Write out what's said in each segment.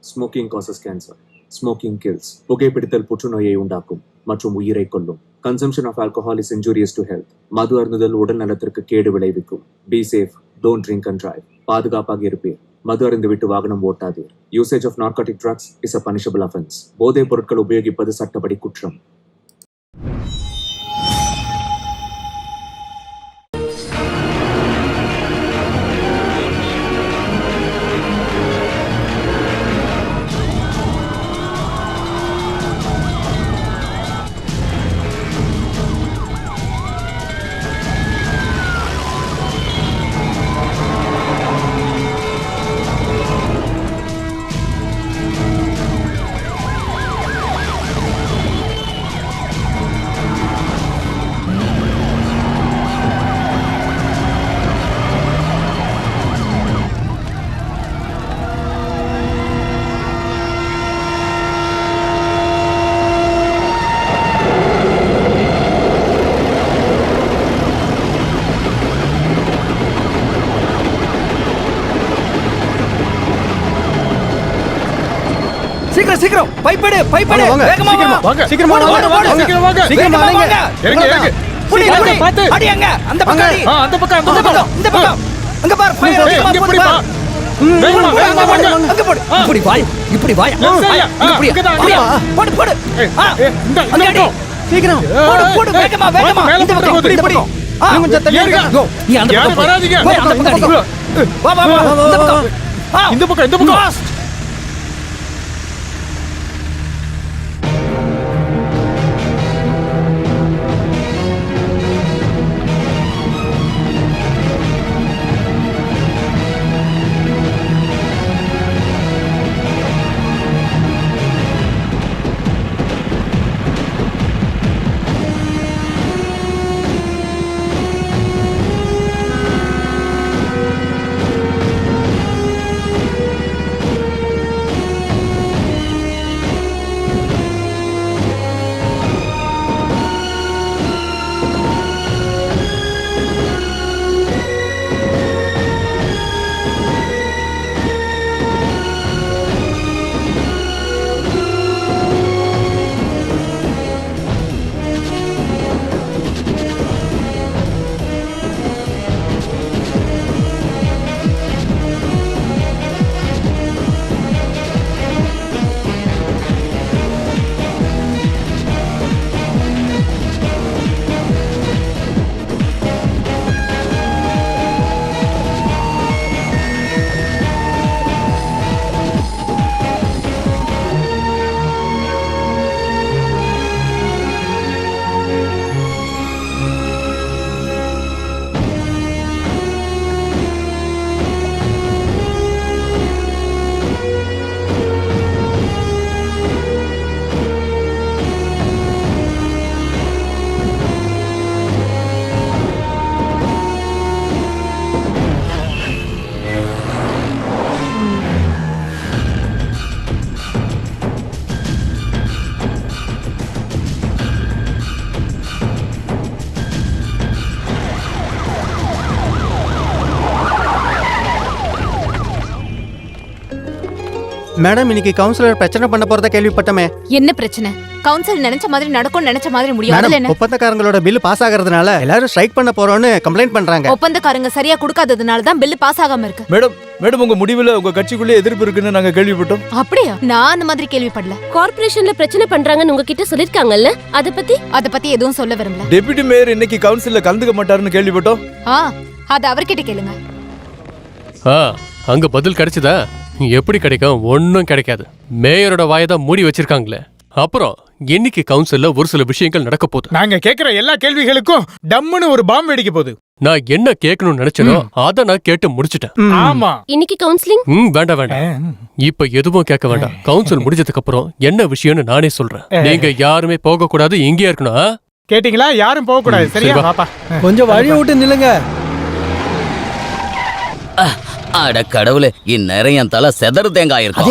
Smoking causes cancer, smoking kills, புகைப்பிடித்தல் புற்றுநோயை உண்டாக்கும் மற்றும் உயிரை கொல்லும். Consumption of alcohol is injurious to health. மது அருந்துதல் உடல் நலத்திற்கு கேடு விளைவிக்கும். Be safe, don't drink and drive. பாதுகாப்பாக இருப்பீர். மது அருந்துவிட்டு வாகனம் ஓட்டாதீர். Usage of narcotic drugs is a punishable offence. போதைப் பொருட்கள் உபயோகிப்பது சட்டப்படி குற்றம். சீக்கிரம் பைப்படு வேகமா வாங்க சீக்கிரமா வாங்க சீக்கிரம் வாங்க இறங்கு புடி பாத்து அடி அங்க அந்த பக்கம் அடி அந்த பக்கம் இந்த பக்கம் அங்க பாரு ஃபயர் இப்படி பா வேகமா வாங்க அங்க போடு இப்படி வாய் போடு இந்த அடி சீக்கிரம் போடு வேகமா இந்த பக்கம் இப்படி கொஞ்சம் தள்ளி கோ நீ அந்த பக்கம் வராதீங்க அந்த பக்கம் வா இந்த பக்கம் மேடம், இன்னைக்கு கவுன்சிலர் பிரச்சனை பண்ண போறதா கேள்விப்பட்டமே. என்ன பிரச்சனை? கவுன்சில் நினைச்ச மாதிரி நடக்கும், நினைச்ச மாதிரி முடியும். அதுல என்ன? ஒப்பந்தக்காரங்களோட பில் பாஸ் ஆகிறதுனால எல்லாரும் ஸ்ட்ரைக் பண்ண போறோம்னு கம்ப்ளைண்ட் பண்றாங்க. ஒப்பந்தக்காரங்க சரியா கொடுக்காததுனால தான் பில் பாஸ் ஆகாம இருக்கு. மேடம் உங்க முடிவுல உங்க கட்சிக்குள்ளே எதிர்ப்பு இருக்குன்னு நாங்க கேள்விப்பட்டோம். அப்படியா? நான் அந்த மாதிரி கேள்விப்படல. கார்ப்பரேஷன்ல பிரச்சனை பண்றாங்கன்னு உங்ககிட்ட சொல்லிருக்காங்கல்ல, அத பத்தி எதுவும் சொல்ல விரும்பல. டெபுட்டி மேயர் இன்னைக்கு கவுன்சில்ல கலந்துக்க மாட்டாருன்னு கேள்விப்பட்டோம். அது அவர்கிட்ட கேளுங்க. அங்க பதில் கிடைச்சதா? எப்படி கிடைக்கும்? ஒன்னும் கிடைக்காது. மேயரோட வாயதான் மூடி வச்சிருக்காங்களே. அப்புறம் இன்னைக்கு கவுன்சில்ல ஒரு சில விஷயங்கள் நடக்க போகுது. நாங்க கேக்குற எல்லா கேள்விகளுக்கும் டம்முன்னு ஒரு பாம்பு வெடிக்க போகுது. நான் என்ன கேட்கணும்னு நினைச்சனோ அத நான் கேட்டு முடிச்சிட்டேன். ஆமா, இன்னைக்கு கவுன்சிலிங் வேண்டாம். இப்ப எதுவும் கேட்க வேண்டாம். கவுன்சில் முடிஞ்சதுக்கு அப்புறம் என்ன விஷயம்னு நானே சொல்றேன். நீங்க யாருமே போக கூடாது, இங்கேயே இருக்கணும். கேட்டீங்களா? யாரும் போக கூடாது. சரியா? பாப்பா கொஞ்சம் வழியை விட்டு நில்லுங்க. அட கடவுளே, இந்நேரம் என் தலை செதறு தேங்காய் இருக்கும்.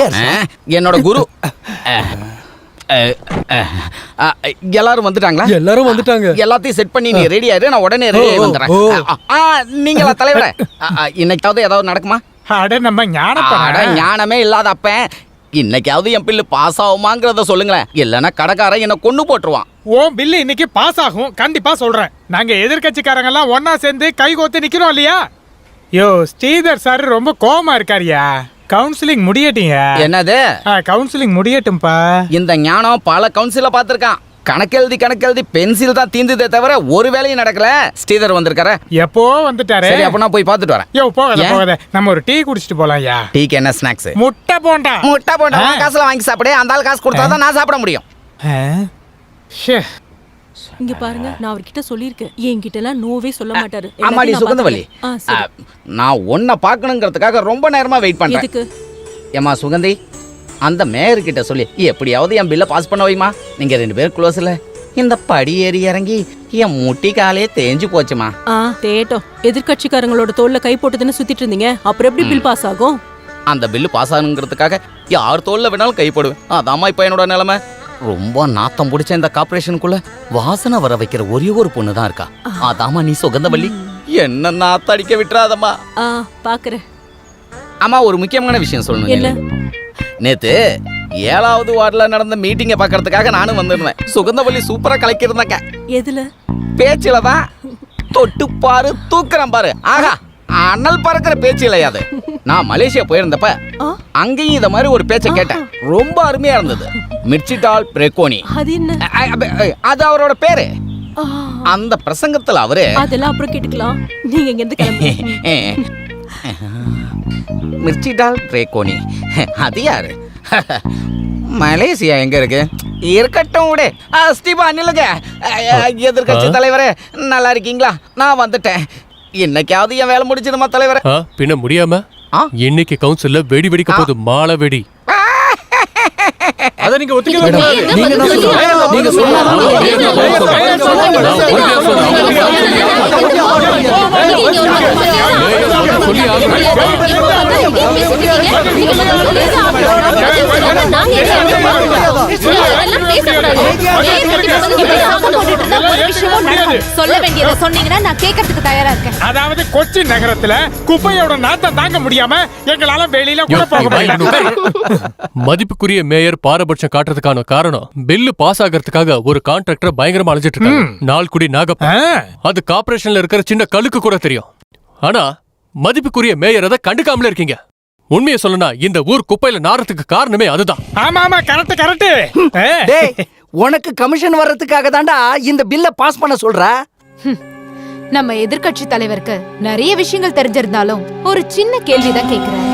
என்னோட குரு எல்லாரும் வந்துட்டாங்களா? எல்லாரும் வந்துட்டாங்க. எல்லாத்தையும் செட் பண்ணி நீ ரெடி ஆயிரு, நான் உடனே ரெடி ஆகி வந்துடுறேன். நீங்களா தலைவரே? இன்னைக்காவது ஏதாவது நடக்குமா? அட நம்ம ஞானமே இல்லாத அப்ப இன்னைக்காவது என் பில்லு பாஸ் ஆகுமாங்கிறத சொல்லுங்களேன், இல்லைன்னா கடைக்காரன் என்ன கொண்டு போட்டுருவான். ஓ பில்லு இன்னைக்கு பாஸ் ஆகும், கண்டிப்பா சொல்றேன். நாங்க எதிர்கட்சிக்காரங்க எல்லாம் ஒன்னா சேர்ந்து கை கோத்து நிக்கிறோம் இல்லையா? யோ ஸ்ரீதர் சார் ரொம்ப கோவமா இருக்காரியா. கவுன்சிலிங் முடியட்டீங்க. என்னது? கவுன்சிலிங் முடியட்டும்பா. இந்த ஞானம் பல கவுன்சில பாத்திருக்கான். கணக்கெழுதி பென்சில் தான் தீந்துதே தவிர ஒரு வேலையும் நடக்கல. ஸ்ரீதர் வந்திருக்காரு. எப்போ வந்துட்டாரு? சரி, அப்ப நான் போய் பார்த்துட்டு வரேன். யோ போகாத, நம்ம ஒரு டீ குடிச்சிட்டு போலாம்யா. டீக்கு என்ன ஸ்நாக்ஸ்? முட்டை போண்டா. காசுல வாங்கி சாப்பிடு. அந்த ஆள் காசு கொடுத்தாதான் நான் சாப்பிட முடியும். இங்க பாருங்க, நான் அவர்கிட்ட சொல்லியிருக்கேன், என்கிட்ட எல்லாம் நோவே சொல்ல மாட்டாரு. அம்மாடி சுகந்தவல்லி, நான் உன்னை பார்க்கணுங்கிறதுக்காக ரொம்ப நேரமா வெயிட் பண்றேன். ஏமா சுகந்தி, அந்த மேயர் கிட்ட சொல்லி எப்படியாவது என் பில்ல பாஸ் பண்ண வைமா. நீங்க 2 பேரும் க்ளோஸ்ல. இந்த படி ஏறி இறங்கி என் முட்டி காலே தேஞ்சு போச்சுமா. தேட்டோம், எதிர்கட்சிக்காரங்களோட தோல்ல கை போட்டுதுன்னு சுத்திட்டு இருந்தீங்க, அப்புறம் எப்படி பில் பாஸ் ஆகும்? அந்த பில்லு பாஸ் ஆகணுங்கிறதுக்காக யார் தோல்ல வேணாலும் கைப்படுவேன். அதாம்மா இப்ப என்னோட நிலைமை. ரொம்ப நாத்தம் பிடிச்ச இந்த கார்பரேஷனுக்குள்ள வாசனை வர வைக்கிற ஒரே ஒரு பொண்ணு தான் இருக்கா. அதாம்மா நீ சுகந்தவல்லி. என்ன நாத்த அடிக்க விட்டுறாதம்மா. பாக்குறேன். அம்மா, ஒரு முக்கியமான விஷயம் சொல்லணும். நேத்து 7வது வார்டுல நடந்த மீட்டிங்க பாக்குறதுக்காக நானும் வந்திருந்தேன். சுகந்தவல்லி சூப்பரா கலக்கிருந்தாங்க. எதுல? பேச்சுல தான். தொட்டு பாரு, தூக்குறேன் பாரு. ஆஹா, அனல் பறக்கிற பேச்சு இல்லையாது. நான் மலேசியா போயிருந்தப்ப அங்கேயும் இத மாதிரி ஒரு பேச்சை கேட்டேன். ரொம்ப அருமையா இருந்தது. மிர்ச்சிடால் பிரேக்கோனி. அது என்ன? அது அவரோட பேரு. அந்த பிரசங்கத்துல அவரு அதெல்லாம் அப்புறம் கேட்டுக்கலாம். நீங்க இங்க இருந்து கிளம்புங்க. மிர்ச்சிடால் பிரேக்கோனி அது யாரு? மலேசியா எங்க இருக்கு? இருக்கட்டும் விடு. ஸ்டீபா நில்லுங்க. எதிர்கட்சி தலைவரே, நல்லா இருக்கீங்களா? நான் வந்துட்டேன். இன்னைக்காவது என் வேலை முடிச்சிடுமா தலைவரே? பின்ன முடியாம இன்னைக்கு கவுன்சில்ல வெடி வெடிக்க போது மாலை வெடி. அத நீங்க ஒத்துக்கவே கூடாது. நீங்க சொல்ல வேண்டியதை சொன்னீங்கன்னா நான் கேட்கறதுக்கு தயாரா இருக்கேன். அதாவது கொச்சி நகரத்துல குப்பையோட நாத்தம் தாங்க முடியாம எங்களால வெளியில கூட போக முடியல. மதிப்புக்குரிய மேயர் பாரபட்சம் காட்டுறதுக்கான காரணம், பில்லு பாஸ் ஆகிறதுக்காக ஒரு கான்ட்ராக்டர் பயங்கரமா அலைஞ்சிட்டு இருக்காங்க. நாள்குடி நாகப்பா. அது கார்பரேஷன்ல இருக்கிற சின்ன கழுக்கு கூட தெரியும். ஆனா மதிப்புக்குரிய மேயர் அதை கண்டுக்காமல இருக்கீங்க. உண்மையை சொல்லனா இந்த ஊர் குப்பையில நாரத்துக்கு காரணமே அதுதான். ஆமா ஆமா, கரெக்ட் கரெக்ட். உனக்கு கமிஷன் வர்றதுக்காக தாண்டா இந்த பில்ல பாஸ் பண்ண சொல்ற. நம்ம எதிர்கட்சி தலைவருக்கு நிறைய விஷயங்கள் தெரிஞ்சிருந்தாலும் ஒரு சின்ன கேள்விதான் கேக்குறாரு.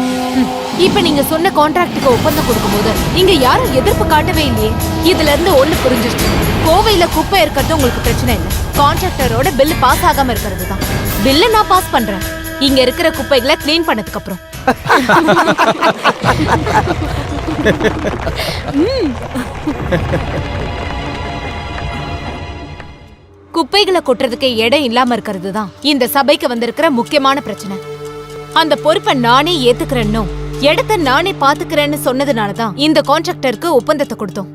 இப்ப நீங்க சொன்ன கான்ட்ராக்டுக்கு ஒப்பந்தம் கொடுக்கும்போது இங்க யாரும் எதிர்ப்பு காட்டவே இல்லையே. இதுல இருந்து ஒண்ணு புரிஞ்சிருச்சு, கோவையில குப்பை இருக்கிறது உங்களுக்கு பிரச்சனை இல்லை, கான்ட்ராக்டரோட பில் பாஸ் ஆகாம இருக்கிறது தான். பில்ல நான் பாஸ் பண்றேன், இங்க இருக்கிற குப்பைகளை கிளீன் பண்ணதுக்கு அப்புறம். குப்பைகளை கொட்டுறதுக்கு இடம் இல்லாம இருக்கிறது தான் இந்த சபைக்கு வந்திருக்கிற முக்கியமான பிரச்சனை. அந்த பொறுப்பை நானே ஏத்துக்கிறேன்னு, இடத்தை நானே பாத்துக்கிறேன்னு சொன்னதுனாலதான் இந்த கான்ட்ராக்டருக்கு ஒப்பந்தத்தை கொடுத்தோம்.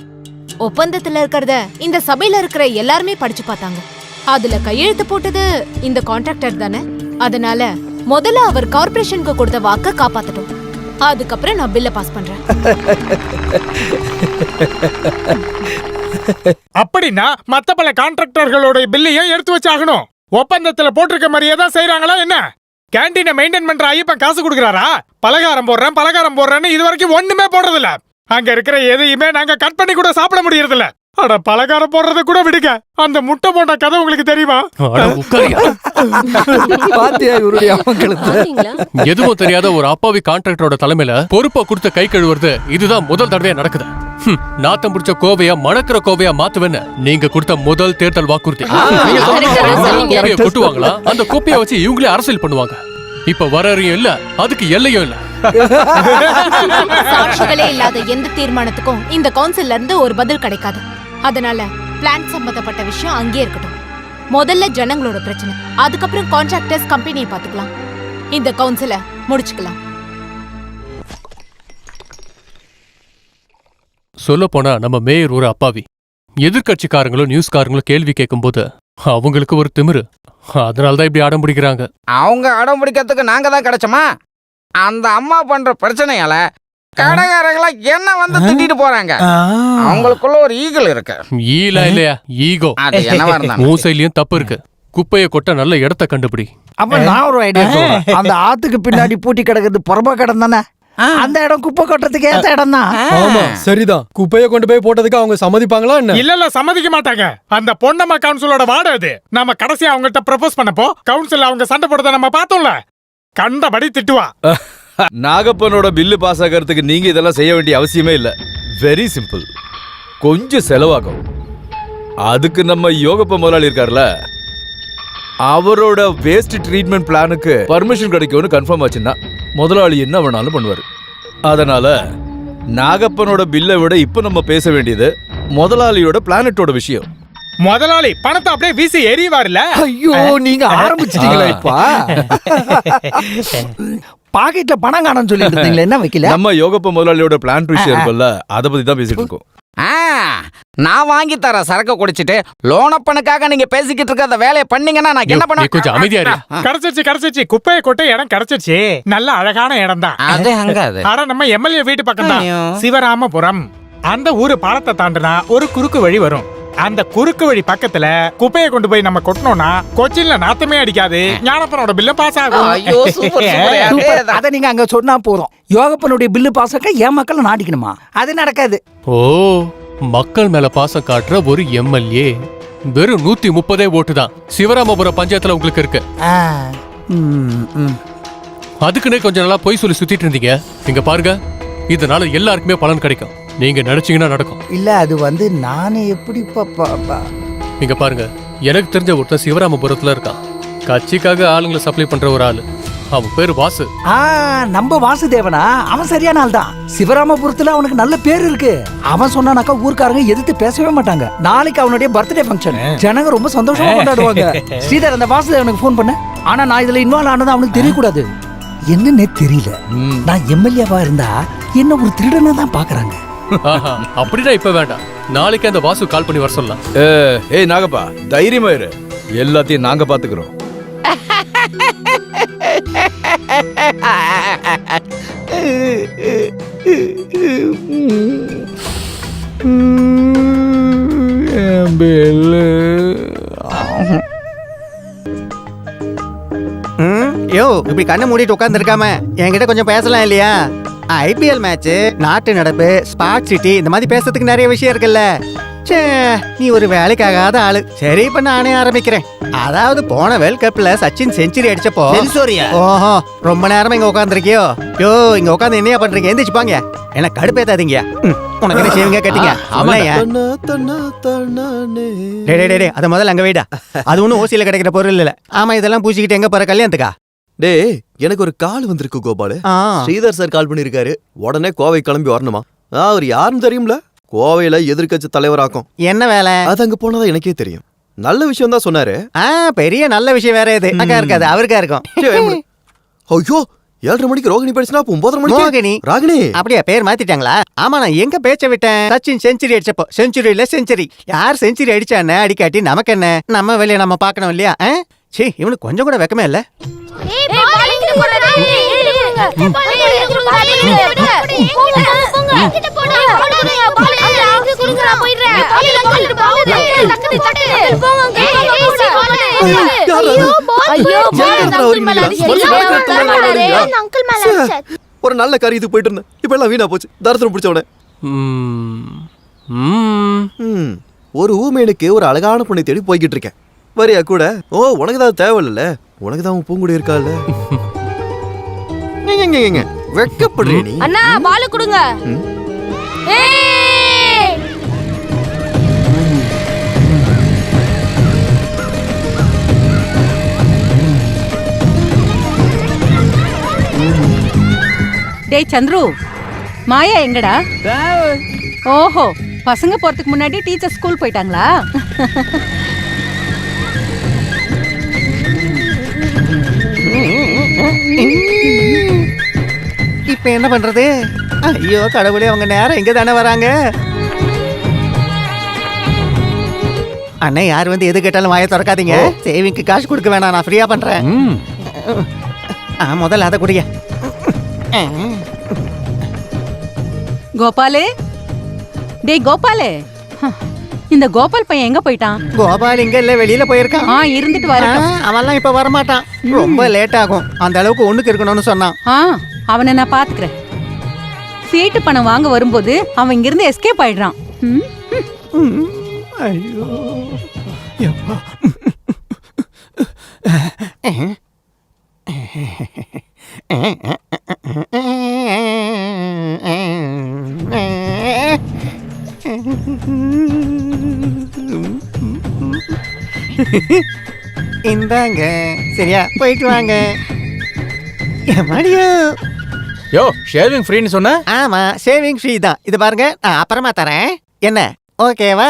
ஒப்பந்தத்துல இருக்கிறத இந்த சபையில இருக்கிற எல்லாருமே படிச்சு பார்த்தாங்க. அதுல கையெழுத்து போட்டது இந்த கான்ட்ராக்டர் தானே. அதனால முதல்ல அவர் கார்பரேஷனுக்கு கொடுத்த வாக்க காப்பாத்தட்டும். அதுக்கப்புறம் நான் பில்ல பாஸ் பண்றேன். அப்படின்னா மத்த பல கான்ட்ராக்டர்களோட பில்லையும் எடுத்து வச்சாகணும். ஒப்பந்தத்துல போட்டிருக்க மாதிரியே தான் செய்யறாங்களா என்ன? கேண்டீனை மெயின்டைன் பண்ற ஐயப்பன் காசு கொடுக்கறாரா? பலகாரம் போடுறேன்னு இது வரைக்கும் ஒண்ணுமே போடுறது இல்ல. அங்க இருக்கிற எதையுமே நாங்க கட் பண்ணி கூட சாப்பிட முடியறது இல்ல. அட, பலகாரம் போடுறத கூட விடுங்க, அந்த முட்டை போட்ட கதை உங்களுக்கு தெரியுமா? எதுவும் தெரியாத ஒரு அப்பாவி கான்ட்ராக்டரோட தலைமையில பொறுப்பை கொடுத்து கை கழுவுறது இதுதான் முதல் தடவையா நடக்குது. நாத்தம் பிடிச்ச கோவையா மணக்கிற கோவையா மாத்துவேன்னு நீங்க கொடுத்த முதல் தேர்தல் வாக்குறுதி. கோப்பையை கொட்டுவாங்களா? அந்த கோப்பையை வச்சு இவங்களே அரசியல் பண்ணுவாங்க. இப்ப வரறையும் இல்ல, அதுக்கு எல்லையும் இல்ல. சாட்சிகளே இல்லாத எந்த தீர்மானத்துக்கும் இந்த கவுன்சில்ல இருந்து ஒரு பதில் கிடைக்காது. அதனால பிளான் சம்பந்தப்பட்ட விஷயம் அங்கே இருக்கட்டும். முதல்ல ஜனங்களோட பிரச்சனை, அதுக்கப்புறம் கான்ட்ராக்டர்ஸ் கம்பெனியை பாத்துக்கலாம். இந்த கவுன்சில முடிச்சுக்கலாம். சொல்ல போனா நம்ம மேயர் ஒரு அப்பாவி. எதிர்கட்சிக்காரங்களும் நியூஸ்காரங்களும் கேள்வி கேட்கும் போது அவங்களுக்கு ஒரு திமிரு. அதனாலதான் இப்படி அடம் பிடிக்கிறாங்க. அவங்க அடம் பிடிக்கிறதுக்கு நாங்க தான் கிடைச்சோமா? அந்த அம்மா பண்ற பிரச்சனையால கடைக்காரங்களா என்ன வந்து திட்டிட்டு போறாங்க. அவங்களுக்குள்ள ஒரு ஈகிள் இருக்கு. ஈலா இல்லையா, ஈகோ. அது என்னவா இருந்தாலும் மூசையிலயும் தப்பு இருக்கு. குப்பையை கொட்ட நல்ல இடத்த கண்டுபிடி. அப்ப நான் ஒரு ஐடியா சொல்றேன். அந்த ஆத்துக்கு பின்னாடி பூட்டி கிடக்குது புறம்பா கிடம் தானே, அந்த இடம் குப்பை கொட்டுறதுக்கு ஏத்த இடம் தான். ஆமா சரிதான். குப்பையை கொண்டு போய் போட்டதுக்கு அவங்க சம்மதிப்பாங்களா என்ன? இல்ல சம்மதிக்க மாட்டாங்க. அந்த பொன்னம்மா கவுன்சிலோட வார்டு அது. நம்ம கடைசியா அவங்கள்ட்ட ப்ரப்போஸ் பண்ணப்போ கவுன்சில் அவங்க சண்டை போடுறத நம்ம பார்த்தோம்ல, கண்டபடி திட்டுவா. நாகப்பனோட பில்லு பாஸ் ஆகிறதுக்கு நீங்க இதெல்லாம் செய்ய வேண்டிய அவசியமே இல்ல. Very simple. கொஞ்சம் செலவாகும். அதுக்கு நம்ம யோகப்ப முதலாளி இருக்கார்ல, அவரோட வேஸ்ட் ட்ரீட்மெண்ட் பிளானுக்கு பர்மிஷன் கிடைக்கும்னு கன்ஃபார்ம் ஆச்சுன்னா முதலாளி என்ன வேணாலும் பண்ணுவாரு. அதனால நாகப்பனோட பில்லை விட இப்ப நம்ம பேச வேண்டியது முதலாளியோட பிளானட்டோட விஷயம். முதலாளி பணத்தை அப்படியே வீசி எறிவார்ல. ஐயோ நீங்க ஆரம்பிச்சிட்டீங்களா இப்ப? பாக்கெட்ல பணம் காணோம்னு சொல்லிட்டு இருந்தீங்களே, என்ன வைக்கல? நம்ம யோகப்ப முதலாளியோட பிளான் விஷயம் இருக்குல்ல, அதை பத்தி தான் பேசிட்டு இருக்கோம். நான் வாங்கி தர சரக்கு குடிச்சிட்டு லோனப்பனுக்காக நீங்க பேசிக்கிட்டு இருக்க அந்த வேலையை பண்ணீங்கன்னா நான் என்ன நீ கொஞ்சம் அமைதியா இரு. கிடைச்சிருச்சு குப்பையை கொட்ட இடம் கிடைச்சிருச்சு. நல்ல அழகான இடம் தான் அது. அங்க அது ஆனா நம்ம எம்எல்ஏ வீட்டு பக்கம் தான், ஐயோ. சிவராமபுரம். அந்த ஊரு பாலத்தை தாண்டினா ஒரு குறுக்கு வழி வரும். அந்த குறுக்கு வழி பக்கத்துல குப்பையை கொண்டு போய் நம்ம கொட்டினோம்னா கொச்சின்ல நாத்தமே அடிக்காது. ஞானப்பனோட பில்ல பாஸ் ஆகும். ஐயோ சூப்பர் சூப்பர். சூப்பர். அத நீங்க அங்க சொன்னா போதும். யோகப்பனுடைய பில்லு பாஸாக்க என் மக்களை நாடிக்கணுமா? அது நடக்காது. ஓ, மக்கள் மேல பாசம் காட்டுற ஒரு எம்எல்ஏ. வெறும் 130 ஓட்டு தான் சிவராமபுரம் பஞ்சாயத்துல உங்களுக்கு இருக்கு. அதுக்குன்னே கொஞ்சம் நல்லா பொய் சொல்லி சுத்திட்டு இருந்தீங்க. இங்க பாருங்க, இதனால எல்லாருக்குமே பலன் கிடைக்கும். நீங்க நினைச்சீங்கன்னா நடக்கும். இல்ல அது வந்து நானே எப்படி இங்க பாருங்க, எனக்கு தெரிஞ்ச ஒருத்தன் சிவராமபுரத்துல இருக்கான். கட்சிக்காக ஆளுங்களை சப்ளை பண்ற ஒரு ஆளு. அவன் பேரு வாசு. நம்ம வாசுதேவனா? அவன் சரியான ஆள் தான். சிவராமபுரத்துல அவனுக்கு நல்ல பேர் இருக்கு. அவன் சொன்னானாக்கா ஊர்க்காரங்க எதிர்த்து பேசவே மாட்டாங்க. நாளைக்கு அவனுடைய பர்த்டே ஃபங்க்ஷன். ஜனங்க ரொம்ப சந்தோஷமா கொண்டாடுவாங்க. ஸ்ரீதர் அந்த வாசுதேவனுக்கு ஃபோன் பண்ண. ஆனா நான் இதுல இன்வால்வ் ஆனது அவனுக்கு தெரியக்கூடாது. என்னன்னே தெரியல. நான் எம்எல்ஏவா இருந்தா என்ன ஒரு திருடனா தான் பாக்குறாங்க. அப்படின்னா இப்ப வேண்டாம், நாளைக்கு அந்த வாசு கால் பண்ணி வர சொல்லலாம். ஏய் நாகப்பா, தைரியமா இரு. எல்லாத்தையும் நாங்க பாத்துக்கிறோம். யோ இப்படி கண்ணை மூடிட்டு உட்கார்ந்து இருக்காம என்கிட்ட கொஞ்சம் பேசலாம் இல்லையா? ஐபிஎல் மேட்ச், நாட்டு நடப்பு, ஸ்பாட் சிட்டி, இந்த மாதிரி பேசுறதுக்கு நிறைய விஷயம் இருக்குல்ல. ச்சே, நீ ஒரு வேலைக்காகாத ஆளு. சரி இப்ப நானே ஆரம்பிக்கிறேன். அதாவது போன வேர்ல்ட் கப்ல சச்சின் செஞ்சுரி அடிச்சப்போ. ஓஹோ, ரொம்ப நேரமா இங்க உட்காந்துருக்கியோ? யோ இங்க உட்காந்து என்னையா பண்றீங்க? எந்திரிச்சுப்பாங்க. என்ன கடுப்பேத்தாதீங்க. உனக்கு என்ன செய்வீங்க கேட்டீங்க? டே அத முதல்ல அங்க வைடா. அது ஒண்ணும் ஓசியில கிடைக்கிற பொருள் இல்ல. ஆமா, இதெல்லாம் பூச்சிக்கிட்டு எங்க போற கல்யாணத்துக்கா? டேய், எனக்கு ஒரு கால் வந்திருக்கு கோபாலு. ஸ்ரீதர் சார் கால் பண்ணிருக்காரு. உடனே கோவை கிளம்பி வரணுமா? அவர் யாருன்னு தெரியும்ல? கோவையில எதிர்கட்சி தலைவராக்கும். என்ன வேலை? அது அங்க போனதா எனக்கே தெரியும். நல்ல விஷயம் தான் சொன்னாரு. பெரிய நல்ல விஷயம் வேற இது. அக்கா இருக்காது, அவருக்கா இருக்கும். ஐயோ, 7:30 மணிக்கு ரோகிணி பேசினா 9:30 மணிக்கு ரோகிணி. ராகினி அப்படியா பேர் மாத்திட்டாங்களா? ஆமா, நான் எங்க பேச்ச விட்டேன்? சச்சின் செஞ்சுரி அடிச்சப்போ. செஞ்சுரி இல்ல செஞ்சுரி. யார் செஞ்சுரி அடிச்சானே அடிக்காட்டி நமக்கு என்ன? நம்ம வேலையை நம்ம பார்க்கணும் இல்லையா? சீ, இவனுக்கு கொஞ்சம் கூட வெக்கமே இல்ல. ஒரு நல்ல காரியத்துக்கு போயிட்டு இருந்தேன். இப்ப எல்லாம் வீணா போச்சு. தரத்திரம் பிடிச்சவன. ஒரு ஊமையனுக்கு ஒரு அழகான பொண்ணை தேடி போய்கிட்டு இருக்கேன். வரியா கூட? ஓ, உனக்கு தான் தேவையில்ல. உனக்கு தான் பூங்குடி இருக்கால. வெக்கப்படுறீ நீ? அண்ணா பால் கொடுங்க. டேய் சந்துரு, மாயா எங்கடா? ஓஹோ, பசங்க போறதுக்கு முன்னாடி டீச்சர் ஸ்கூல் போயிட்டாங்களா? இப்ப என்ன பண்றது? ஐயோ கடவுளே, அவங்க நேரம் இங்க தானே வராங்க. அண்ணே, யார் வந்து எது கேட்டாலும் வாயை திறக்காதீங்க. சேவிங்க்கு காசு கொடுக்க வேணாம், நான் ஃப்ரீயா பண்றேன். முதல்ல அதை குடிங்க. கோபாலு, டேய் கோபாலு, இந்த கோபால் பையன் எங்க போயிட்டான்? கோபால் இங்க இல்ல, வெளியில போயிருக்கான். இருந்துட்டு வரட்டும். அவன்லாம் இப்ப வரமாட்டான், ரொம்ப லேட் ஆகும். அந்த அளவுக்கு ஒண்ணுக்கு இருக்கணும்னு சொன்னான். அவனை நான் பாத்துக்கிறேன். சீட்டு பணம் வாங்க வரும்போது அவன் இங்கிருந்து எஸ்கேப் ஆயிடுறான். ஐயோ எப்பா. இந்தாங்க, சரியா போயிட்டு வாங்க. மடியோ யோ ஷேவிங் ஃப்ரீன்னு சொன்ன? ஆமா, சேவிங் ஃப்ரீ தான். இது பாருங்க, நான் அப்புறமா தரேன். என்ன ஓகேவா?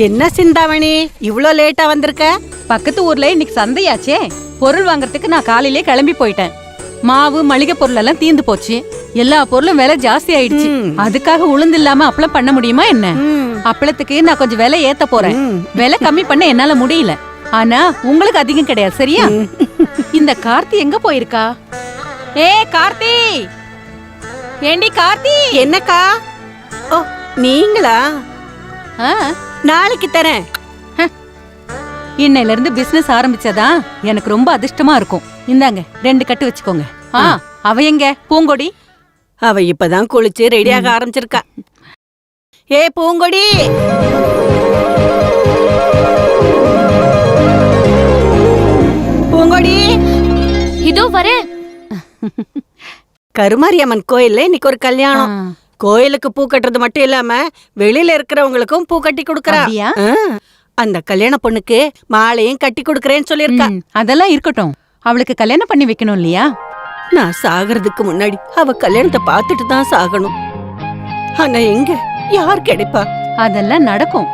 என்ன சிந்தாமணி, இவ்ளோ லேட்டா வந்திருக்க? பக்கத்து ஊர்ல இன்னைக்கு சந்தையாச்சே. பொருள் வாங்குறதுக்கு நான் காலையிலே கிளம்பி போயிட்டேன். மாவு மளிகை பொருள் எல்லாம் தீந்து போச்சு. எல்லா பொருளும் விலை ஜாஸ்தி ஆயிடுச்சு. அதுக்காக உளுந்து இல்லாம அப்பளம் பண்ண முடியுமா என்ன? அப்பளத்துக்கு நான் கொஞ்சம் விலை ஏத்த போறேன். விலை கம்மி பண்ண என்னால முடியல. ஆனா உங்களுக்கு அதிகம் கிடையாது, சரியா? இந்த கார்த்தி எங்க போயிருக்கா? ஏ கார்த்தி, ஏண்டி கார்த்தி? என்னக்கா? ஓ நீங்களா? நாளைக்கு தரேன். இன்னையில இருந்து பிசினஸ் ஆரம்பிச்சதா எனக்கு ரொம்ப அதிர்ஷ்டமா இருக்கும். இந்தாங்க 2 கட்டு வச்சுக்கோங்க. அவ எங்க பூங்கொடி? அவ இப்பதான் குளிச்சு ரெடியாக ஆரம்பிச்சிருக்கா. ஏ பூங்கொடி, பூங்கொடி இதோ வரேன். கருமாரியம்மன் கோயில்ல இன்னைக்கு ஒரு கல்யாணம். கோயிலுக்கு பூ கட்டுறது மட்டும் இல்லாம வெளியில இருக்கிறவங்களுக்கும் பூ கட்டி கொடுக்கறா. அந்த கல்யாண பொண்ணுக்கு மாலையும் கட்டி கொடுக்கறேன்னு சொல்லிருக்கா. அதெல்லாம் இருக்கட்டும், அவளுக்கு கல்யாணம் பண்ணி வைக்கணும் இல்லையா? நான் சாகிறதுக்கு முன்னாடி அவ கல்யாணத்தை பார்த்துட்டு தான் சாகணும். ஆனா எங்க யார் கிடைப்பா? அதெல்லாம் நடக்கும்.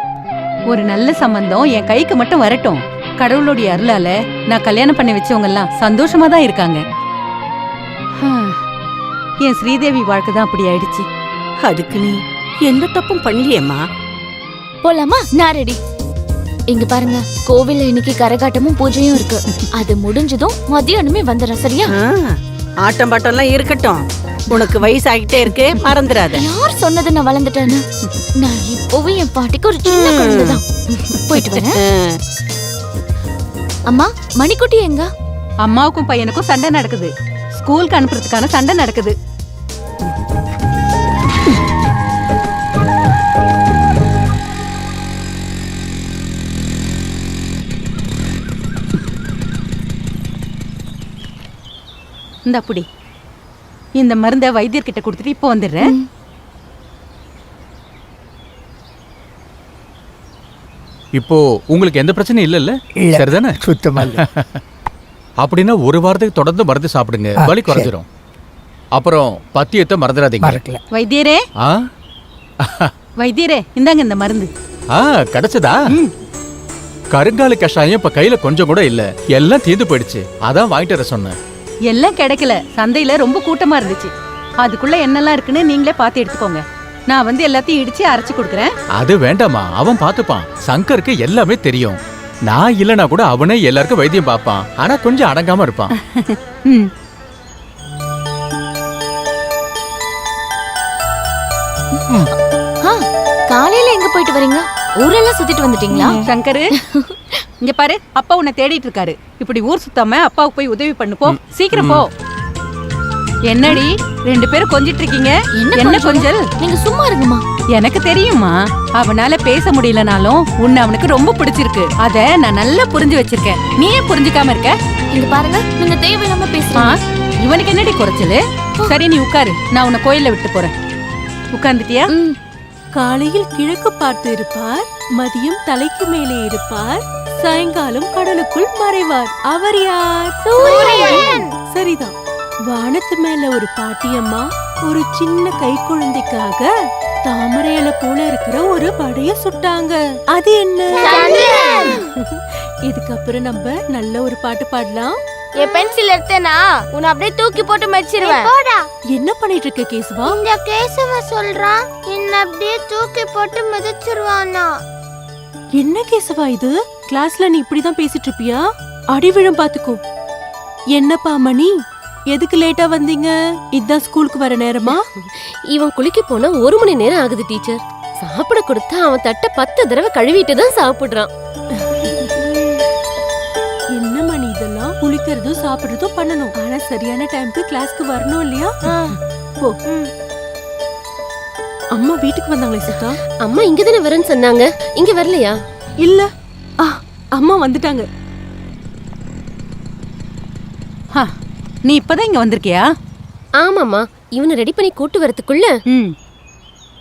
ஒரு நல்ல சம்பந்தம் என் கைக்கு மட்டும் வரட்டும். கடவுளுடைய அருளால நான் கல்யாணம் பண்ணி வச்சவங்க எல்லாம் சந்தோஷமா தான் இருக்காங்க. என் ஸ்ரீதேவி வாழ்க்கை தான் அப்படி ஆயிடுச்சு. அதுக்கு நீ எந்த தப்பும் பண்ணலையேம்மா. போலாமா? நான் ரெடி. இங்க பாருங்க, கோவில்ல இன்னைக்கு கரகாட்டமும் பூஜையும் இருக்கு. அது முடிஞ்சதும் மதியானமே வந்துடுறேன், சரியா? ஆட்டம் பாட்டம் எல்லாம் இருக்கட்டும். உனக்கு வயசு ஆகிட்டே இருக்கு, மறந்துடாத. யார் சொன்னது நான் வளர்ந்துட்டேன்னு? நான் இப்போவே என் பாட்டிக்கு ஒரு சின்ன குழந்தைதான். போயிட்டு வரேன். அம்மா, மணிக்குட்டி எங்க? அம்மாவுக்கும் பையனுக்கும் சண்டை நடக்குது. ஸ்கூலுக்கு அனுப்புறதுக்கான சண்டை நடக்குது. இந்த அப்படி இந்த மருந்தை வைத்தியர்கிட்ட கொடுத்துட்டு இப்போ வந்துடுறேன். இப்போ உங்களுக்கு எந்த பிரச்சனையும் இல்லைல்ல? சரிதானே? சுத்தமா அப்படின்னா ஒரு வாரத்துக்கு தொடர்ந்து மருந்து சாப்பிடுங்க, வலி குறைஞ்சிரும். அப்புறம் பத்தியத்தை மறந்துடாதீங்க. வைத்தியரே, வைத்தியரே, இந்தாங்க இந்த மருந்து. கிடைச்சதா? கருங்காலி கஷாயம் இப்ப கையில கொஞ்சம் கூட இல்ல, எல்லாம் தீர்ந்து போயிடுச்சு. அதான் வாங்கிட்டு வர சொன்னேன். எல்லாம் கிடைக்கல, சந்தையில ரொம்ப கூட்டமா இருந்துச்சு. அதுக்குள்ள என்னெல்லாம் இருக்குன்னு நீங்களே பார்த்து எடுத்துக்கோங்க. நான் வந்து எல்லாத்தையும் இடிச்சு அரைச்சு கொடுக்குறேன். அது வேண்டாமா, அவன் பார்த்துப்பான். சங்கருக்கு எல்லாமே தெரியும். நான் இல்லனா கூட அவனே எல்லாருக்கும் வைத்தியம் பார்ப்பான். ஆனா கொஞ்சம் அடங்காம இருப்பான். காலையில எங்க போயிட்டு வரீங்க? ஊரெல்லாம் சுத்திட்டு வந்துட்டீங்களா? சங்கரு, இங்க பாரு, அப்பா உன்னை தேடிட்டு இருக்காரு. இப்படி ஊர் சுத்தாம அப்பாவுக்கு போய் உதவி பண்ணு, போ சீக்கிரம் போ. என்னடி 2 பேரும் கொஞ்சிட்டு இருக்கீங்க? என்ன கொஞ்சல்? நீங்க சும்மா இருங்கம்மா. எனக்கு தெரியுமா, அவனால பேச முடியலனாலும் உன்னை அவனுக்கு ரொம்ப பிடிச்சிருக்கு. அத நான் நல்லா புரிஞ்சு வச்சிருக்கேன். நீ ஏன் புரிஞ்சுக்காம இருக்க? இங்க பாருங்க, நீங்க தேவையில்லாம பேசுறீங்க. இவனுக்கு என்னடி குறைச்சலு? சரி நீ உட்காரு, நான் உன்னை கோயில்ல விட்டு போறேன். உட்கார்ந்துட்டியா? காலையில் கிழக்கு பார்த்து இருப்பார், மதியம் தலைக்கு மேலே இருப்பார், சாயங்காலம் கடலுக்குள் மறைவார். அவர் யார்? சூரியன். சரிதான். வானத்து மேல ஒரு பாட்டியம்மா ஒரு சின்ன கை குழந்தைக்காக தாமரை இலை போல இருக்கிற ஒரு வடைய சுட்டாங்க. அது என்ன? இதுக்கப்புறம் நம்ம நல்ல ஒரு பாட்டு பாடலாம். என் பென்சில் எடுத்தேனா உன்னை அப்படியே தூக்கி போட்டு மச்சிருவேன். போடா. என்ன பண்ணிட்டு இருக்க கேசுவா? இந்த கேசவ சொல்றான் என்ன அப்படியே தூக்கி போட்டு மிதிச்சிருவானா. என்ன கேசவா இது? கிளாஸ்ல நீ இப்படிதான் பேசிட்டு இருப்பியா? அடி விழும் பாத்துக்கோ. என்னப்பா மணி, எதுக்கு லேட்டா வந்தீங்க? இதான் ஸ்கூலுக்கு வர நேரமா? இவன் குளிக்க போனா 1 மணி நேரம் ஆகுது டீச்சர். சாப்பிட கொடுத்தா அவன் தட்ட 10 தடவை கழுவிட்டு தான் சாப்பிடுறான். என்ன மணி இதெல்லாம்? குளிக்கிறதும் சாப்பிடுறதும் பண்ணணும், ஆனா சரியான டைம்க்கு கிளாஸ்க்கு வரணும் இல்லையா? போ. அம்மா வீட்டுக்கு வந்தாங்களே சீதா? அம்மா இங்க தானே வரேன்னு சொன்னாங்க, இங்க வரலையா? இல்ல, அம்மா வந்துட்டாங்க. நீ இப்பதான் இங்க வந்திருக்கியா? ஆமாம்மா, இவனை ரெடி பண்ணி கூட்டு வரதுக்குள்ள.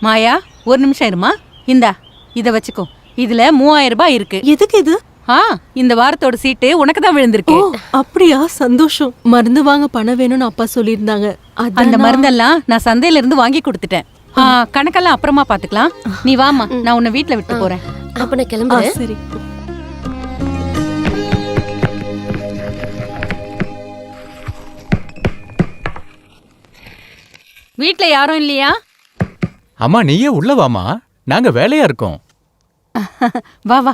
மாயா, ஒரு நிமிஷம் இருமா. இந்தா இத வச்சுக்கோ. இதுல 3000 ரூபாய் இருக்கு. எதுக்கு இது? இந்த வாரத்தோட சீட்டு உனக்கு தான் விழுந்திருக்கு. அப்படியா? சந்தோஷம். மருந்து வாங்க பணம் வேணும்னு அப்பா சொல்லியிருந்தாங்க. அந்த மருந்தெல்லாம் நான் சந்தையில இருந்து வாங்கி கொடுத்துட்டேன். கணக்கெல்லாம் அப்புறமா பாத்துக்கலாம். நீ வாமா, நான் உன்னை வீட்டுல விட்டு போறேன். அப்ப நான் கிளம்புறேன். சரி. வீட்டுல யாரும் இல்லையா? அம்மா நீயே உள்ள வாமா, நாங்க வேலையா இருக்கோம். வா வா.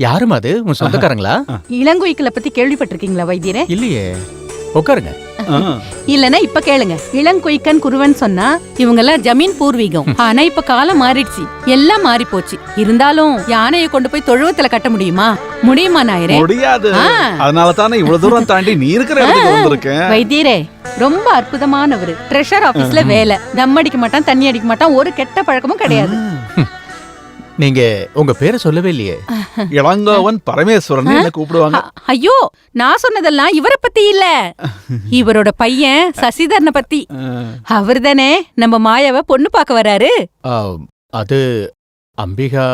யாரும் அது உன் சொந்தக்காரங்களா? இளங்குயிக்களை பத்தி கேள்விப்பட்டிருக்கீங்களா வைத்தியரே? இல்லையே. உட்காருங்க. இல்லனா இப்ப கேளுங்க. இளங்குயிக்கன் குருவன் சொன்னா இவங்க எல்லாம் ஜமீன் பூர்வீகம். ஆனா இப்ப காலம் மாறிடுச்சு, எல்லாம் மாறி போச்சு. இருந்தாலும் யானையை கொண்டு போய் தொழுவத்துல கட்ட முடியுமா? முடியுமா நாயரே? முடியாது. அதனால தானே இவ்வளவு தூரம் தாண்டி நீ இருக்கிற இடத்துக்கு வந்திருக்கேன். வைத்தியரே ரொம்ப அற்புதமானவர். ட்ரெஷர் ஆபீஸ்ல வேலை. தம் அடிக்க மாட்டான், தண்ணி அடிக்க மாட்டான், ஒரு கெட்ட பழக்கமும் கிடையாது. நீங்க உங்க பேரை சொல்லவே இல்லையே. இளங்கோவன் பரமேஸ்வரன் என்ன கூப்பிடுவாங்க. ஐயோ, நான் சொன்னதெல்லாம் இவரை பத்தி இல்ல, இவரோட பையன் சசிதரனை பத்தி. அவர் தானே நம்ம மாயாவை பொண்ணு பார்க்க வராரு. அது அம்பிகா.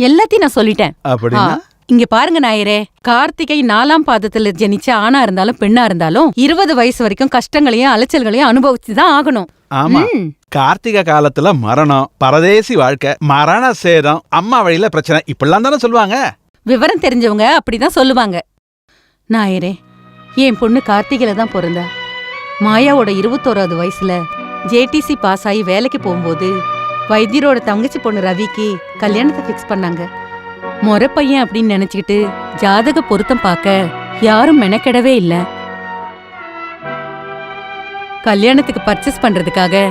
எல்லாத்தையும் நான் சொல்லிட்டேன். அப்படின்னா இங்க பாருங்க நாயரே, கார்த்திகை 4ஆம் பாதத்துல ஜனிச்ச ஆணா இருந்தாலும் பெண்ணா இருந்தாலும் 20 வயசு வரைக்கும் கஷ்டங்களையும் அலைச்சல்களையும் அனுபவிச்சுதான் ஆகணும். ஆமா, கார்த்திகை காலத்துல மரணம், பரதேசி வாழ்க்கை, மரண சேதம், அம்மா வழியில பிரச்சனை, இப்படிலாம் தானே சொல்லுவாங்க. விவரம் தெரிஞ்சவங்க அப்படிதான் சொல்லுவாங்க. நாயரே, என் பொண்ணு கார்த்திகையில தான் பிறந்தா. மாயாவோட 21வது வயசுல ஜேடிசி பாஸ் ஆகி வேலைக்கு போகும்போது வைத்தியரோட தங்கச்சி பொண்ணு ரவிக்கு கல்யாணத்தை பிக்ஸ் பண்ணாங்க. முறை பையன் அப்படின்னு நினைச்சுக்கிட்டு ஜாதக பொருத்தம் பார்க்க யாரும் மெனக்கெடவே இல்ல. கல்யாணத்துக்கு பர்ச்சேஸ் பண்றதுக்காக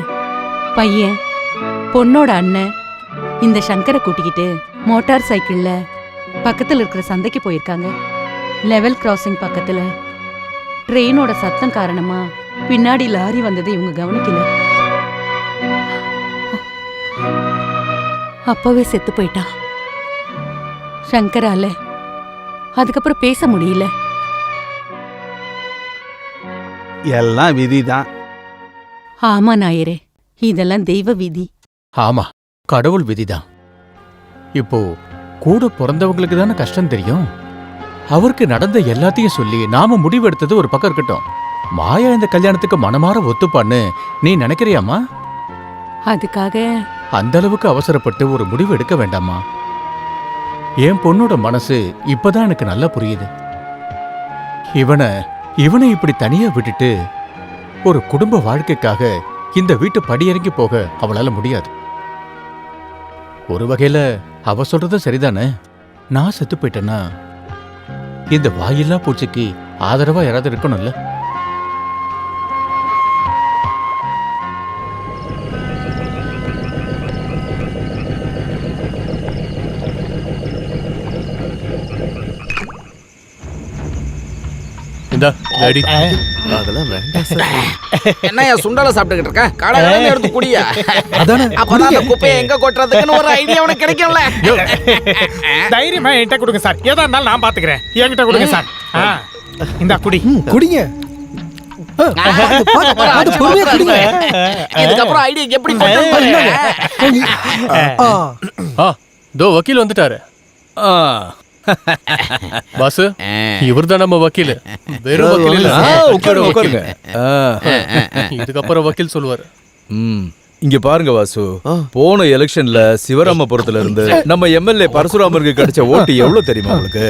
பையன் பொண்ணோட அண்ணன் இந்த சங்கரை கூட்டிக்கிட்டு மோட்டார் சைக்கிள்ல பக்கத்துல இருக்கிற சந்தைக்கு போயிருக்காங்க. லெவல் கிராசிங் பக்கத்துல ட்ரெயினோட சத்தம் காரணமா பின்னாடி லாரி வந்ததை இவங்க கவனிக்கல. அப்பவே செத்து போயிட்டான். சங்கரால அதுக்கப்புறம் பேச முடியல. எல்லாம் விதிதான். ஆமா நாயரே, இதெல்லாம் தெய்வ விதி. ஆமா, கடவுள் விதிதான். இப்போ கூட பிறந்தவங்களுக்கு தானே கஷ்டம் தெரியும். அவருக்கு நடந்த எல்லாத்தையும் சொல்லி நாம முடிவெடுத்தது ஒரு பக்கம் இருக்கட்டும். மாயா இந்த கல்யாணத்துக்கு மனமாற ஒத்துப்பான்னு நீ நினைக்கிறியாமா? அதுக்காக அந்த அளவுக்கு அவசரப்பட்டு ஒரு முடிவு எடுக்க வேண்டாமா? என் பொண்ணோட மனசு இப்பதான் எனக்கு நல்லா புரியுது. இவனை இப்படி தனியா விட்டுட்டு ஒரு குடும்ப வாழ்க்கைக்காக இந்த வீட்டு படியிறங்கி போக அவளால முடியாது. ஒரு வகையில அவ சொல்றது சரிதானே. நான் செத்து போயிட்டேன்னா இந்த வாயில்லா பூச்சிக்கு ஆதரவா யாராவது இருக்கணும்ல. என்னையா சுண்டலை சாப்பிட்டுக்கிட்டு இருக்க? காலையில எடுத்து குடியா. அப்பதான் அந்த குப்பையை எங்க கொட்டுறதுக்குன்னு ஒரு ஐடியா உனக்கு கிடைக்கும்ல. தைரியமா என்கிட்ட கொடுங்க சார், ஏதா இருந்தாலும் நான் பாத்துக்கிறேன். என்கிட்ட கொடுங்க சார். இந்த குடி குடிங்க. இதுக்கப்புறம் ஐடியா எப்படி தோ வக்கீல் வந்துட்டாரு. பாஸ், இவர்தான் நம்ம வக்கீல். வெறும் வக்கீல் இல்ல, உட்காருங்க. இதுக்கப்புறம் வக்கீல் சொல்லுவாரு. இங்க பாருங்க வாசு, போன எலெக்ஷன்ல சிவராமபுரத்துல இருந்து நம்ம எம்எல்ஏ பரசுராமருக்கு கிடைச்ச ஓட்டு எவ்வளவு தெரியுமா உங்களுக்கு?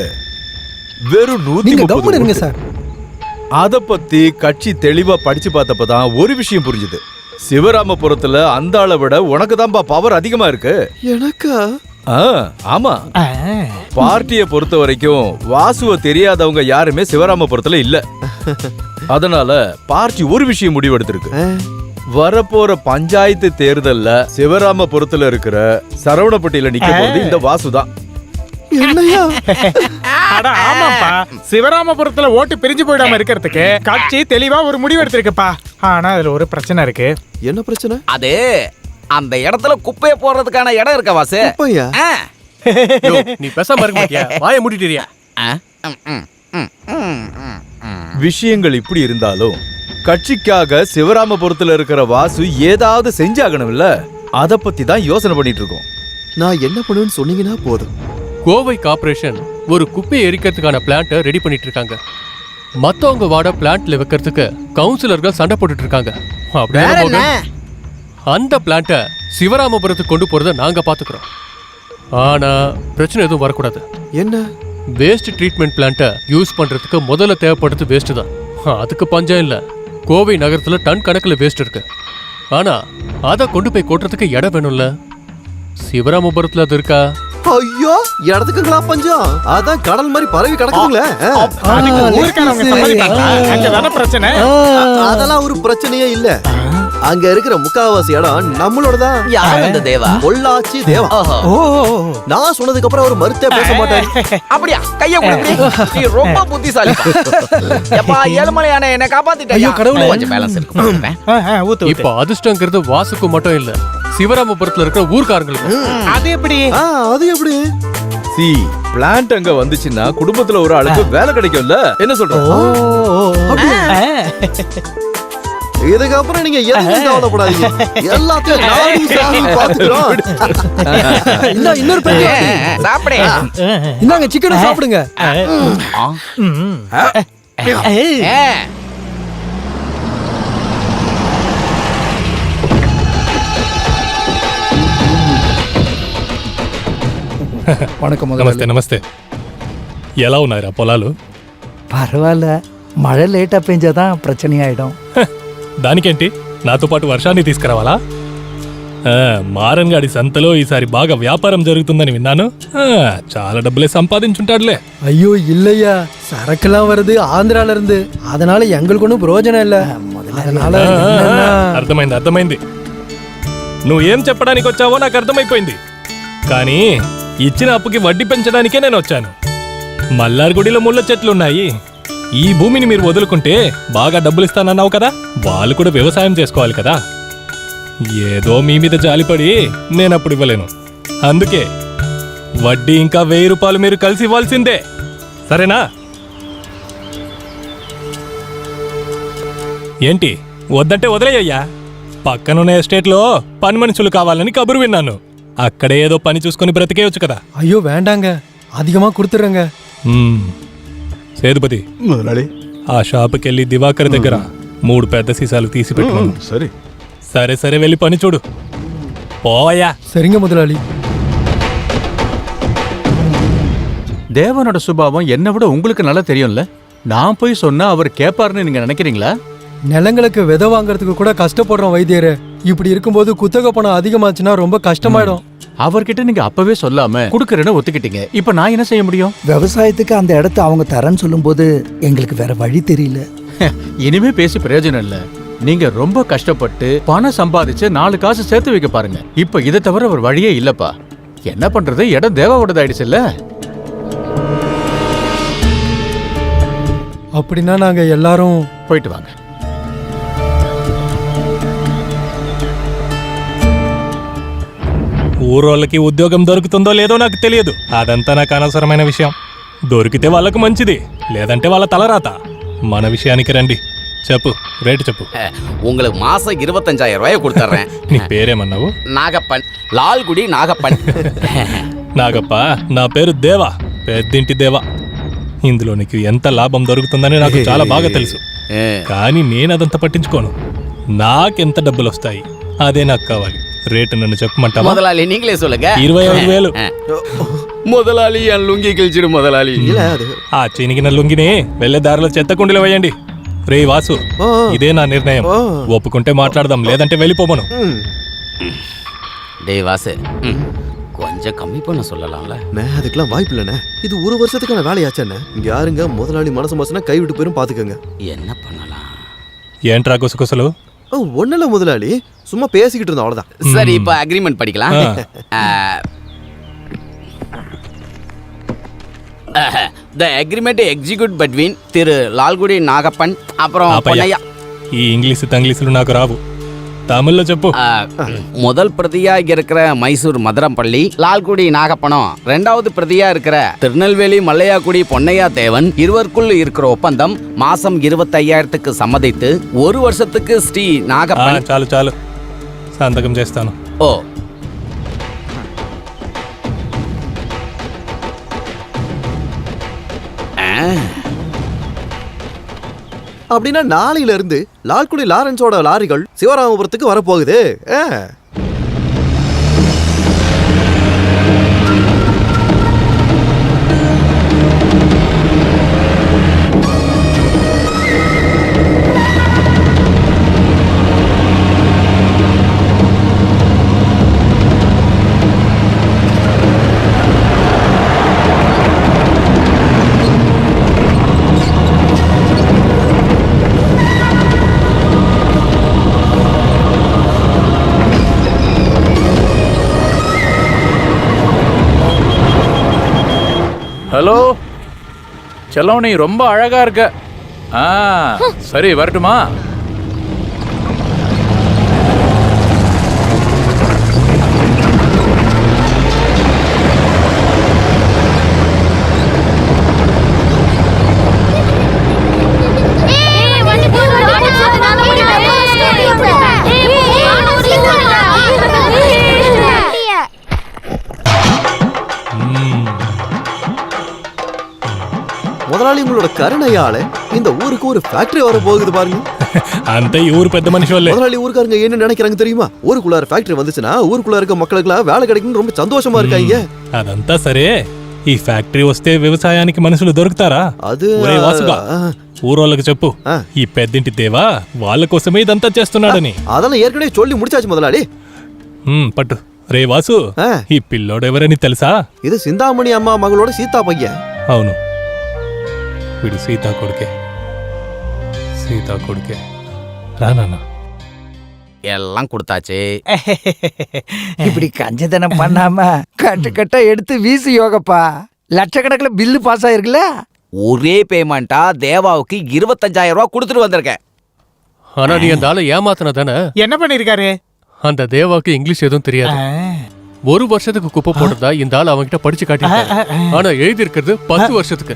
வெறும் நீங்க கம்முன்னு இருங்க 130 சார். அத பத்தி கட்சி தெளிவா படிச்சு பார்த்தப்பதான் ஒரு விஷயம் புரிஞ்சுது. சிவராமபுரத்துல அந்த ஆளை விட உனக்கு தான்ப்பா பவர் அதிகமா இருக்கு. எனக்கா? ஆமா. பார்ட்டியை பொறுத்த வரைக்கும் வாசுவ தெரியாதவங்க யாருமே சிவராமபுரத்துல இல்ல. அதனால பார்ட்டி ஒரு விஷயம் முடிவெடுத்திருக்கு. வரப்போற பஞ்சாயத்து தேர்தல்ல சிவராமபுரத்துல இருக்கிற சரவணப்பட்டியில நிக்க போறது இந்த வாசுதான். அட ஆமாப்பா, சிவராமபுரத்துல ஓட்டு பிரிஞ்சு போயிடாம இருக்கிறதுக்கு கட்சி தெளிவா ஒரு முடிவு எடுத்திருக்குப்பா. ஆனா அதுல ஒரு பிரச்சனை இருக்கு. என்ன பிரச்சனை? அது அந்த இடத்துல குப்பையை போடுறதுக்கான இடம் இருக்க வாசு. குப்பையா? நீ பேசாம இருக்க மாட்டியா? வாயை மூடிட்டியா? விஷயங்கள் இப்படி இருந்தாலும் கட்சிக்காக சிவராமபுரத்துல இருக்கிற வாசு ஏதாவது செஞ்சாகணும் இல்ல, அத பத்தி தான் யோசனை பண்ணிட்டு இருக்கோம். நான் என்ன பண்ணுவேன்னு சொன்னீங்கன்னா போதும். கோவை கார்ப்பரேஷன் ஒரு குப்பையை எரிக்கிறதுக்கான பிளான்ட்டை ரெடி பண்ணிட்டு இருக்காங்க. மத்தவங்க வாட பிளான்ட்ல வைக்கிறதுக்கு கவுன்சிலர்கள் சண்டை போட்டுட்டு இருக்காங்க. அப்படியே அந்த பிளான்ட்டை சிவராமபுரத்துக்கு கொண்டு போறதை நாங்க பாத்துக்கிறோம். ஆனா பிரச்சனை எதுவும் வரக்கூடாது. என்ன? வேஸ்ட் ட்ரீட்மெண்ட் பிளான்ட்டை யூஸ் பண்றதுக்கு முதல்ல தேவைப்படுறது வேஸ்ட் தான். அதுக்கு பஞ்சம் இல்ல. கோவை நகரத்துல டன் கணக்குல வேஸ்ட் இருக்கு. ஆனா அதை கொண்டு போய் கொட்டுறதுக்கு இடம் வேணும்ல. சிவராமபுரத்துல அது இருக்கா? ஐயோ, இடத்துக்குங்களா பஞ்சம்? அதான் கடல் மாதிரி பரவி கிடக்குங்களே. அதெல்லாம் ஒரு பிரச்சனையே இல்ல. அங்க இருக்கிற முக்காவாசி இடம் நம்மளோட தான். யார் அந்த தேவா? பொள்ளாச்சி தேவா. நான் சொன்னதுக்கு அப்புறம் அவர் மறுத்தே பேச மாட்டாரு. அப்படியா? கைய குடுங்க. நீ ரொம்ப புத்திசாலி. எப்பா ஏழுமலையான என்ன காப்பாத்திட்டே. ஐயோ கடவுளே, கொஞ்சம் பேலன்ஸ் இருக்கு. இப்போ அதிர்ஷ்டங்கிறது வாசுக்கு மட்டும் இல்ல, சிவராமபுரத்துல இருக்கிற ஊர்க்காரங்களுக்கு. அது எப்படி? அது எப்படி? சி பிளான்ட் அங்க வந்துச்சுன்னா குடும்பத்துல ஒரு ஆளுக்கு வேலை கிடைக்கும்ல. என்ன சொல்ற? இதுக்கப்புறம் நீங்க எதுவும் கவலைப்படாதீங்க. எல்லாத்தையும் நானும் சாமி பார்த்துக்கிறோம். இன்னொரு பெரிய சாப்பிடு. இந்தாங்க சிக்கனை சாப்பிடுங்க. వణకం నమస్తే నమస్తే ఎలా ఉన్నారా పొలాలు? పర్వాలే, మழை లేటా పెంచాదా ప్రచన ఆయిడం. దానికేంటి, నాతో పాటు వర్షాన్ని తీసుకురావాలా? మారన్ గాడి సంతలో ఈసారి బాగా వ్యాపారం జరుగుతుందని విన్నాను. చాలా డబ్బులే సంపాదించుంటాడులే. ஐயோ இல்லையா, சரக்குலாம் வருது ஆந்திரால இருந்து. அதனால எங்களுக்கு ஒன்றும் பிரயோஜனம் இல்ல. அதனால అర్థమైంది అర్థమైంది. నువ్వు ఏం చెప్పడానికి వచ్చావో నాకు అర్థమైపోయింది. కానీ ఇచ్చిన అప్పుకి వడ్డీ పెంచడానికే నేను వచ్చాను. మల్లార్గుడిలో ముళ్ళ చెట్లున్నాయి. ఈ భూమిని మీరు వదులుకుంటే బాగా డబ్బులు ఇస్తానన్నావు కదా, వాళ్ళు కూడా వ్యవసాయం చేసుకోవాలి కదా. ఏదో మీ మీద జాలిపడి నేను అప్పుడు ఇవ్వలేను. అందుకే వడ్డీ ఇంకా 1000 రూపాయలు మీరు కలిసి ఇవ్వాల్సిందే, సరేనా? ఏంటి వద్దంటే వదిలేయ్యా. పక్కనున్న ఎస్టేట్లో పని మనుషులు కావాలని కబురు విన్నాను. అక్కడే ఏదో పని చూసుకొని బ్రతికేయచ్చు కదా. ஐயோ வேண்டாங்க, அதிகமா கொடுத்துறங்க. సేతుపతి, ఆ షాపుకి వెళ్ళి దివాకర్ దగ్గర 3 పెద్ద సీసాలు తీసి పెట్టుకున్నాను. సరే సరే సరే, వెళ్ళి పని చూడు. పోవయ్యా. சரிங்க முதலாளி. தேவனோட சுபாவம் என்ன விட உங்களுக்கு நல்லா தெரியும்ல. நான் போய் சொன்னா அவர் கேட்பாருன்னு நீங்க நினைக்கிறீங்களா? நிலங்களுக்கு விதை வாங்குறதுக்கு கூட கஷ்டப்படுறோம் வைத்தியரே. இப்படி இருக்கும்போது குத்தகை பணம் அதிகமாச்சுன்னா ரொம்ப கஷ்டமாயிடும். அவர்கிட்ட நீங்க அப்பவே சொல்லாம குடுக்கறேன்னு ஒத்துக்கிட்டீங்க. இப்ப நான் என்ன செய்ய முடியும்? விவசாயத்துக்கு அந்த இடத்த அவங்க தரேன்னு சொல்லும்போது எங்களுக்கு வேற வழி தெரியல. இனிமே பேசி பிரயோஜனம் இல்ல. நீங்க ரொம்ப கஷ்டப்பட்டு பணம் சம்பாதிச்சு 4 காசு சேர்த்து வைக்க பாருங்க. இப்ப இதை தவிர ஒரு வழியே இல்லப்பா. என்ன பண்றது, இடம் தேவாவோடதாயிடுச்சு இல்ல. அப்படின்னா நாங்க எல்லாரும் போயிட்டு வாங்க. ఊరోళ్ళకి ఉద్యోగం దొరుకుతుందో లేదో నాకు తెలియదు. అదంతా నాకు అనవసరమైన విషయం. దొరికితే వాళ్ళకు మంచిది, లేదంటే వాళ్ళ తలరాత. మన విషయానికి రండి. చెప్పు, రేటు చెప్పు. உங்களுக்கு மாசம் 25,000 ரூபாய் கொடுத்துறேன். నీ పేరేమన్నావు? నాగప్పన్, లాల్గుడి నాగప్పన్. నాగప్ప, నా పేరు దేవా, పెద్దింటి దేవా. ఇందులో నీకు ఎంత లాభం దొరుకుతుందని నాకు చాలా బాగా తెలుసు. కానీ నేను అదంతా పట్టించుకోను. నాకెంత డబ్బులు వస్తాయి అదే నాకు కావాలి. రేటు నన్ను చెప్పమంటావా? முதலாளி நீங்களே சொல்லுங்க. 25,000. మొదలాలి అని లుంగి గెలిచిడు మొదలాలి. ఆ చినిగిన లుంగిని వెళ్ళే దారిలో చెత్త కుండీలో వేయండి. రే వాసు, ఇదే నా నిర్ణయం. ఒప్పుకుంటే మాట్లాడదాం, లేదంటే వెళ్ళిపోమను. டேய் வாசு, கொஞ்சம் கம்மி பண்ண சொல்லலாம்ல. அதுக்கெல்லாம் வாய்ப்பு இல்லைண்ணே. இது ஒரு வருஷத்துக்கான வேலையாச்சண்ணே. இங்க யாருங்க முதலாளி மனசு மனசுனா கைவிட்டு போயிரும், பாத்துக்கங்க. என்ன பண்ணலாம்? ఏంట్రా గుసగుసలు? ஒண்ணுல முதலாளி, சும்மா பேசிக்கிட்டு இருந்தோம், அவ்வளவுதான். சரி, இப்ப அக்ரிமெண்ட் படிக்கலாம். The agreement execute between திரு லால்குடி நாகப்பன் அப்புறம் பொன்னையா. ఈ ఇంగ్లీష్ తంగ్లీసులు నాకు రావు, தமிழ்ல చెప్పు. முதல் பிரதியா இருக்கிற மைசூர் மதுரம்பள்ளி லால்குடி நாகப்பனம், ரெண்டாவது பிரதியா இருக்கிற திருநெல்வேலி மல்லையாக்குடி பொன்னையா தேவன், இருவருக்குள் இருக்கிற ஒப்பந்தம் மாசம் 25,000க்கு சம்மதித்து 1 வருஷத்துக்கு ஸ்ரீ நாகப்பன். చాలు చాలు, సంతకం చేస్తాను. ஓ, அப்படின்னா நாளையில இருந்து லால்குடி லாரன்ஸோட லாரிகள் சிவராமபுரத்துக்கு வரப்போகுது. ஹலோ செல்லம், நீ ரொம்ப அழகா இருக்க. சரி, வரட்டுமா? முதலாளி உங்களோட கருணையால இந்த ஊருக்கு ஒரு ஃபேக்டரி வர போகுது பாருங்க. அந்த ஊர் பெத்த மனுஷன். முதலாளி ஊருக்காரங்க என்ன நினைக்கிறாங்க தெரியுமா? ஊருக்குள்ளார ஃபேக்டரி வந்துச்சுன்னா ஊருக்குள்ள இருக்க மக்களுக்கு வேலை கிடைக்கும்னு ரொம்ப சந்தோஷமா இருக்காங்க. అదంతా సరే, ఈ ఫ్యాక్టరీ వస్తే వ్యవసాయానికి మనుషులు దొరుకుతారా? అది ఒరే వాసుగా, ఊరోళ్ళకి చెప్పు, ఈ పెద్దింటి దేవా వాళ్ళ కోసమే ఇదంతా చేస్తున్నాడని. அதெல்லாம் ஏற்கனவே சொல்லி முடிச்சாச்சு முதலாளி. పట్టు. రే వాసు, ఈ పిల్లోడెవరని తెలుసా? ఇది సింతామణి అమ్మ మగలోడ సీతా పయ్య. అవును, వీడు సీతా కొడుకే. సీతా కొడుకే. రానా எல்லாம் கொடுத்தாச்சு. இப்படி கஞ்சதனம் பண்ணாம கட்டு கட்டா எடுத்து வீசு யோகப்பா. லட்சக்கணக்கில் பில்லு பாஸ் ஆயிருக்குல்ல. ஒரே பேமெண்டா தேவாவுக்கு 25,000 ரூபாய் கொடுத்துட்டு வந்திருக்கேன். ஆனா நீ அந்த ஆளை ஏமாத்தின தானே? என்ன பண்ணிருக்காரு? அந்த தேவாவுக்கு இங்கிலீஷ் எதுவும் தெரியாது. 1 வருஷத்துக்கு குப்பை போட்டதா இந்த ஆள் அவன்கிட்ட படிச்சு காட்டிட்டாரு. ஆனா எழுதி இருக்கிறது 10 வருஷத்துக்கு.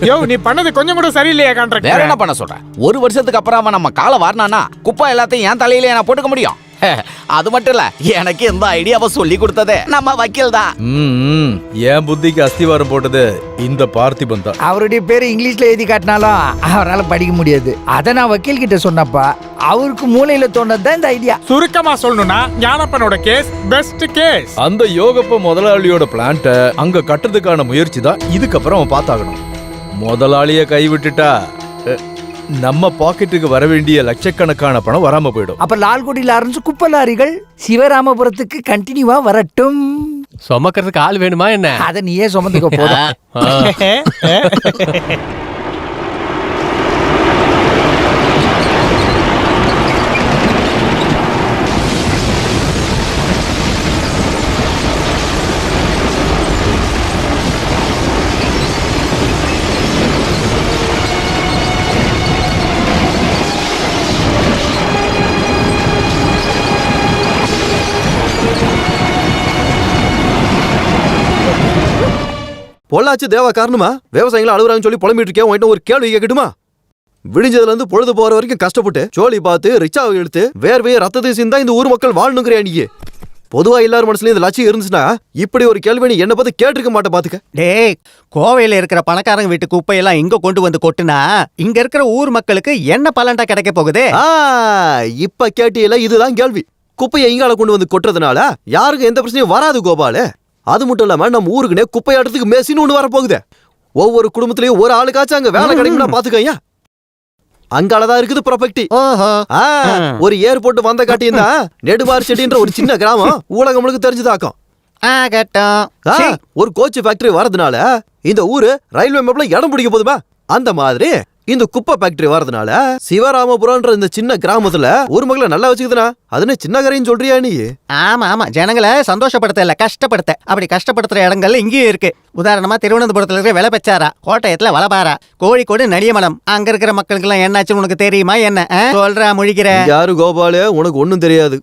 யோ, நீ பண்ணது கொஞ்சம் கூட சரியில்லையா கான்ட்ராக்ட்? வேற என்ன பண்ண சொல்ற? 1 வருஷத்துக்கு அப்புறமா நம்ம காலை வாரினானா குப்பை எல்லாத்தையும் என் தலையிலே நான் போட்டுக்க முடியும். அது மட்டும் இல்ல, எனக்கு எந்த ஐடியாவை சொல்லி கொடுத்ததே நம்ம வக்கீல் தான். என் புத்திக்கு அஸ்திவாரம் போட்டது இந்த பார்த்திபன் தான். அவருடைய பேரு இங்கிலீஷ்ல எழுதி காட்டினாலும் அவரால் படிக்க முடியாது. அதை நான் வக்கீல் கிட்ட சொன்னப்பா, அவருக்கு மூளையில தோணுதான் இந்த ஐடியா. சுருக்கமா சொல்லணும்னா ஞானப்பனோட கேஸ் பெஸ்ட் கேஸ். அந்த யோகப்ப முதலாளியோட பிளான்ட்ட அங்க கட்டுறதுக்கான முயற்சி தான் இதுக்கப்புறம் அவன் பார்த்தாகணும். முதலாளிய கைவிட்டுட்டா நம்ம பாக்கெட்டுக்கு வர வேண்டிய லட்சக்கணக்கான பணம் வராம போயிடும். அப்ப லால்குடி லாரன்ஸ் குப்பை லாரிகள் சிவராமபுரத்துக்கு கண்டினியூவா வரட்டும். சுமக்கிறதுக்கு ஆள் வேணுமா என்ன? அதை நீயே சுமந்துக்க போதும். பொள்ளாச்சி தேவா காரணமா விவசாயிகளை அழுகுறாங்கன்னு சொல்லி புலம்பிட்டு இருக்கேன். உன்கிட்ட ஒரு கேள்வி கேட்கட்டுமா? விடிஞ்சதுல இருந்து பொழுது போற வரைக்கும் கஷ்டப்பட்டு ஜோலி பார்த்து ரிச்சாவை எடுத்து வேர்வையை ரத்தத்தை சிந்தா இந்த ஊர் மக்கள் வாழணுங்கிறியா நீ? பொதுவா எல்லாரும் மனசுலயும் இந்த லட்சியம் இருந்துச்சுன்னா இப்படி ஒரு கேள்வி நீ என்ன பார்த்து கேட்டிருக்க மாட்டேன். பாத்துக்க. டேய், கோவையில இருக்கிற பணக்காரங்க வீட்டு குப்பையெல்லாம் இங்க கொண்டு வந்து கொட்டுனா இங்க இருக்கிற ஊர் மக்களுக்கு என்ன பலன்டா கிடைக்க போகுது? இப்ப கேட்டியல, இதுதான் கேள்வி. குப்பையை இங்கால கொண்டு வந்து கொட்டுறதுனால யாருக்கும் எந்த பிரச்சனையும் வராது கோபாலு. அது மட்டும் இல்லாம நம்ம ஊருக்குனே குப்பையாட்டத்துக்கு மேசின்னு ஒண்ணு வரப்போகுது. ஒவ்வொரு குடும்பத்திலயும் ஒரு ஆளுக்காச்சும் அங்க வேலை கிடைக்கும்னா பாத்துக்கய்யா. அங்காலதான் இருக்குது ப்ராப்பர்ட்டி. ஒரு ஏர்போர்ட் வந்த காட்டியிருந்தா நெடுமார் செடின்ற ஒரு சின்ன கிராமம் ஊடகங்களுக்கு தெரிஞ்சுதாக்கும். ஒரு கோச் ஃபேக்டரி வரதுனால இந்த ஊரு ரயில்வே மேப்ல இடம் பிடிக்க போதுமா, அந்த மாதிரி இந்த குப்பை ஃபேக்டரி வரதுனால சிவராமபுரம்ன்ற இந்த சின்ன கிராமத்துல ஒரு மக்களை நல்லா வச்சுக்குதுனா அதுன்னு சின்ன கரைன்னு சொல்றியா நீ? ஆமா ஆமா, ஜனங்களை சந்தோஷப்படுத்த இல்ல கஷ்டப்படுத்த. அப்படி கஷ்டப்படுத்துற இடங்கள் இங்கேயும் இருக்கு. உதாரணமா திருவனந்தபுரத்துல இருக்கிற வெளப்பச்சாரா, கோட்டயத்துல வளபாரா, கோழிக்கோடு நடியமலம். அங்க இருக்கிற மக்களுக்கு எல்லாம் என்னாச்சுன்னு உனக்கு தெரியுமா என்ன? சொல்றா முழிக்கிற. யாரு கோபாலு, உனக்கு ஒண்ணும் தெரியாது.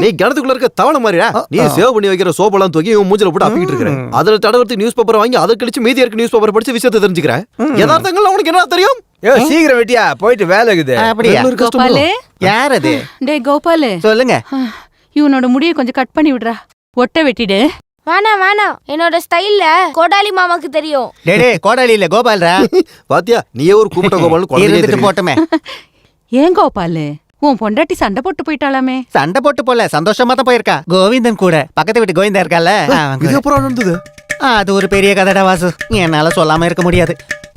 நீ கிணத்துக்குள்ள இருக்க தவளை மாதிரியா? நீ சேவ் பண்ணி வைக்கிற சோப்பெல்லாம் தூக்கி மூஞ்சில போட்டு அப்பிக்கிட்டு இருக்கிற. அதுல தடவர்த்தி நியூஸ் பேப்பர் வாங்கி அதை கழிச்சு மீதி இருக்க நியூஸ் பேப்பர் படிச்சு விஷயத்தை தெரிஞ்சுக்கிறேன். யதார்த்தங்கள் உனக்கு என்ன தெரியும்? சீக்கிரம் வெட்டியா போயிட்டு வேலை இருக்குது. அப்படியா கோபாலு? யார் அது? டேய் கோபாலு, சொல்லுங்க. இவனோட முடியை கொஞ்சம் கட் பண்ணி விடுறா, ஒட்ட வெட்டிடு. வேணாம், என்னோட ஸ்டைல்ல கோடாலி மாமாக்கு தெரியும். டேய் கோடாலி இல்ல கோபால்ரா. பாத்தியா, நீயே ஒரு கூப்பிட்ட கோபால்னு இருந்துட்டு போட்டுமே. ஏன் கோபாலு, உன் பொண்டாட்டி சண்டை போட்டு போயிட்டாலாமே? சண்டை போட்டு போல, சந்தோஷமா தான் போயிருக்கா. கோவிந்தன் கூட, பக்கத்து வீட்டு கோவிந்தா இருக்கால. அது ஒரு பெரிய கதடா வாசு, என்னால சொல்லாம இருக்க முடியாது.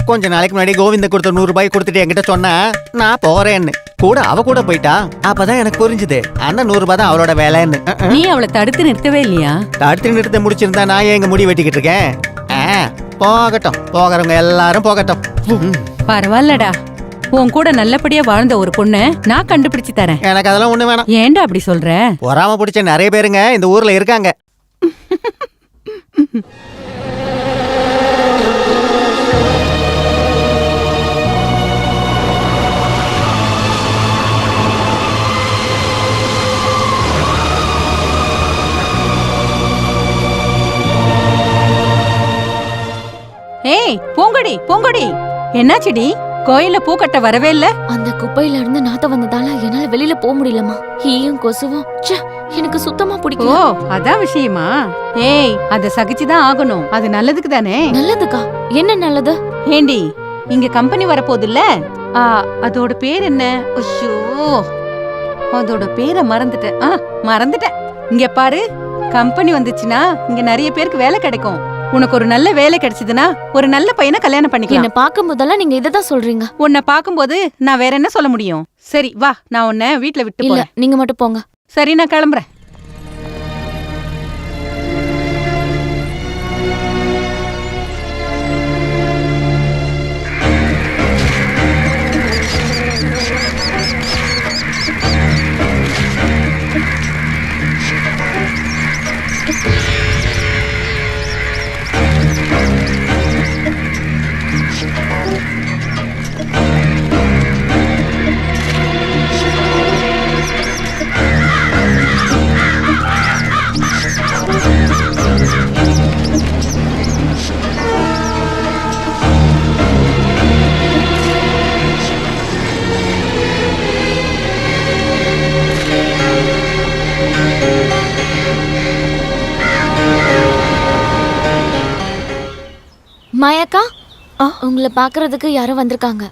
கொஞ்ச நாளைக்கு முன்னாடி கோவிந்த கொடுத்த 100 ரூபாய் கொடுத்துட்டு என்கிட்ட சொன்னா நான் போறேன்னு. கூட அவ கூட போயிட்டா. அப்பதான் எனக்கு புரிஞ்சுது அந்த 100 ரூபாய் தான் அவளோட வேலைன்னு. நீ அவளை தடுத்து நிறுத்தவே இல்லையா? தடுத்து நிறுத்த முடிச்சிருந்தா நான் எங்க முடி வெட்டிக்கிட்டு இருக்கேன். போகட்டும், போகிறவங்க எல்லாரும் போகட்டும். பரவாயில்லடா, உன் கூட நல்லபடியா வாழ்ந்த ஒரு பொண்ணு நான் கண்டுபிடிச்சு தரேன். எனக்கு அதெல்லாம் ஒண்ணு வேணாம். ஏன்டா அப்படி சொல்ற? பொறாம பிடிச்ச நிறைய பேருங்க இந்த ஊர்ல இருக்காங்க. ஏய் பூங்கொடி, பூங்கொடி, என்னாச்சுடி? கோயில பூ கட்ட வரவே இல்ல? அந்த குப்பையில இருந்து நாத்தம் வந்ததால என்னால வெளியில போக முடியலமா. ஈயும் கொசுவும் எனக்கு சுத்தமா பிடிக்கல. ஓ, அதான் விஷயமா? ஏய், அத சகிச்சுதான் ஆகணும். அது நல்லதுக்கு தானே. நல்லதுக்கா? என்ன நல்லது? ஏண்டி, இங்க கம்பெனி வரப்போகுதுல்ல, அதோட பேர் என்ன? ஐயோ, அதோட பேரை மறந்துட்டேன். இங்க பாரு, கம்பெனி வந்துச்சுன்னா இங்க நிறைய பேருக்கு வேலை கிடைக்கும். உனக்கு ஒரு நல்ல வேலை கிடைச்சதுன்னா ஒரு நல்ல பையனை கல்யாணம் பண்ணிக்கலாம். என்ன பார்க்கும் போதெல்லாம் நீங்க இததான் சொல்றீங்க. உன்னை பார்க்கும்போது நான் வேற என்ன சொல்ல முடியும்? சரி வா, நான் உன்னை வீட்டுல விட்டு இல்ல, நீங்க மட்டும் போங்க. சரி, நான் கிளம்புறேன். மாயாக்கா, உங்களை பாக்குறதுக்கு யாரும் வந்திருக்காங்க.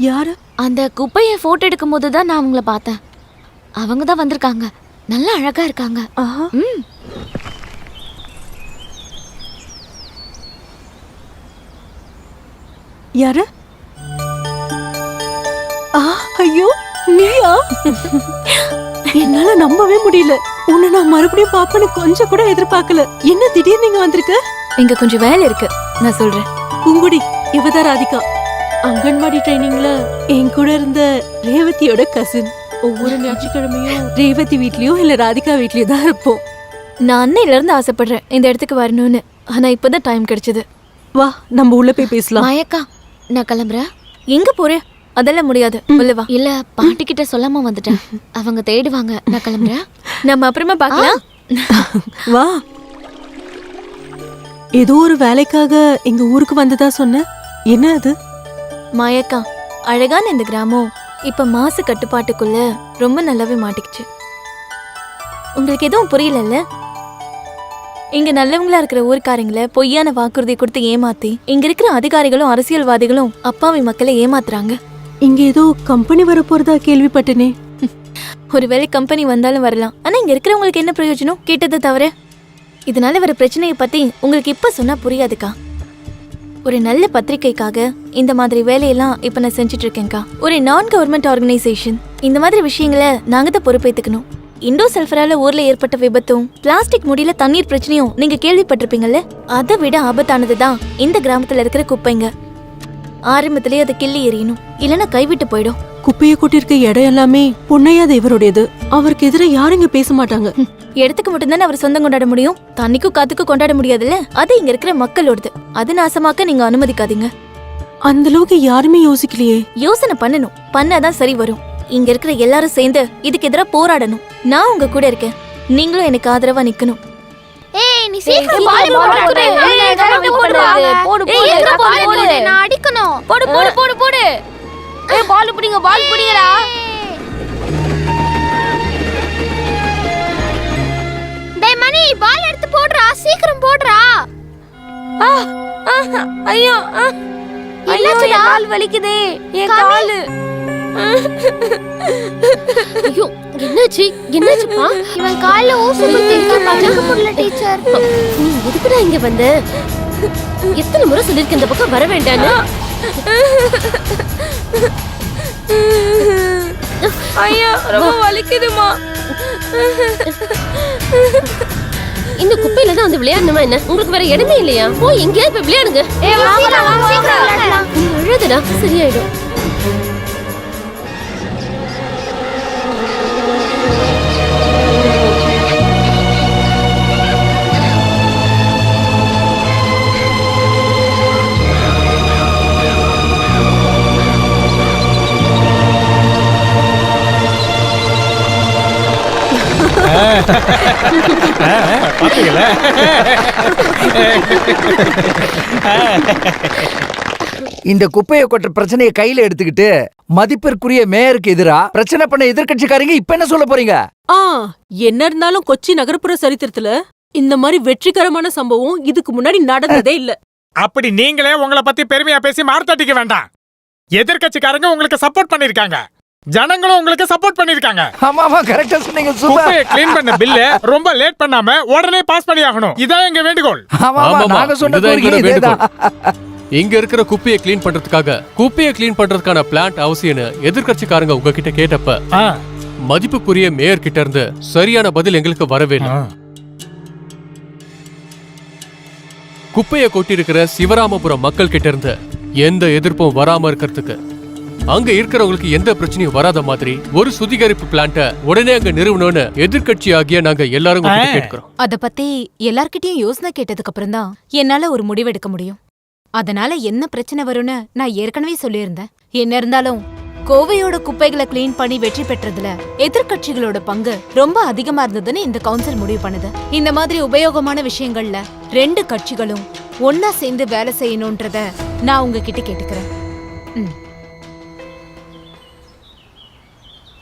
யாரு? அந்த குப்பையை போட்டோ எடுக்கும் போதுதான் நான் உங்களை பார்த்தேன். அவங்க தான் வந்திருக்காங்க. நல்லா அழகா இருக்காங்க. யாரு? ஐயோ, நீயா? என்னால நம்பவே முடியல. உன்னை நான் மறுபடியும் பாப்பேன்னு கொஞ்சம் கூட எதிர்பார்க்கல. என்ன திடீர்னு நீங்க வந்திருக்க? இங்க கொஞ்சம் வேலை இருக்கு, நான் சொல்றேன். பூங்குடி, இவதான் ராதிகா. அங்கன்வாடி ட்ரைனிங்ல என் கூட இருந்த ரேவதியோட கசின். ஒவ்வொரு ஞாயிற்றுக்கிழமையும் ரேவதி வீட்லயும் இல்ல ராதிகா வீட்லயும் தான் இருப்போம். நான் அன்னையில இருந்து ஆசைப்படுறேன் இந்த இடத்துக்கு வரணும்னு. ஆனா இப்பதான் டைம் கிடைச்சது. வா, நம்ம உள்ள போய் பேசலாம். மாயாக்கா, நான் கிளம்புறேன். எங்க போறேன்? அதெல்லாம் முடியாது. வா. இல்ல, பாட்டி கிட்ட சொல்லாம வந்துட்டேன். அவங்க தேடுவாங்க. நான் கிளம்புறேன். நம்ம அப்புறமா பார்க்கலாம். வா. ஏதோ ஒரு வேலைக்காக எங்க ஊருக்கு வந்ததா சொன்ன. என்ன அது? மாயக்கா, அழகான இந்த கிராமம் இப்ப மாசு கட்டுப்பாட்டுக்குள்ள ரொம்ப நல்லாவே மாட்டிக்கிச்சு. உங்களுக்கு எதுவும் புரியலல்ல? இங்க நல்லவங்களா இருக்கிற ஊர்க்காரங்களை பொய்யான வாக்குறுதி கொடுத்து ஏமாத்தி இங்க இருக்கிற அதிகாரிகளும் அரசியல்வாதிகளும் அப்பாவி மக்களை ஏமாத்துறாங்க. இங்க ஏதோ கம்பெனி வர போறதா கேள்விப்பட்டனே. ஒருவேளை கம்பெனி வந்தாலும் வரலாம். ஆனா இங்க இருக்கிறவங்களுக்கு என்ன பிரயோஜனம்? கேட்டதை தவிர இதனால வர பிரச்சனையை பத்தி உங்களுக்கு இப்ப சொன்னா புரியாதுக்கா. ஒரு நல்ல பத்திரிக்கைக்காக இந்த மாதிரி வேலையெல்லாம் இப்ப நான் செஞ்சுட்டு இருக்கேன்க்கா. ஒரு நான் கவர்மெண்ட் ஆர்கனைசேஷன் இந்த மாதிரி விஷயங்களை நாங்க தான் பொறுப்பேத்துக்கணும். இண்டோ சல்ஃபரால ஊர்ல ஏற்பட்ட விபத்தும் பிளாஸ்டிக் முடியில தண்ணீர் பிரச்சனையும் நீங்க கேள்விப்பட்டிருப்பீங்கல்ல. அதை விட ஆபத்தானதுதான் இந்த கிராமத்துல இருக்கிற குப்பைங்க. ஆரம்பத்திலேயே அதை கிள்ளி எறியணும், இல்லைன்னா கைவிட்டு போயிடும். குப்பையை கொட்டிருக்க இடம் எல்லாமே பொன்னையா தேவருடையது. அவருக்கு எதிராக யாரும் இங்க பேச மாட்டாங்க. இடத்துக்கு மட்டும்தானே அவர் சொந்தம் கொண்டாட முடியும், தண்ணிக்கும் காத்துக்கும் கொண்டாட முடியாதுல்ல. அது இங்க இருக்கிற மக்களோடது. அது நாசமாக்க நீங்க அனுமதிக்காதீங்க. அந்த அளவுக்கு யாருமே யோசிக்கலையே. யோசனை பண்ணணும், பண்ணாதான் சரி வரும். இங்க இருக்கிற எல்லாரும் சேர்ந்து இதுக்கு எதிராக போராடணும். நான் உங்க கூட இருக்கேன், நீங்களும் எனக்கு ஆதரவா நிக்கணும். ஏய் நீ சீக்கிரம் பால் போடு. ஏய் கரெக்ட் போடுடா. போடு போடு. நான் அடிக்கணும். போடு போடு போடு போடு. ஏய் பால் புடிங்க, பால் புடிங்கடா. டேய் மணி பால் எடுத்து போடுடா, சீக்கிரம் போடுடா. ஐயோ என்னாச்சுடா? கால் வலிக்குதே, என் காலு. ஐயோ என்னாச்சு என்னாச்சுப்பா? இவன் கால்ல ஊசி குத்திருக்கான், நடக்க முடியல டீச்சர். நீ எதுக்குடா இங்க வந்த? எத்தனை முறை சொல்லிருக்கேன் இந்த பக்கம் வர வேண்டான்னு. ஐயா ரொம்ப வலிக்குதுமா. இந்த குப்பையில தான் வந்து விளையாடணுமா என்ன? உங்களுக்கு வேற இடமே இல்லையா? போய் எங்கேயாவது போய் விளையாடுங்க. நீ அழுதுடா, சரியாயிடும். இந்த குப்பையை கொட்டுற பிரச்சனையை கையில எடுத்துக்கிட்டு மதிப்பிற்குரிய மேயருக்கு எதிரா பிரச்சனை பண்ண எதிர்க்கட்சிக்காரங்க இப்ப என்ன சொல்ல போறீங்க? என்ன இருந்தாலும் கொச்சி நகர்ப்புற சரித்திரத்துல இந்த மாதிரி வெற்றிகரமான சம்பவம் இதுக்கு முன்னாடி நடந்ததே இல்ல. அப்படி நீங்களே உங்களை பத்தி பெருமையா பேசி மார்த்தட்டிக்க வேண்டாம். எதிர்க்கட்சிக்காரங்க உங்களுக்கு சப்போர்ட் பண்ணிருக்காங்க, ஜனங்களும் உங்களுக்கு சப்போர்ட் பண்ணிருக்காங்க. ஆமாமா கரெக்ட்டா சொன்னீங்க. குப்பையை க்ளீன் பண்ண பில்ல ரொம்ப லேட் பண்ணாம உடனே பாஸ் பண்ணி ஆகணும். இதான் எங்க வேண்டுகோள். ஆமாமா நாங்க சொன்ன கோரிக்கை இதேதான். இங்க இருக்கிற குப்பையை க்ளீன் பண்றதுக்கான பிளான்ட் அவசியம்னு எதிர்க்கட்சிக்காரங்க உங்ககிட்ட கேட்டப்ப மதிப்புக்குரிய மேயர் கிட்ட இருந்து சரியான பதில் எங்களுக்கு வரவே இல்லை. குப்பையை கொட்டியிருக்கிற சிவராமபுரம் மக்கள் கிட்ட இருந்து எந்த எதிர்ப்பும் வராம இருக்கிறதுக்கு, அங்க இருக்கிறவங்களுக்கு எந்த பிரச்சனையும் வராத மாதிரி ஒரு சுத்திகரிப்பு பிளான்ட்ட உடனே அங்க நிறுவனம்னு எதிர்க்கட்சி ஆகிய நாங்க எல்லாரும் கேட்கிறோம். அத பத்தி எல்லார்கிட்டயும் யோசனை கேட்டதுக்கு அப்புறம் தான் என்னால ஒரு முடிவெடுக்க முடியும். அதனால என்ன பிரச்சனை வரும்னு நான் ஏற்கனவே சொல்லியிருந்தேன். என்ன இருந்தாலும் கோவையோட குப்பைகளை கிளீன் பண்ணி வெற்றி பெற்றதுல எதிர்க்கட்சிகளோட பங்கு ரொம்ப அதிகமா இருந்ததுன்னு இந்த கவுன்சில் முடிவு பண்ணுது. இந்த மாதிரி உபயோகமான விஷயங்கள்ல ரெண்டு கட்சிகளும் ஒன்னா சேர்ந்து வேலை செய்யணும்ன்றத நான் உங்ககிட்ட கேட்டுக்கிறேன்.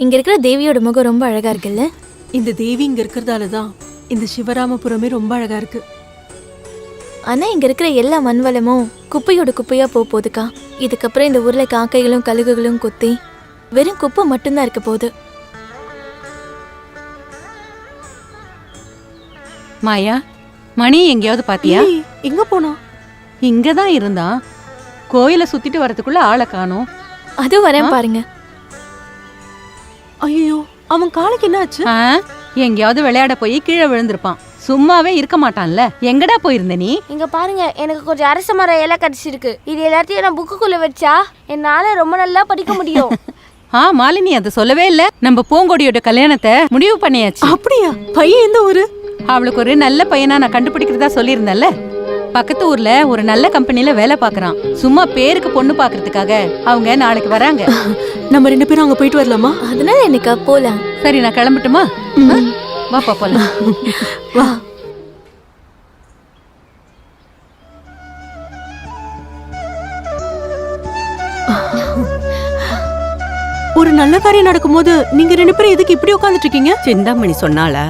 இங்க இருக்கிற தேவியோட முகம் ரொம்ப அழகா இருக்குல்ல? இந்த தேவி இங்க இருக்கிறதாலதான் இந்த சிவராமபுரமே ரொம்ப அழகா இருக்கு. ஆனா இங்க இருக்கிற எல்லா மண்வளமும் குப்பையோட குப்பையா போகுதுக்கா. இதுக்கப்புறம் இந்த ஊர்ல காக்கைகளும் கழுகுகளும் கொத்தி வெறும் குப்பை மட்டும்தான் இருக்க போகுது. மாயா, மணி எங்கேயாவது பாத்தியா? எங்க போனா? இங்கதான் இருந்தான். கோயிலை சுத்திட்டு வரதுக்குள்ள ஆளை காணோம். அது வரேன் பாருங்க. ஐயோ அவன் காலுக்கு என்ன ஆச்சு? எங்கேயாவது விளையாட போய் கீழே விழுந்திருப்பான். சும்மாவே இருக்க மாட்டான்ல. எங்கடா போயிருந்த நீ? இங்க பாருங்க, எனக்கு கொஞ்சம் அரச மர இலை கிடைச்சிருக்கு. இது எல்லாத்தையும் நான் புக்குக்குள்ள வச்சா என்னால ரொம்ப நல்லா படிக்க முடியும். மாலினி அதை சொல்லவே இல்ல. நம்ம பூங்கொடியோட கல்யாணத்தை முடிவு பண்ணியாச்சு. அப்படியா? பையன் எந்த ஊரு? அவளுக்கு ஒரு நல்ல பையனா நான் கண்டுபிடிக்கிறதா சொல்லியிருந்தேன்ல. பக்கத்து ஊர்ல ஒரு நல்ல கம்பெனில வேலை பாக்குறான். சும்மா பேருக்கு பொண்ணு பாக்குறதுக்காக அவங்க நாளைக்கு வராங்க. நம்ம ரெண்டு பேரும் அங்க போயிட்டு வரலாமா? அதனால எனக்கு போலாம். சரி நான் கிளம்பட்டுமா? வாப்பா போலாம். வா. ஒரு நல்ல காரியம் நடக்கும்போது நீங்க ரெண்டு பேரும் எதுக்கு இப்படி உட்கார்ந்துட்டு இருக்கீங்க? சிந்தாமணி சொன்னாளா?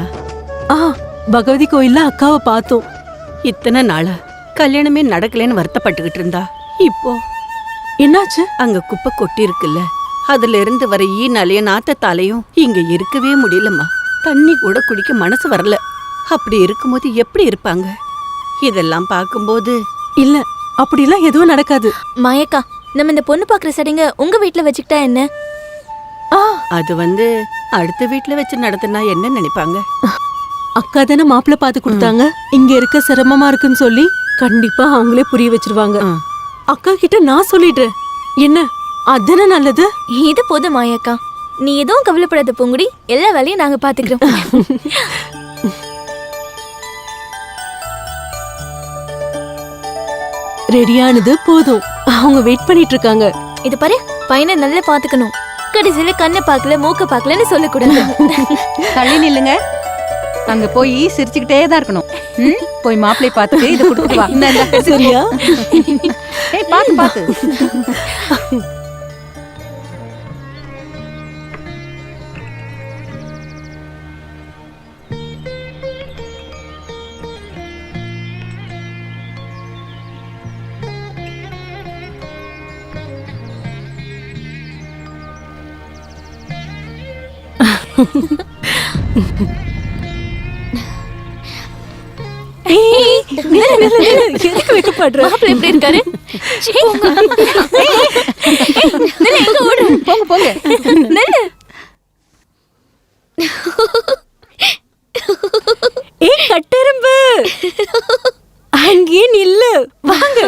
பகவதி கோயில்ல அக்காவை பார்த்தோம். இத்தனை நாளா கல்யாணமே நடக்கலன்னு வருத்தப்பட்டுக்கிட்டு இருந்தா. இப்போ என்னாச்சு? அங்க குப்பை கொட்டி இருக்குல்ல, அதுல இருந்து வர ஈனாலையும் நாத்தத்தாலையும் இங்க இருக்கவே முடியலம்மா. தண்ணி கூட குடிக்க மனசு வரல. அப்படி இருக்கும்போது எப்படி இருப்பாங்க? இதெல்லாம் பார்க்கும்போது இல்ல அப்படிலாம் எதுவும் நடக்காது. மாயக்கா, நம்ம இந்த பொண்ணு பாக்குற சரிங்க உங்க வீட்ல வச்சுக்கிட்டா என்ன? அது வந்து அடுத்த வீட்ல வச்சு நடத்தினா என்ன நினைப்பாங்க? அக்கா தானே மாப்பிள்ள பார்த்து கொடுத்தாங்க. இங்க இருக்க சிரமமா இருக்குன்னு சொல்லி கண்டிப்பா அவங்களே புரிய வச்சிருவாங்க. அக்கா கிட்ட நான் சொல்லிடுறேன். என்ன அதானே நல்லது. இது போதும் மாயக்கா, நீ எதுவும் கவலைப்படாத பூங்குடி, எல்லா வேலையும் நாங்க பாத்துக்கிறோம். ரெடியானது போதும், அவங்க வெயிட் பண்ணிட்டு இருக்காங்க. இது பாரு, பையனை நல்லா பாத்துக்கணும். கடைசியில கண்ணை பார்க்கல மூக்க பார்க்கலன்னு சொல்லக்கூடாது. தள்ளி நில்லுங்க. அங்க போய் சிரிச்சுக்கிட்டே தான் இருக்கணும். போய் மாப்பிள்ளைய பார்த்துட்டு இதை கொடுத்துட்டு வா. சரியா? ஏய், பாத்து பாத்து. எதுக்கு வைக்கப்படுற? மாப்பிள்ளை எப்படி இருக்காரு? போங்க போங்க. ஏய் கட்டெரும்பு, அங்கே நில்லு, வாங்க.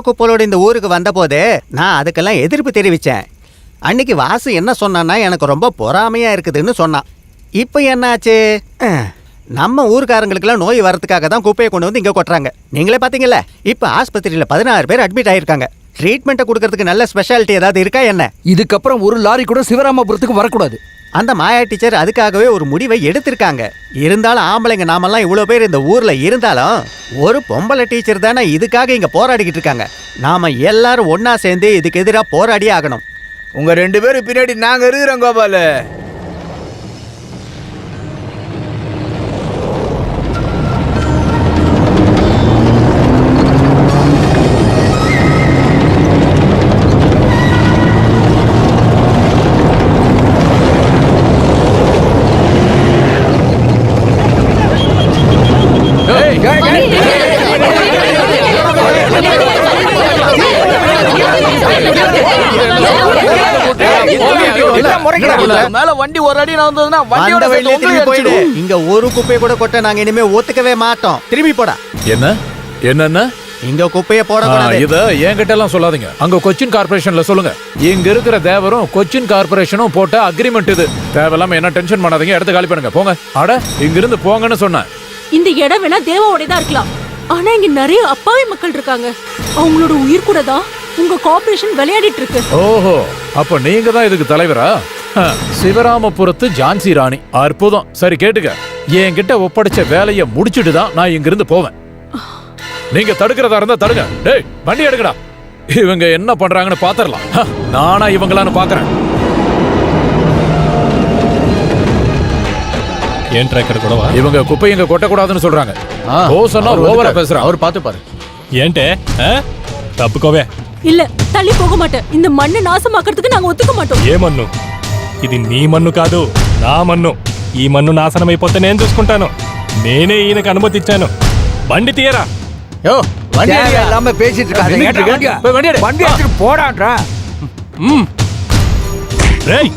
குப்பலோட இந்த ஊருக்கு வந்த போது நான் அதுக்கெல்லாம் எதிர்ப்பு தெரிவிச்சேன். அன்னைக்கு வாசு என்ன சொன்னான்னா எனக்கு ரொம்ப பொறாமையா இருக்குதுன்னு சொன்னான். இப்போ என்னாச்சு? நம்ம ஊருக்காரங்களுக்கெல்லாம் நோய் வரதுக்காக தான் குப்பையை கொண்டு வந்து இங்கே கொட்டுறாங்க. நீங்களே பார்த்தீங்கல்ல, இப்போ ஆஸ்பத்திரியில் 16 பேர் அட்மிட் ஆயிருக்காங்க. ட்ரீட்மெண்ட்டை கொடுக்கறதுக்கு நல்ல ஸ்பெஷாலிட்டி ஏதாவது இருக்கா என்ன? இதுக்கப்புறம் ஒரு லாரி கூட சிவராமபுரத்துக்கு வரக்கூடாது. அந்த மாயா டீச்சர் அதுக்காகவே ஒரு முடிவை எடுத்திருக்காங்க. இருந்தாலும் ஆம்பளைங்க நாமெல்லாம் இவ்வளோ பேர் இந்த ஊரில் இருந்தாலும் ஒரு பொம்பளை டீச்சர் தானே இதுக்காக இங்கே போராடிக்கிட்டு இருக்காங்க. நாம எல்லாரும் ஒன்றா சேர்ந்து இதுக்கு எதிராக போராடியே ஆகணும். உங்க 2 பேரும் பின்னாடி நாங்க இருக்கிறோம் கோபாலு. மேல வண்டி ஒரு அடி நடந்ததுன்னா வண்டியோட போயிடு. இங்க ஒரு குப்பையை கூட கொட்ட நாங்க இனிமே ஒத்துக்கவே மாட்டோம். திரும்பி போடா. என்ன இங்க குப்பையை போடக்கூடாது. இத என்கிட்ட எல்லாம் சொல்லாதீங்க. அங்க கொச்சின் கார்பரேஷன்ல சொல்லுங்க. இங்க இருக்கிற தேவரும் கொச்சின் கார்பரேஷனும் போட்ட அக்ரிமெண்ட் இது. தேவையில்லாம என்ன டென்ஷன் பண்ணாதீங்க. இடத்த காலி பண்ணுங்க, போங்க. அட, இங்க இருந்து போங்கன்னு சொன்னேன். இந்த இடம் வேணா தேவாவோடதா இருக்கலாம், ஆனா இங்க நிறைய அப்பாவி மக்கள் இருக்காங்க. அவங்களோட உயிர் கூட தான் உங்க கார்பரேஷன் விளையாடிட்டு இருக்கு. ஓஹோ, அப்ப நீங்க தான் இதுக்கு தலைவரா? சிவராமபுரத்து ஜான்சி ராணி. அற்புதம். சரி கேட்டுக்க, என்கிட்ட ஒப்படைச்ச வேலையை முடிச்சுட்டு தான் நான் இங்க இருந்து போவேன். நீங்க தடுக்கிறதா இருந்தா தடுங்க. டேய், வண்டி எடுக்கடா. இவங்க என்ன பண்றாங்கன்னு பாத்துறலாம். நானா இவங்களான்னு பாக்குறேன். ஏன் ட்ராக்கர் கூடவா? இவங்க குப்பை இங்க கொட்டக்கூடாதுன்னு சொல்றாங்க. ஓசனா ஓவரா பேசுறான். அவர் பாத்து பாரு. ஏன்டே தப்புக்கோவே. இல்ல, தள்ளி போக மாட்டேன். இந்த மண்ணை நாசமாக்கிறதுக்கு நாங்க ஒத்துக்க மாட்டோம். ఏ మన్ను ఇది నీ మన్ను కాదు, నా మన్ను. ఈ మన్ను నాశనం అయిపోతే నేను చూసుకుంటాను. నేనే ఈయనకు అనుమతి ఇచ్చాను. బండి తీయరా. யோ, வண்டி எல்லாமே பேசிட்டு இருக்காங்க. வண்டி எடுத்துட்டு போடான்றா. రేయ్,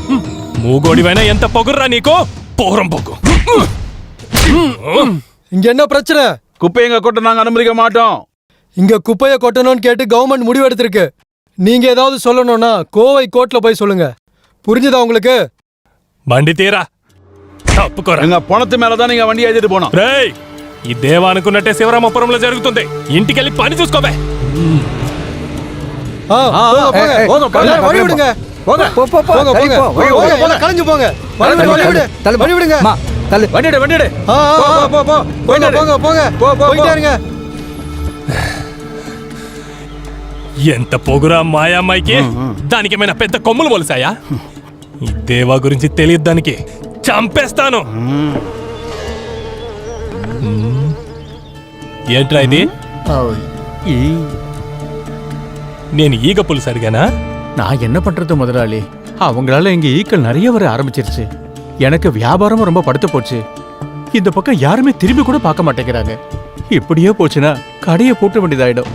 మూగోడివైనా ఎంత పొగుర్రా నీకు? పోరం పొగ్గు. இங்க என்ன பிரச்சனை? குப்பையை கொட்ட நாங்க அனுமதிக்க மாட்டோம். இங்க குப்பையை கொட்டணும்னு கேட்டு கவர்மெண்ட் முடிவு எடுத்திருக்கு. நீங்க ஏதாவது சொல்லணும்னா கோவை கோர்ட்ல போய் சொல்லுங்க. புரிஞ்சுதா உங்களுக்கு? బండి తీయరా. తప్పుకోరా. எங்க பணத்து மேலதான் நீங்க வண்டி ஏத்திட்டு போனோம். రేయ్, ఈ దేవా అనుకున్నట్టే శివరామపురంలో జరుగుతుంది. ఇంటికెళ్ళి పని చూసుకోవే. வழி விடுங்க. கலைஞ்சு போங்க. வழி விடுங்க. தள்ளு. வண்டிடு வண்டிடு. ஆ, ஆ, ஆ. போ போ போங்க போங்க போங்க போ போ போயிட்டே இருங்க. ఎంత పొగురా మాయామ్మాయికి దానికేమైనా పెద్ద కొమ్ములు మొలిసాయా ఈ దేవా గురించి తెలియదు దానికి చంపేస్తాను ఏంట్రా ఇది నేను ఈగ పులుసు అడిగానా நான் என்ன பண்றது முதலாளி அவங்களால இங்க ஈக்கள் நிறைய வர ஆரம்பிச்சிருச்சு எனக்கு வியாபாரமும் ரொம்ப படுத்து போச்சு இந்த பக்கம் யாருமே திரும்பி கூட பார்க்க மாட்டேங்கிறாங்க இப்படியே போச்சுன்னா கடையை போட்ட வேண்டியதாயிடும்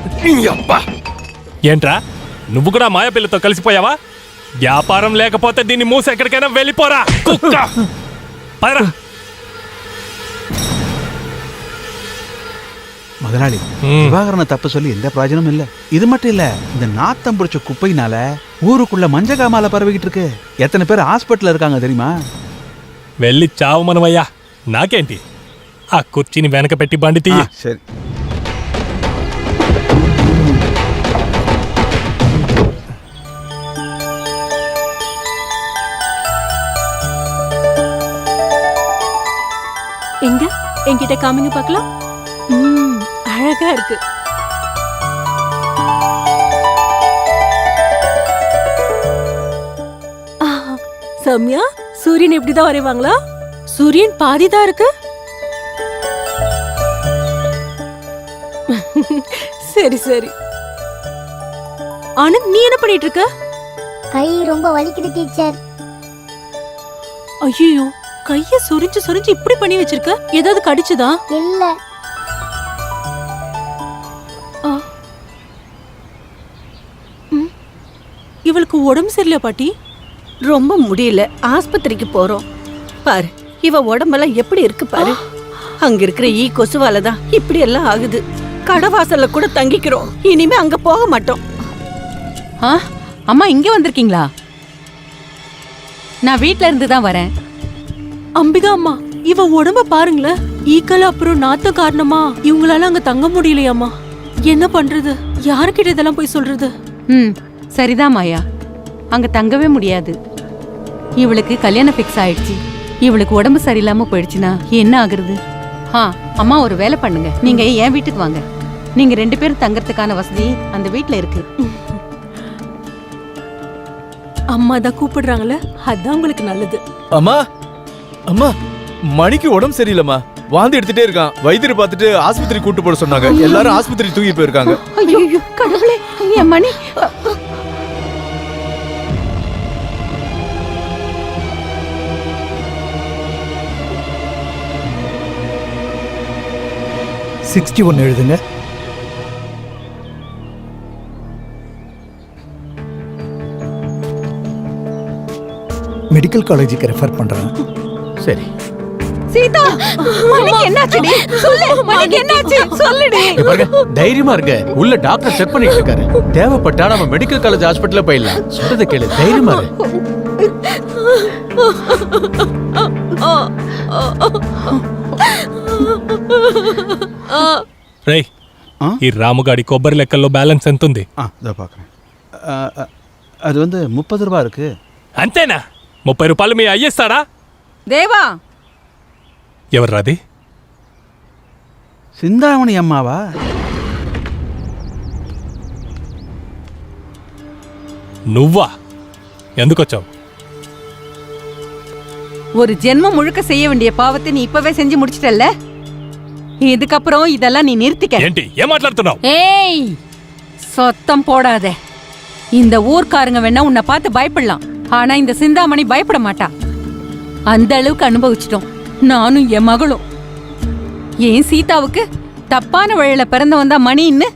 ఏంట్రా నువ్వు కూడా మాయాపిల్లతో కలిసిపోయావా వ్యాపారం లేకపోతే దీన్ని మూసి ఎక్కడికైనా వెళ్ళిపోరా కుక్క పదరా முதலாளி விவாகரண தப்பு சொல்லி எந்த பிரயோஜனமும் இல்ல இது மட்டும் இல்ல இந்த நாத்தம் பிடிச்ச குப்பையினால ஊருக்குள்ள மஞ்ச காமால பரவிக்கிட்டு இருக்கு எத்தனை பேர் ஹாஸ்பிட்டல்ல இருக்காங்க தெரியுமா వెళ్ళి చావు మనవయ్యా నాకేంటి ఆ కుర్చీని వెనక పెట్టి బండి తీయి சரி எங்க என்கிட்ட காமிங்க பார்க்கலாம் அழகா இருக்கு சௌமியா சூரியன் எப்படிதான் வரைவாங்களா சூரியன் பாதிதான் இருக்கு சரி சரி ஆனந்த் நீ என்ன பண்ணிட்டு இருக்க கை ரொம்ப வலிக்குது டீச்சர் ஐயோ கைய சுரிஞ்சு சுரிஞ்சு இப்படி பண்ணி வச்சிருக்க ஏதாவது கடிச்சுதா இல்ல இவளுக்கு உடம்பு சரியில்லை பாட்டி ரொம்ப முடியல ஆஸ்பத்திரிக்கு போறோம் பாரு இவ உடம்பெல்லாம் எப்படி இருக்கு பாரு அங்க இருக்கிற கொசுவால தான் இப்படி எல்லாம் ஆகுது கடவாசல்ல கூட தங்கிக்கிறோம் இனிமே அங்க போக மாட்டோம் அம்மா இங்க வந்திருக்கீங்களா நான் வீட்ல இருந்து தான் வரேன் அம்பிகா அம்மா இவ உடம்ப பாருங்களேன் ஈக்கள் அப்புறம் நாத்த காரணமா இவங்களால அங்க தங்க முடியலையாமா என்ன பண்றது யாருக்கிட்ட இதெல்லாம் போய் சொல்றது சரிதான் மாயா அங்க தங்கவே முடியாது இவளுக்கு கல்யாணம் பிக்ஸ் ஆயிடுச்சு இவளுக்கு உடம்பு சரியில்லாம போயிடுச்சுன்னா என்ன ஆகுறது அம்மா ஒரு வேலை பண்ணுங்க நீங்க என் வீட்டுக்கு வாங்க நீங்க 2 பேரும் தங்கறதுக்கான வசதி அந்த வீட்ல இருக்கு அம்மா தான் கூப்பிடுறாங்களே அதான் உங்களுக்கு நல்லது அம்மா அம்மா மணிக்கு உடம்பு சரியில்லைம்மா வாந்தி எடுத்துட்டே இருக்கான் வைத்தியர் பார்த்துட்டு ஆஸ்பத்திரி கூட்டு போட சொன்னாங்க எல்லாரும் ஆஸ்பத்திரி தூக்கி போயிருக்காங்க ஐயோ கடவுளே என் மணி $61 எழுதுங்க மெடிக்கல் காலேஜுக்கு ரெஃபர் பண்றேன் சரி சீதா மணிக்கு என்னாச்சுடி சொல்லு மணிக்கு என்னாச்சு சொல்லுடி தைரியமா இருங்க உள்ள டாக்டர் செக் பண்ணிட்டு இருக்காரு தேவைப்பட்டா நம்ம மெடிக்கல் காலேஜ் ஹாஸ்பிடல்ல போயிடலாம் சொல்றத கேளு தைரியமா இரு రేయ్ ఈ రాముగాడి కొబ్బరి లెక్కల్లో బ్యాలెన్స్ ఎంత ఉంది இதோ பார்க்குறேன் அது வந்து 30 ரூபாய் இருக்கு అంతేనా 30 రూపాయలు మీ అయ్యేస్తాడా தேவா ఎవర్రాది சிந்தாமணி அம்மாவா నువ్వా ఎందుకొచ్చావు ஒரு ஜென்மம் முழுக்க செய்ய வேண்டிய பாவத்தை நீ இப்பவே செஞ்சு முடிச்சிட்டல்ல இதுக்கப்புறம் இதெல்லாம் நீ நிறுத்திக்க ఏంటి ఏం మాట్లాడుతున్నావు ஏய் சத்தம் போடாத இந்த ஊர்க்காரங்க வேணா உன்னை பார்த்து பயப்படலாம் ஆனா இந்த சிந்தாமணி பயப்பட மாட்டா அந்த அளவுக்கு அனுபவிச்சிட்டோம் நானும் என் மகளும் ஏன் சீதாவுக்கு தப்பான வழியில பிறந்தவன் தான் மணின்னு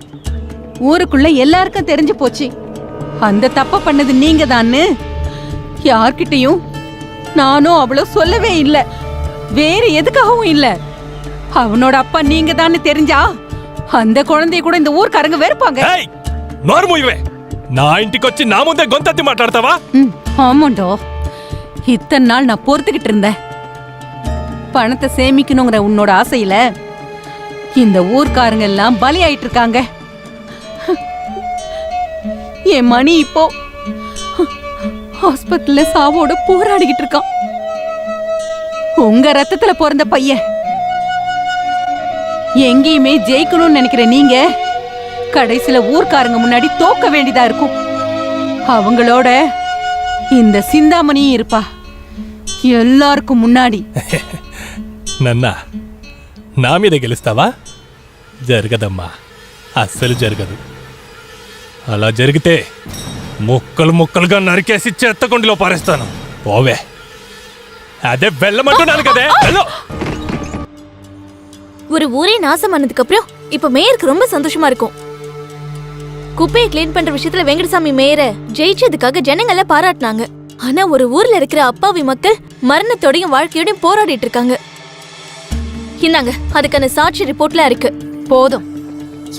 ஊருக்குள்ள எல்லாருக்கும் தெரிஞ்சு போச்சு அந்த தப்ப பண்ணது நீங்க தான்னு யார்கிட்டயும் நானும் அவ்வளவு சொல்லவே இல்லை வேற எதுக்காகவும் இல்ல அவனோட அப்பா நீங்க தான்னு தெரிஞ்சா அந்த குழந்தைய கூட இந்த ஊர்க்காரங்க வெறுப்பாங்க నోరు మూయవే నా ఇంటికొచ్చి నా ముందే గొంతెత్తి మాట్లాడతావా ஆமாண்டோ இத்தனை நாள் நான் பொறுத்துக்கிட்டு இருந்தேன் பணத்தை சேமிக்கணுங்கிற உன்னோட ஆசையில இந்த ஊர்க்காரங்க எல்லாம் பலி ஆயிட்டு இருக்காங்க என் மணி இப்போ ஹாஸ்பிட்டல்ல சாவோட போராடிக்கிட்டு இருக்கான் உங்க ரத்தத்துல பிறந்த பையன் எங்கேயுமே ஜெயிக்கணும்னு நினைக்கிற நீங்க கடைசியில ஊர்க்காரங்க முன்னாடி தோக்க வேண்டியதா இருக்கும். அவங்களோட இந்த சிந்தாமணியும் இருப்பா எல்லாருக்கும் మున్నాడి. నన్నా నా మీద గెలుస్తావా? జరగదమ్మా, అస్సలు జరగదు. అలా జరిగితే ముక్కలు ముక్కలుగా నరికేసి చెత్తకుండిలో పారేస్తాను. పోవే. అదే వెళ్ళమంటున్నాను కదే. ஒரு ஊரே நாசமானதுக்கு அப்புறம் இப்ப மேயருக்கு ரொம்ப சந்தோஷமா இருக்கும். குப்பையை கிளீன் பண்ற விஷயத்துல வெங்கடசாமி மேயரை ஜெயிச்சதுக்காக ஜனங்கள பாராட்டினாங்க. ஆனா ஒரு ஊர்ல இருக்கிற அப்பாவி மக்கள் மரணத்தோடையும் வாழ்க்கையோடையும் போராடிட்டு இருக்காங்க. இந்தாங்க, அதுக்கான சாட்சி ரிப்போர்ட்ல இருக்கு. போதும்.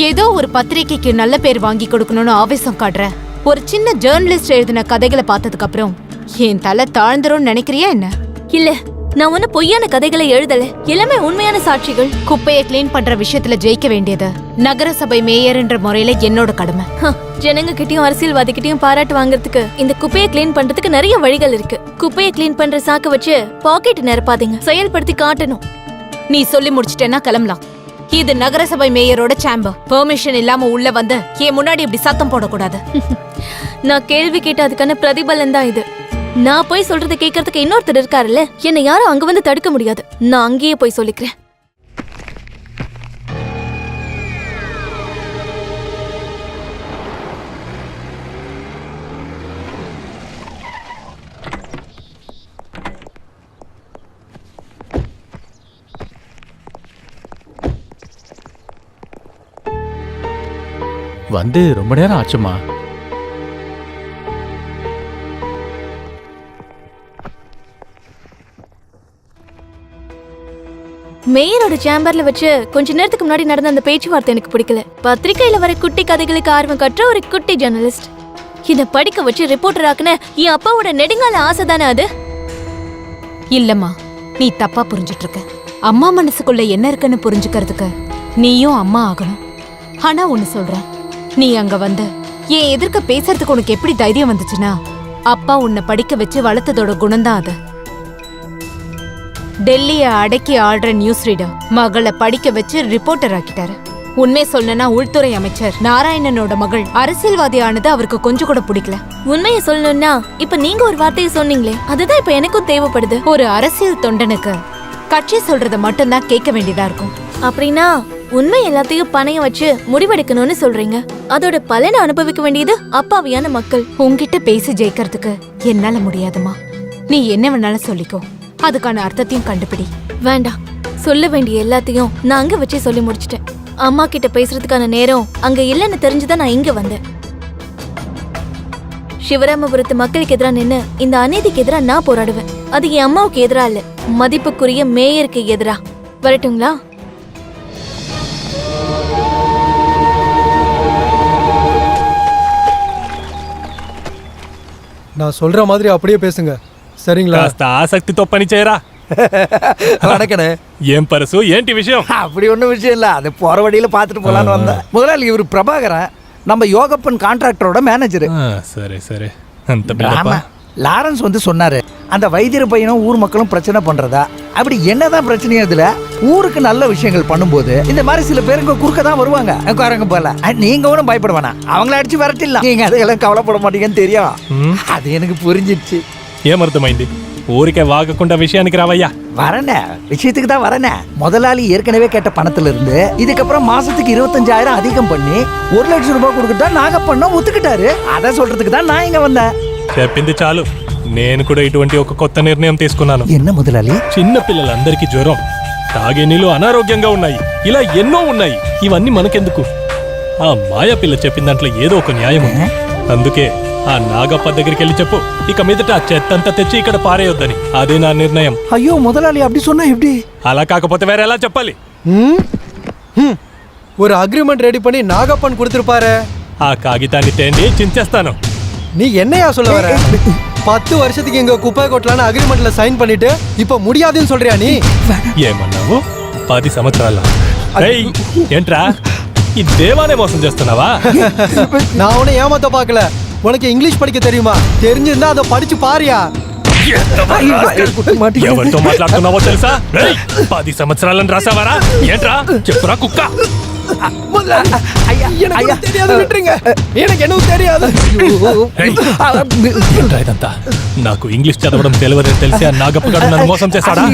ஏதோ ஒரு பத்திரிகைக்கு நல்ல பேர் வாங்கி கொடுக்கணும்னு ஆவேசம் காட்டுற ஒரு சின்ன ஜேர்னலிஸ்ட் எழுதின கதைகளை பார்த்ததுக்கு அப்புறம் என் தலை தாழ்ந்துரும் நினைக்கிறியா என்ன? இல்ல, நான் ஒன்னும் பொய்யான கதைகளை எழுதல. எல்லாமே உண்மையான சாட்சிகள். குப்பையை கிளீன் பண்ற விஷயத்துல ஜெயிக்க வேண்டியது நகரசபை மேயர்ன்ற முறையில என்னோட கடமை. ஜனங்க கிட்டயும் அரசியல்வாதிகிட்டயும் பாராட்டு வாங்குறதுக்கு இந்த குப்பையை கிளீன் பண்றதுக்கு நிறைய வழிகள் இருக்கு. குப்பையை கிளீன் பண்ற சாக்க வச்சு பாக்கெட் நிரப்பாதீங்க, செயல்படுத்தி காட்டணும். நீ சொல்லி முடிச்சிட்டேன்னா கிளம்பலாம். இது நகரசபை மேயரோட சேம்பர். பெர்மிஷன் இல்லாம உள்ள வந்து என் முன்னாடி இப்படி சத்தம் போடக்கூடாது. நான் கேள்வி கேட்ட அதுக்கான பிரதிபலன் தான் இது. நான் போய் சொல்றதை கேட்கறதுக்கு இன்னொருத்தர் இருக்காருல்ல, என்னை யாரும் அங்க வந்து தடுக்க முடியாது. நான் அங்கேயே போய் சொல்லிக்கிறேன். வந்து ரொம்ப நேரம் ஆச்சுமா. மேயரோட சேம்பர்ல வச்சு கொஞ்ச நேரத்துக்கு முன்னாடி நடந்த அந்த பேச்சுவார்த்தை எனக்கு பிடிக்கல. பத்திரிகையில வர குட்டி கதைகளுக்கு ஆர்வம் கற்ற ஒரு குட்டி ஜர்னலிஸ்ட் இத படிக்க வச்சு ரிப்போர்ட்டர் ஆக்குன என் அப்பாவோட நெடுங்கால ஆசை தானே அது? இல்லம்மா, நீ தப்பா புரிஞ்சுட்டு இருக்க. அம்மா மனசுக்குள்ள என்ன இருக்குன்னு புரிஞ்சுக்கிறதுக்கு நீயும் அம்மா ஆகணும். ஆனா ஒண்ணு சொல்றேன், நீ அங்க வந்து என் எதிர்க்க பேசுறதுக்கு உனக்கு எப்படி தைரியம் வந்துச்சுன்னா அப்பா உன்னை படிக்க வச்சு வளர்த்ததோட குணம்தான் அது. டெல்லிய அடக்கி ஆடுற நியூஸ் ரீடர் மகளை படிக்க வச்சு ரிப்போர்ட்டர் ஆக்கிட்டாரு. உண்மை சொல்லனா உள்துறை அமைச்சர் நாராயணனோட மகள் அரசியல்வாதி ஆனது அவருக்கு கொஞ்சம் கூட பிடிக்கல. உண்மையை சொல்லணும்னா இப்ப நீங்க ஒரு வார்த்தையை சொன்னீங்களே, அதுதான் இப்ப எனக்கும் தேவைப்படுது. ஒரு அரசியல் தொண்டனுக்கு கட்சி சொல்றத மட்டும்தான் கேட்க வேண்டியதா இருக்கும். அப்படின்னா உண்மை எல்லாத்தையும் பணையம் வச்சு முடிவெடுக்கணும்னு சொல்றீங்க. அதோட பலனை அனுபவிக்க வேண்டியது அப்பாவியான மக்கள். உன்கிட்ட பேசி ஜெயிக்கிறதுக்கு என்னால முடியாதுமா. நீ என்ன வேணாலும் சொல்லிக்கோ, அதுக்கான அர்த்தத்தையும் கண்டுபிடி. வேண்டாம், சொல்ல வேண்டிய எல்லாத்தையும் நான் அங்க வச்சே சொல்லி முடிச்சிட்டேன். அம்மா கிட்ட பேசுறதுக்கான நேரம் அங்க இல்லைன்னு தெரிஞ்சுதான் நான் இங்க வந்தேன். சிவராமபுரத்து மக்களுக்கு எதிராக நின்னு இந்த அநீதிக்கு எதிராக நான் போராடுவேன். அது என் அம்மாவுக்கு எதிரா இல்ல, மதிப்புக்குரிய மேயருக்கு எதிரா. வரட்டுங்களா? நான் சொல்ற மாதிரி அப்படியே பேசுங்க, சரிங்களா? ఆసక్తితో పని చేయరా. வணக்கண்ணே. ఏం పరసు, ఏంటి విషయం? அப்படி ஒன்றும் விஷயம் இல்லை, அது போற வழியில பார்த்துட்டு போலான்னு வந்தேன். முதலாளி இவர் பிரபாகரன், நம்ம யோகப்பன் கான்ட்ராக்டரோட மேனேஜர். சரி சரி. அந்த பிள்ளப்பா லாரன்ஸ் வந்து சொன்னாரு, அந்த வைத்தியர் பையனும் ஊர் மக்களும் பிரச்சனை பண்றதா. அப்படி என்னதான் பிரச்சனையா இதுல? ஊருக்கு நல்ல விஷயங்கள் பண்ணும்போது இந்த மாதிரி சில பேருங்க குறுக்க தான் வருவாங்க. உட்காரங்க போல, நீங்க ஒன்றும் பயப்பட வேணாம், அவங்கள அடிச்சு வரட்டிடலாம். நீங்க அதெல்லாம் கவலைப்பட மாட்டீங்கன்னு தெரியும். அது எனக்கு புரிஞ்சிடுச்சு. ఏమర్థమైంది? ఊరికే వాగకుండా విషయానికి రావయ్యా. வரனே, விஷயத்துக்கு தான் வரனே. முதலாளி ஏற்கனவே கேட்ட பணத்துல இருந்து இதுக்கப்புறம் மாசத்துக்கு 25,000 அதிகம் பண்ணி 1 லட்சம் ரூபாய் கொடுக்கட்டா நாகப்பண்ணம் ஒத்துக்கிட்டாரு. அதை சொல்றதுக்கு தான் நான் இங்க வந்தேன். చెప్పింది చాలు. నేను కూడా ఇటువంటి ఒక కొత్త నిర్ణయం తీసుకున్నాను. என்ன முதலாளி? చిన్న పిల్లలందరికీ జ్వరం, తాగే నీళ్ళు అనారోగ్యంగా ఉన్నాయి, ఇలా ఎన్నో ఉన్నాయి. ఇవన్నీ మనకెందుకు? ఆ మాయా పిల్ల చెప్పిన దాంట్లో ఏదో ఒక న్యాయం ఉంది. అందుకే ఆ నాగప్ప దగ్గరికి వెళ్ళి చెప్పు, ఇక మీదట ఆ చెత్తంతా తెచ్చి ఇక్కడ పారేయొద్దని. అదే నా నిర్ణయం. ஐயோ முதலாளி, அப்படி சொன்னா எப்படி? అలా కాకపోతే వేరే ఎలా చెప్పాలి? ஒரு அக்ரிமெண்ட் ரெடி பண்ணி நாகப்பன் கொடுத்துருப்பாரு. ఆ కాగితాన్ని తేండి, చించేస్తాను. நீ என்னையா சொல்ல வர? 10 வருஷத்துக்கு எங்க குப்பை கொட்டலான்னு அக்ரிமெண்ட்ல சைன் பண்ணிட்டு இப்ப முடியாதுன்னு சொல்றியா நீ? ఏమన్నావు? 10 సంవత్సరాల? ఏంట్రా, ఈ దేవానే మోసం చేస్తున్నావా? நான் உன்னை ஏமாத்த பார்க்கல. உனக்கு இங்கிலீஷ் படிக்க தெரியுமா? தெரிஞ்சிருந்தா அதை படிச்சு பாரியா. ఎవరితో మాట్లాడుతున్నావో తెలుసా? 10 సంవత్సరాలను రాసావారా? ఏంట్రా చెప్పురా కుక్క. ఏంట్రా ఇదంతా? నాకు ఇంగ్లీష్ చదవడం తెలియదని తెలిసి ఆ నాగప్పగాడు నన్ను మోసం చేశాడా?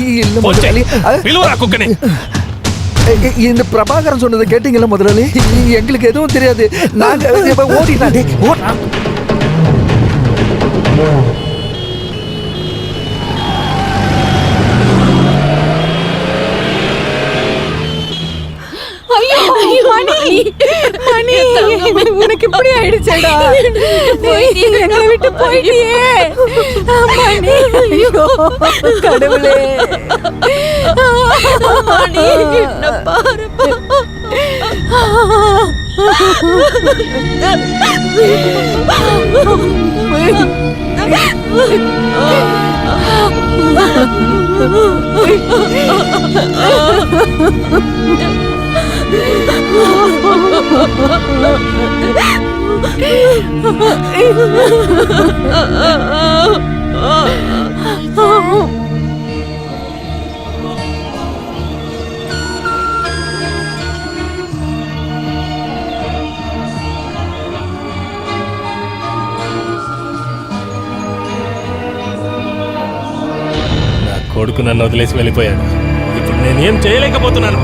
పిలువరా కుక్కని. இந்த பிரபாகரன் சொன்னதை கேட்டீங்களா முதலாளி? எங்களுக்கு எதுவும் தெரியாது. நாங்க ஓடினாடே ஓடுறா. மணி உனக்கு இப்படி ஆயிடுச்சேடா. எங்களை விட்டு போயிட்டியே மணி. ஐயோ கடவுளே. மணி என்ன பாருப்பா. కొడుకు నన్ను వదిలేసి వెళ్ళిపోయాడు. ఇప్పుడు నేనేం చేయలేకపోతున్నాను.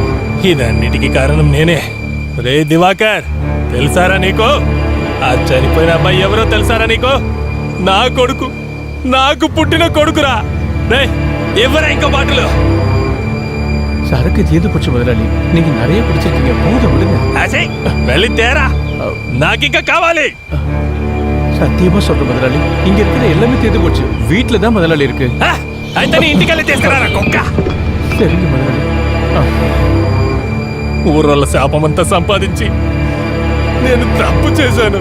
ఇదన్నిటికీ కారణం నేనే. రే దివాకర్, తెలుసారా నీకు? ఆ చనిపోయిన అబ్బాయి ఎవరో తెలుసారా నీకు? నా కొడుకు, నాకు పుట్టిన కొడుకురా. రే ఎవరా ఇంకా బాటలు? சரக்கு தீர்ந்து போச்சு முதலாளி. நீங்க நிறைய குடிச்சிருக்கீங்க, போதும் விடுங்க. వెళ్ళి తేరా, నాకింకా కావాలి. சத்தியமா சொல்றேன் முதலாளி, இங்க இருக்கிற எல்லாமே தீர்ந்து போச்சு. வீட்டுல தான் முதலாளி இருக்கு. అయితే నీ ఇంటికెళ్ళి తీసుకురారా కుక్క. சரிங்க முதலாளி. ఊరోళ్ళ శాపమంతా సంపాదించి నేను తప్పు చేశాను.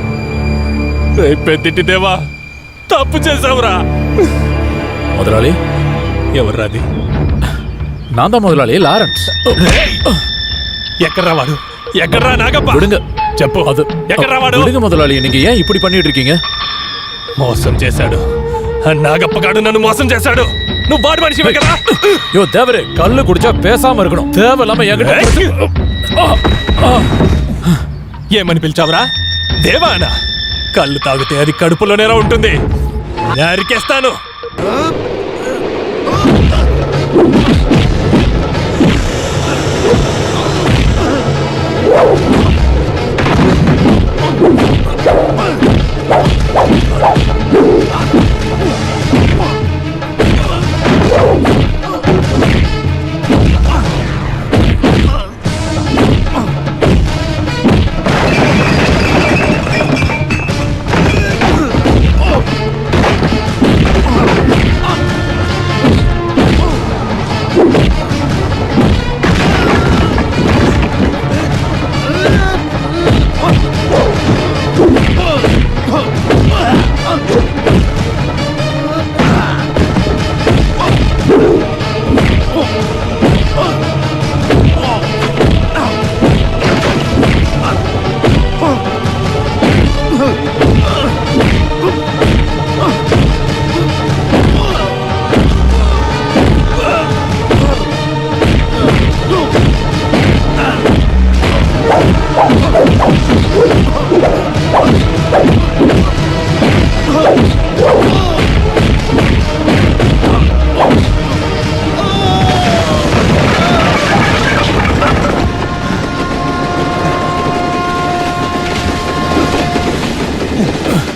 పెద్దింటి దేవా, తప్పు చేశావురా. முதலாளி, ఎవర్రాది? நான் தான் முதலாளி, லாரன்ஸ். ఎక్కడ్రా వాడు? ఎక్కడ్రా నాగప్ప? விடுங்க. చెప్పు, அது ఎక్కడ్రా వాడు? விடுங்க முதலாளி, நீங்க ஏன் இப்படி பண்ணிட்டு இருக்கீங்க? మోసం చేశాడు. నాగప్పగాడు నన్ను మోసం చేశాడు. నువ్వు వాడు మనిషివే కదా? யோ தேவரே, கல்லு குடிச்சா பேசாம இருக்கணும். தேவையில்லாம என்கிட்ட ఏమని పిలిచావురా? దేవానా? కళ్ళు తాగితే అది కడుపులోనేలా ఉంటుంది. నరికేస్తాను.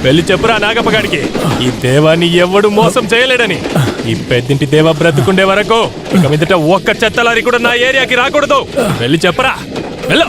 వెళ్ళి చెప్పురా నాగప్పగాడికి, ఈ దేవాన్ని ఎవడు మోసం చేయలేడని. ఈ పెద్దింటి దేవ బ్రతుకుండే వరకు ఇక మీదట ఒక్క చెత్తలారి కూడా నా ఏరియాకి రాకూడదు. వెళ్ళి చెప్పరా, వెళ్ళు.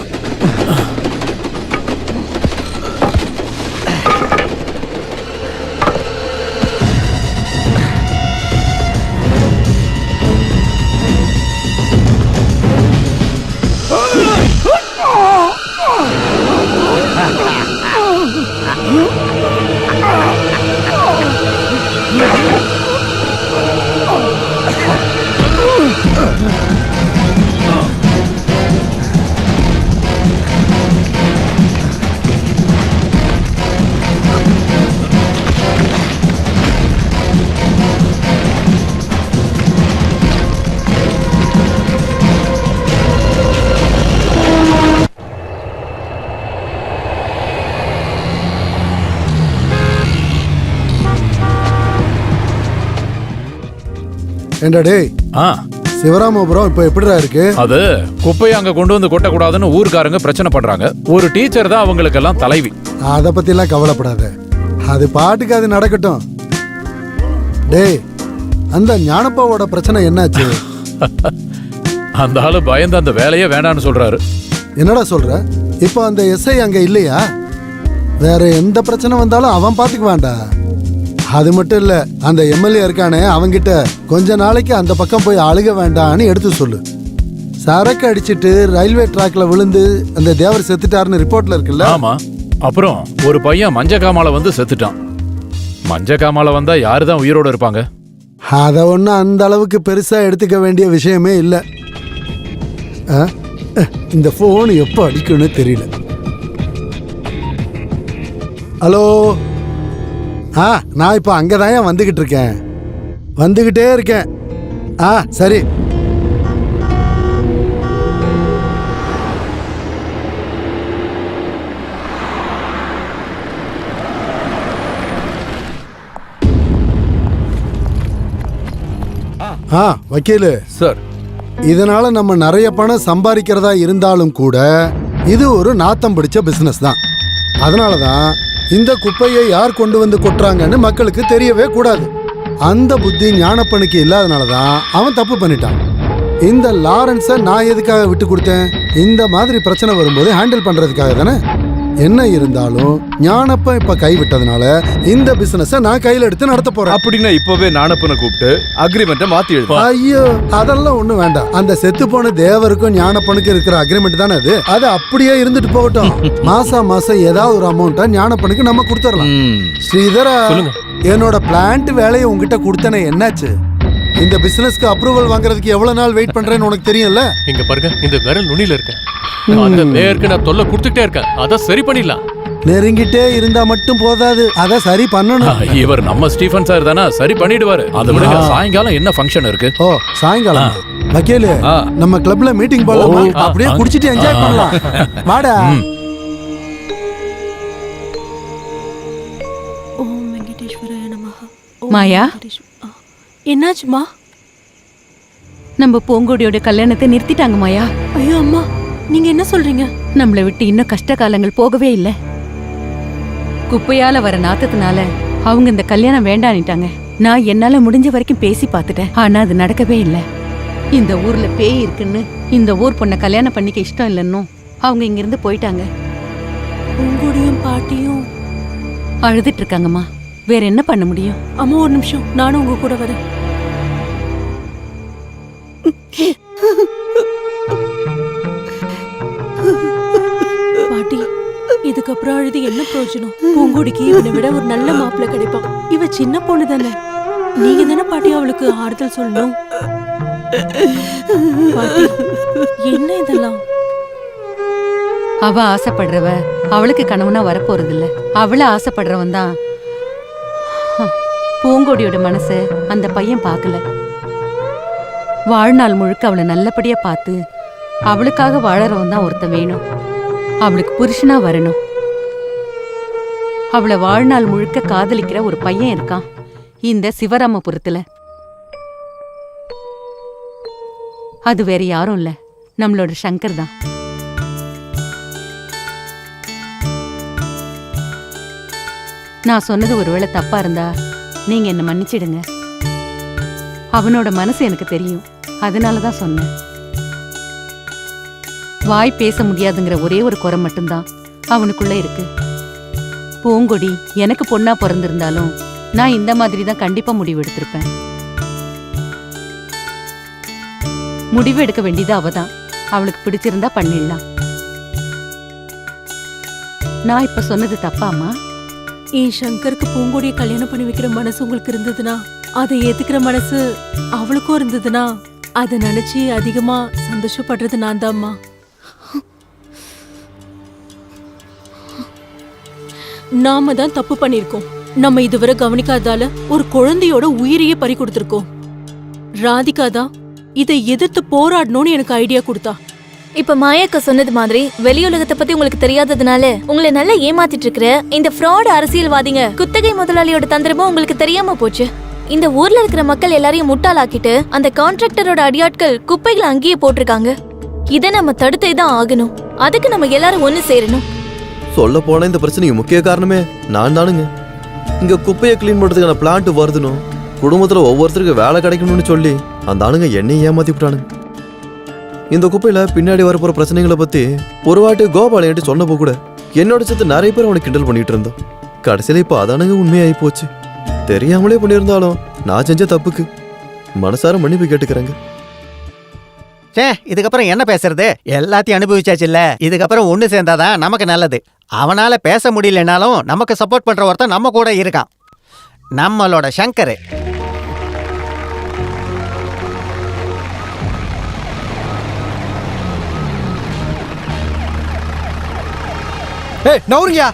ஏண்டா டேய், சிவராமபுரம் இப்ப எப்படிடா இருக்கு? அது குப்பையை அங்க கொண்டு வந்து கொட்டக்கூடாதுன்னு ஊர்க்காரங்க பிரச்சனை பண்றாங்க. ஒரு டீச்சர் தான் அவங்களுக்கெல்லாம் தலைவி. அத பத்தி எல்லாம் கவலைப்படாத, அது பாட்டுக்கு அது நடக்கட்டும். டேய், அந்த ஞானப்பாவோட பிரச்சனை என்னாச்சு? அந்த ஆளு பயந்து அந்த வேலையே வேண்டான்னு சொல்றாரு. என்னடா சொல்ற? இப்போ அந்த எஸ்ஐ அங்க இல்லையா? வேற எந்த பிரச்சனை வந்தாலும் அவன் பாத்துக்குவான்டா. அது மட்டும் இல்ல, அந்த எம்எல்ஏ இருக்கானே அவங்கிட்ட கொஞ்ச நாளைக்கு அந்த பக்கம் போய் அழுக வேண்டான்னு எடுத்து சொல்லு. சரக்கு அடிச்சிட்டு ரயில்வே டிராக்ல விழுந்து அந்த தேவர் செத்துட்டாருன்னு ரிப்போர்ட்ல இருக்குல்ல? ஆமா. அப்புறம் ஒரு பையன் மஞ்ச காமால வந்து செத்துட்டான். மஞ்ச காமால வந்தா யாருதான் உயிரோட இருப்பாங்க? அத ஒன்றும் அந்த அளவுக்கு பெருசா எடுத்துக்க வேண்டிய விஷயமே இல்லை. இந்த போன் எப்போ அடிக்கும்னு தெரியல. ஹலோ, நான் இப்போ அங்கதான் வந்துகிட்டு இருக்கேன், வந்துகிட்டே இருக்கேன். சரி. வக்கீலு சார், இதனால நம்ம நிறைய பணம் சம்பாதிக்கிறதா இருந்தாலும் கூட இது ஒரு நாத்தம் பிடிச்ச பிசினஸ் தான். அதனாலதான் இந்த குப்பையை யார் கொண்டு வந்து கொட்டுறாங்கன்னு மக்களுக்கு தெரியவே கூடாது. அந்த புத்தி ஞானப்பனுக்கு இல்லாதனாலதான் அவன் தப்பு பண்ணிட்டான். இந்த லாரன்ஸை நான் எதுக்காக விட்டு கொடுத்தேன்? இந்த மாதிரி பிரச்சனை வரும்போது ஹேண்டில் பண்றதுக்காக தானே. என்ன இருந்தாலும் ஞானப்பன் இப்ப கைவிட்டதுனால இந்த பிசினஸ நான் கையில எடுத்து நடத்த போறேன். அப்படின்னா இப்பவே ஞானப்பனை கூப்பிட்டு அக்ரிமெண்ட்டை மாத்தி எழுது. ஐயோ, அதெல்லாம் ஒண்ணும் வேண்டாம். அந்த செத்து போன தேவருக்கும் ஞானப்பனுக்கு இருக்கிற அக்ரிமெண்ட் தானே அது. அது அப்படியே இருந்துட்டு போகட்டும். மாசம் ஏதாவது ஒரு அமௌண்ட்டை ஞானப்பனுக்கு நம்ம கொடுத்துடலாம். ஸ்ரீதரா, என்னோட பிளான்ட் வேலையை உங்ககிட்ட கொடுத்தனே, என்னாச்சு? இந்த பிசினஸ்க்கு அப்ரூவல் வாங்குறதுக்கு எவ்வளவு நாள் வெயிட் பண்றேன்னு உனக்கு தெரியும்ல? இங்க பாருங்க, இந்த விரல் நுனியில இருக்க அந்த மேயருக்கு நான் தொல்லை கொடுத்துட்டே இருக்கேன். அத சரி பண்ணிடலாம். நெருங்கிட்டே இருந்தா மட்டும் போதாது, அத சரி பண்ணணும். இவர் நம்ம ஸ்டீஃபன் சார் தானே, சரி பண்ணிடுவாரு. அதை விட சாயங்காலம் என்ன ஃபங்க்ஷன் இருக்கு? ஓ, சாயங்காலம் வக்கீலு, நம்ம கிளப்ல மீட்டிங் போடலாமா? அப்படியே குடிச்சிட்டு என்ஜாய் பண்ணலாம். வாடா. ஓம் வெங்கடேஸ்வராய நமஹ. மாயா, என்னாச்சுமா? நம்ம பூங்கொடியோட கல்யாணத்தை நிறுத்திட்டாங்க மாயா. ஐயோ அம்மா, நீங்க என்ன சொல்றீங்க? நம்மளை விட்டு இன்னும் கஷ்ட காலங்கள் போகவே இல்லை. குப்பையால வர நாத்தத்தினால அவங்க இந்த கல்யாணம் வேண்டான்னுட்டாங்க. நான் என்னால முடிஞ்ச வரைக்கும் பேசி பார்த்துட்டேன், ஆனா அது நடக்கவே இல்லை. இந்த ஊர்ல பேய் இருக்குன்னு இந்த ஊர் பொண்ணை கல்யாணம் பண்ணிக்க இஷ்டம் இல்லைன்னும் அவங்க இங்கிருந்து போயிட்டாங்க. உங்களுடையும் பாட்டியும் அழுதுட்டு இருக்காங்கம்மா. வேற என்ன பண்ண முடியும்? அம்மா ஒரு நிமிஷம், நானும் உங்க கூட வரேன். பாட்டி, இதுக்கப்புறம் அழுது என்ன பிரயோஜனம்? பூங்கொடிக்கு இவனை விட ஒரு நல்ல மாப்பிள்ளை கிடைப்பான். இவ சின்ன பொண்ணு தானே, நீங்க தானே பாட்டி அவளுக்கு ஆறுதல் சொல்லணும். பாட்டி, என்ன இதெல்லாம்? அவ ஆசைப்படுறவ அவளுக்கு கணவனா வரப்போறது இல்ல. அவள ஆசைப்படுறவன் தான். பூங்கொடியோட மனச அந்த பையன் பார்க்கல. வாழ்நாள் முழுக்க அவளை நல்லபடியா பார்த்து அவளுக்காக வாழறவன் தான் ஒருத்தன் வேணும். அவளுக்கு புருஷனா வரணும். அவளை வாழ்நாள் முழுக்க காதலிக்கிற ஒரு பையன் இருக்கான் இந்த சிவராமபுரத்துல. அது வேற யாரும் இல்ல, நம்மளோட சங்கர் தான். நான் சொன்னது ஒருவேளை தப்பா இருந்தா நீங்க என்ன மன்னிச்சிடுங்க. அவனோட மனசு எனக்கு தெரியும், அதனாலதான் சொன்னேன். வாய் பேச முடியாதுங்கிற ஒரே ஒரு குறை மட்டும்தான் அவனுக்குள்ள இருக்கு. பூங்கொடி எனக்கு பொண்ணா பிறந்திருந்தாலும் நான் இந்த மாதிரி தான் கண்டிப்பா முடிவு எடுத்திருப்பேன். முடிவு எடுக்க வேண்டியது அவதான். அவளுக்கு பிடிச்சிருந்தா பண்ணிடலாம். நான் இப்ப சொன்னது தப்பாமா? என் சங்கருக்கு பூங்கொடியை கல்யாணம் பண்ணி வைக்கிற மனசு உங்களுக்கு இருந்ததுன்னா, அதை ஏத்துக்கிற மனசு அவளுக்கும் இருந்ததுன்னா, அதை நினைச்சு அதிகமா சந்தோஷப்படுறது நான் தான்மா. நாம தான் தப்பு பண்ணிருக்கோம். நம்ம இதுவரை கவனிக்காதால ஒரு குழந்தையோட உயிரையே பறி கொடுத்திருக்கோம். ராதிகா தான் இதை எதிர்த்து போராடணும்னு எனக்கு ஐடியா கொடுத்தா. இப்ப மாயாக்கா சொன்னது மாதிரி வெளியுலகத்தை பத்தி உங்களுக்கு தெரியாததுனால உங்களை நல்லா ஏமாத்திட்டு இருக்கிற இந்த ஃப்ராட் அரசியல்வாதிங்க குத்தகை முதலாளியோட தந்திரமும் உங்களுக்கு தெரியாம போச்சு. இந்த ஊர்ல இருக்கிற மக்கள் எல்லாரையும் முட்டாளாக்கிட்டு அந்த கான்ட்ராக்டரோட அடியாட்கள் குப்பைகளை அங்கேயே போட்டிருக்காங்க. இதை நம்ம தடுத்தே தான் ஆகணும். அதுக்கு நம்ம எல்லாரும் ஒண்ணு சேரணும். சொல்ல போனா இந்த பிரச்சனைக்கு முக்கிய காரணமே நான் தானுங்க. இங்க குப்பையை கிளீன் பண்றதுக்கான பிளான்ட் வருதுனும் குடும்பத்துல ஒவ்வொருத்தருக்கு வேலை கிடைக்கணும்னு சொல்லி அந்த ஆளுங்க என்னையும் ஏமாத்தி விட்டானுங்க. இந்த குப்பையில பின்னாடி வரப்போற பிரச்சனைகளை பத்தி ஒரு வாட்டி கோபால் என்கிட்ட சொன்னப்போ கூட என்னோட சேர்த்து நிறைய பேர் அவனை கிண்டல் பண்ணிட்டு இருந்தோம். கடைசியில இப்ப அதானுங்க உண்மையாகி போச்சு. தெரியாமலே பண்ணியிருந்தாலும் நான் செஞ்ச தப்புக்கு மனசார மன்னிப்பு கேட்டுக்கிறேங்க. சே, இதுக்கப்புறம் என்ன பேசுறது? எல்லாத்தையும் அனுபவிச்சாச்சு இல்ல. இதுக்கப்புறம் ஒண்ணு சேர்ந்தாதான் நமக்கு நல்லது. அவனால பேச முடியலனாலும் நமக்கு சப்போர்ட் பண்ற ஒருத்தன் நம்ம கூட இருக்கான், நம்மளோட சங்கர். நவுருங்கயா.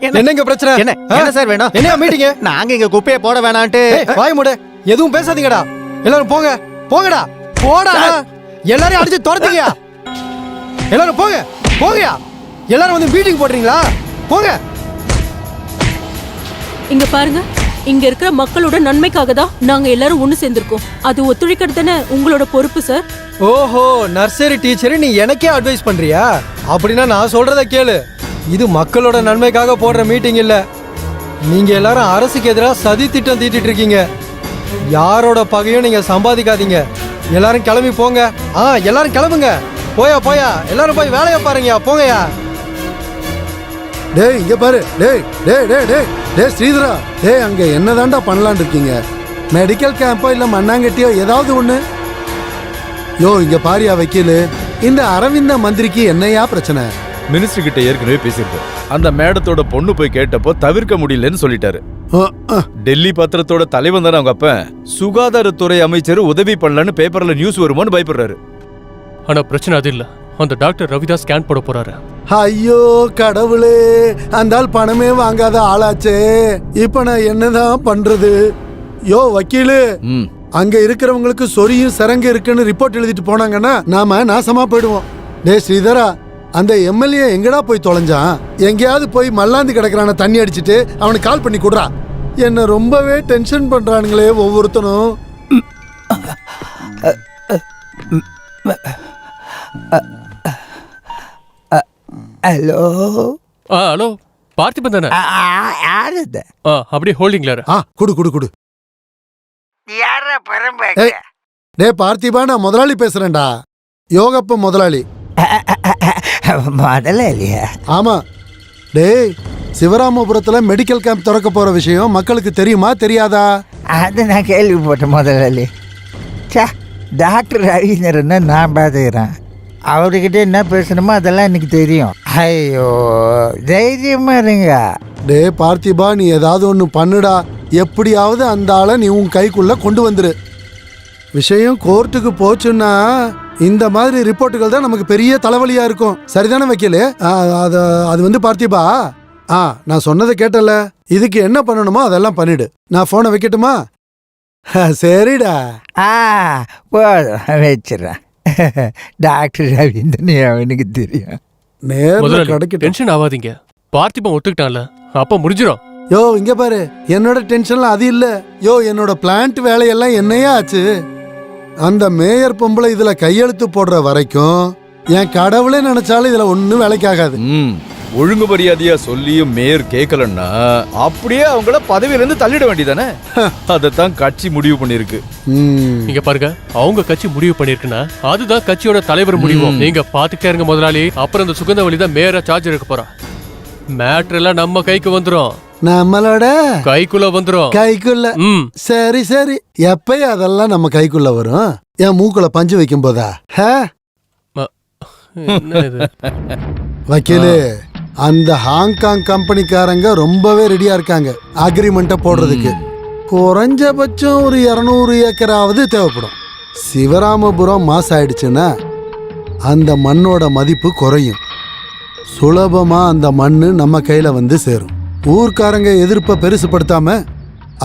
என்னங்க பிரச்சனை? என்ன சார் வேணும்? என்ன மீட்டிங்க? நாங்க இங்க குப்பையை போட வேணான்ட்டு. வாய் மூடு, எதுவும் பேசாதீங்கடா. எல்லாரும் போங்க, போங்கடா, போடா. எல்லாரையும் அடிச்சு துரத்துங்கயா. எல்லாரும் போங்க, போங்கயா. எல்லாரும் வந்து மீட்டிங் போடுறீங்களா? போங்க. இங்க பாருங்க, இங்க இருக்கிற மக்களோட நன்மைக்காக தான் நாங்க எல்லாரும் ஒண்ணு சேர்ந்திருக்கோம். அது ஒத்துழைக்கிறது தானே உங்களோட பொறுப்பு சார். ஓஹோ, நர்சரி டீச்சர் நீ எனக்கே அட்வைஸ் பண்றியா? அப்படின்னா நான் சொல்றத கேளு. இது மக்களோட நன்மைக்காக போடுற மீட்டிங் இல்ல. நீங்க எல்லாரும் அரசுக்கு எதிராக சதி திட்டம் தீட்டிட்டு இருக்கீங்க. யாரோட பகையும் நீங்க சம்பாதிக்காதீங்க. எல்லாரும் கிளம்பி போங்க. எல்லாரும் கிளம்புங்க. போயா போயா, எல்லாரும் போய் வேலையை பாருங்கயா. போங்கயா. டேய் இங்க பாரு. டேய் டேய் டேய் டேய் டேய் ஸ்ரீதரா, டேய் அங்க என்னதான்டா பண்ணலான் இருக்கீங்க? மெடிக்கல் கேம்போ இல்ல மண்ணாங்கட்டியோ ஏதாவது ஒண்ணு? யோ இங்க பாரியா வக்கீலு, இந்த அரவிந்த மந்திரிக்கு என்னையா பிரச்சனை? மினிஸ்டர் கிட்ட ஏற்கனவே பேசியிருக்கோம். அந்த மேடத்தோட பொண்ணு போய் கேட்டப்போ தவிர்க்க முடியலன்னு சொல்லிட்டாரு. டெல்லி பத்திரத்தோட தலைவன் தானே அவங்க அப்ப. சுகாதாரத்துறை அமைச்சர் உதவி பண்ணலன்னு பேப்பர்ல நியூஸ் வருமானு பயப்படுறாரு. ஆனா பிரச்சனை அது இல்ல. அந்த டாக்டர் ரவிதாஸ் ஸ்கேன் போட போறாரு. ஐயோ கடவுளே, அந்த ஆள் பணமே வாங்காத ஆளாச்சே. இப்ப நான் என்னதான் பண்றது? யோ வக்கீலு, அங்க இருக்கிறவங்களுக்கு சொரியும் சரங்கு இருக்குன்னு ரிப்போர்ட் எழுதிட்டு போனாங்கன்னா நாம நாசமா போயிடுவோம். டே ஸ்ரீதரா, அந்த எம்எல்ஏ எங்கடா போய் தொலைஞ்சான்? எங்கேயாவது போய் மல்லாந்து கிடக்குறான தண்ணி அடிச்சுட்டு அவனுக்கு கால் பண்ணி கொடுறா. என்ன ரொம்பவே டென்ஷன் பண்றானுங்களே ஒவ்வொருத்தனும். ஹலோ ஹலோ, பார்த்திபன் தானே? அப்படியே ஹோல்டிங்ல. குடு குடு குடு. டே பார்த்திபா, நான் முதலாளி பேசுறேன்டா. யோகப்ப முதலாளி. முதலாளியா? ஆமா. டேய், சிவராமபுரத்துல மெடிக்கல் கேம்ப் திறக்க போற விஷயம் மக்களுக்கு தெரியுமா தெரியாதா? அது நான் கேள்விப்பட்டேன் முதலாளி. டாக்டர் ரவீந்திரன் நான் பார்த்துக்கிறேன். அவர்கிட்ட என்ன பேசணுமோ அதெல்லாம் எனக்கு தெரியும். ஐயோ தைரியமா இருங்க. டே பார்த்திபா, நீ ஏதாவது ஒன்று பண்ணுடா. எப்படியாவது அந்த ஆளை நீ உன் கைக்குள்ள கொண்டு வந்துரு. விஷயம் கோர்ட்டுக்கு போச்சுன்னா இந்த மாதிரி ரிப்போர்ட்டுகள் தான் நமக்கு பெரிய தலைவலியா இருக்கும். சரிதானே வக்கீலு? அது வந்து பார்த்திபா, நான் சொன்னதை கேட்டல. இதுக்கு என்ன பண்ணணுமோ அதெல்லாம் பண்ணிடு. நான் போனை வைக்கட்டுமா? சரிடா. போதும், வச்சிடறேன். டாக்டர் ரவீந்திரன் அவனுக்கு தெரியும். டென்ஷன் ஆகாதீங்க. பார்த்திபன் ஒத்துக்கிட்டான்ல, அப்ப முடிஞ்சிடும். யோ இங்க பாரு, என்னோட டென்ஷன்லாம் அது இல்ல. யோ என்னோட பிளான்ட் வேலையெல்லாம் என்னையா ஆச்சு? அந்த மேயர் பொம்பளை இதுல கையெழுத்து போடுற வரைக்கும் என் கடவுளே நினைச்சாலும் இதுல ஒண்ணும் வேலைக்காகாது. ஒழுங்கு மரியாதையா சொல்லியும் மேயர் கேட்கலன்னா அப்படியே அவங்கள பதவியில இருந்து தள்ளிட வேண்டியதானே? அதத்தான் கட்சி முடிவு பண்ணிருக்கு. நீங்க பாருங்க, அவங்க கட்சி முடிவு பண்ணிருக்குன்னா அதுதான் கட்சியோட தலைவர் முடிவு. நீங்க பாத்துக்கிட்டே இருங்க முதலாளி. அப்புறம் இந்த சுகந்தவழி தான் மேயரா சார்ஜ் எடுக்க போறா. மேட்ரு எல்லாம் நம்ம கைக்கு வந்துரும். நம்மளோட கைக்குள்ள வந்துரும். கைக்குள்ள? சரி சரி. எப்பயும் அதெல்லாம் நம்ம கைக்குள்ள வரும். என் மூக்குல பஞ்சு வைக்கும் போதா? வக்கீலு, அந்த ஹாங்காங் கம்பெனிக்காரங்க ரொம்பவே ரெடியா இருக்காங்க அக்ரிமெண்ட்டை போடுறதுக்கு. குறைஞ்சபட்சம் ஒரு 200 ஏக்கராவது தேவைப்படும். சிவராமபுரம் மாசம் ஆயிடுச்சுன்னா அந்த மண்ணோட மதிப்பு குறையும். சுலபமா அந்த மண்ணு நம்ம கையில வந்து சேரும். ஊர்க்காரங்க எதிர்ப்பை பெருசுப்படுத்தாம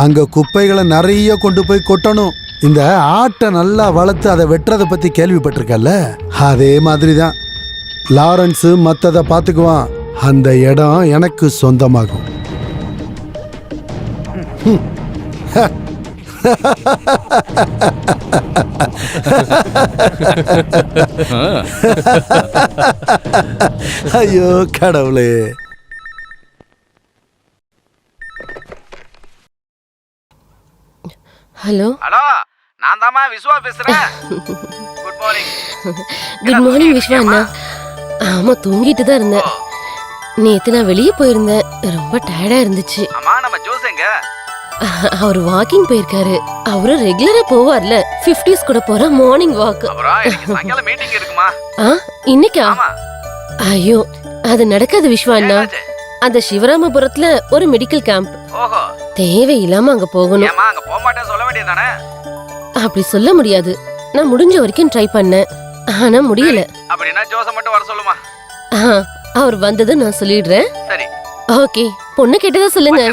அங்க குப்பைகளை நிறைய கொண்டு போய் கொட்டணும். இந்த ஆட்டை நல்லா வளர்த்து அதை வெட்டுறதை பத்தி கேள்விப்பட்டிருக்கல, அதே மாதிரிதான். லாரன்ஸ் மத்ததை பார்த்துக்குவான். அந்த இடம் எனக்கு சொந்தமாகும். ஐயோ கடவுளே. ஹலோ ஹலோ, நான் தாமா விஸ்வா பேசுறேன். Good morning. Good morning Viswa அண்ணா. ஆமா, தூங்கிட்டு தான் இருந்தேன். நேத்து நான் வெளியே போயிருந்தேன், ரொம்ப டயர்டா இருந்துச்சு. அம்மா, நம்ம ஜோஸ் எங்க? அவர் வாக்கிங் போயிருக்காரு. அவரு ரெகுலரா போவார்ல, 50s கூட போற மார்னிங் வாக். அப்புறம் இன்னைக்கு சாயங்காலம் மீட்டிங் இருக்குமா? இன்னைக்கா? ஐயோ, அது நடக்காது விஸ்வா அண்ணா. அந்த சிவராமபுரத்துல ஒரு மெடிக்கல் கேம்ப். ஓஹோ. தேவையில்லாம அங்க போகணும். ஏம்மா, அங்க போக மாட்டேன்னு சொல்ல வேண்டியதானே? அப்படி சொல்ல முடியாது. நான் முடிஞ்ச வரைக்கும் ட்ரை பண்ணேன், ஆனா முடியல. அப்படின்னா ஜோஸ மட்டும் வர சொல்லுமா. அவர் வந்தது நான் சொல்லிடுறேன். சரி. ஓகே, பொண்ணு கேட்டதா சொல்லுங்க.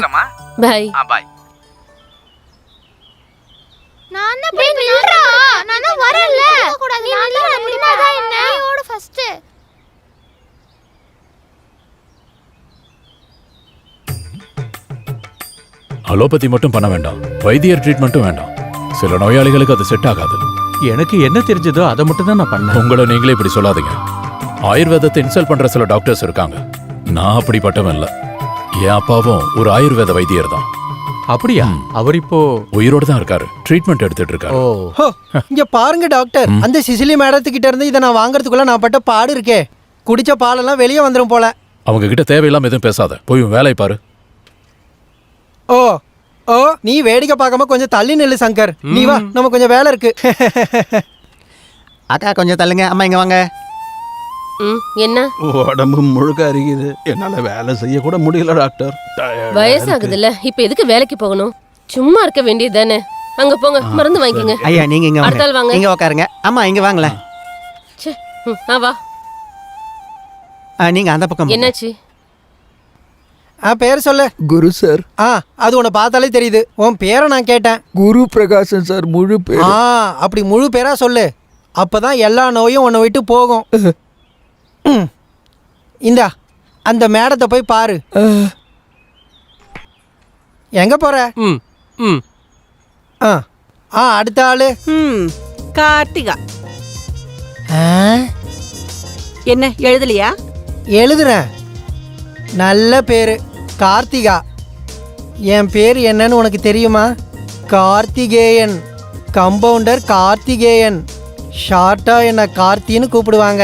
பை. பை. நான் வரல. நீ நல்லா முடிமாதா என்ன? ஓடு ஃபர்ஸ்ட். அலோபதி மட்டும் பண்ண வேண்டாம், வைத்தியர் ட்ரீட்மெண்ட்டும் வேண்டாம். சில நோயாளிகளுக்கு அது செட் ஆகாது. எனக்கு என்ன தெரிஞ்சதோ அதை மட்டும் தான் நான் பண்ணேன். உங்களை நீங்களே இப்படி சொல்லாதீங்க. ஆயுர்வேதத்தை இன்சல்ட் பண்ற சில டாக்டர்ஸ் இருக்காங்க. நான் அப்படிப்பட்டவன் இல்ல. என் அப்பாவும் ஒரு ஆயுர்வேத வைத்தியர் தான். அப்படியா? அவர் இப்போ உயிரோடு தான் இருக்காரு, ட்ரீட்மெண்ட் எடுத்துட்டு இருக்காரு. இங்க பாருங்க டாக்டர், அந்த சிசிலி மேடத்துக்கிட்ட இருந்து இதை நான் வாங்குறதுக்குள்ள நான் பட்ட பாடு இருக்கே. குடிச்ச பாலெல்லாம் வெளியே வந்துடும் போல. அவங்க கிட்ட தேவையில்லாம எதுவும் பேசாத, போய் உன் வேலையை பாரு. ஓ ஓ, நீ வேடிக்கை பார்க்காம கொஞ்சம் தள்ளி நில்லு சங்கர். நீ வா, நம்ம கொஞ்சம் வேலை இருக்கு. அக்கா கொஞ்சம் தள்ளுங்க. அம்மா இங்க வாங்க. என்ன? உடம்பு முழுக்க அரிக்குது, என்னால வேலை செய்ய கூட முடியல டாக்டர். வயசாகுதுல்ல, இப்ப எதுக்கு வேலைக்கு போகணும்? சும்மா இருக்க வேண்டியது தானே. அங்க போங்க, மருந்து வாங்கிக்கங்க. ஐயா நீங்க இங்க அடுத்த ஆள் வாங்க. இங்க உட்காருங்க. அம்மா இங்க வாங்களேன். வா. நீங்க அந்த பக்கம். என்னாச்சு? பேர் சொல்லு. குரு சார். அது உன்னை பார்த்தாலே தெரியுது. உன் பேரை நான் கேட்டேன். குரு பிரகாசன் சார், முழு பேர். அப்படி முழு பேரா சொல்லு, அப்பதான் எல்லா நோயும் உன்னை விட்டு போகும். இந்தா, அந்த மேடத்தை போய் பாரு. எங்க போற? அடுத்த ஆளு கார்த்திகா. என்ன எழுதலையா? எழுதுறேன். நல்ல பேரு கார்த்திகா. என் பேர் என்னன்னு உனக்கு தெரியுமா? கார்த்திகேயன். கம்பவுண்டர் கார்த்திகேயன். ஷார்ட்டா என்ன கார்த்தின்னு கூப்பிடுவாங்க.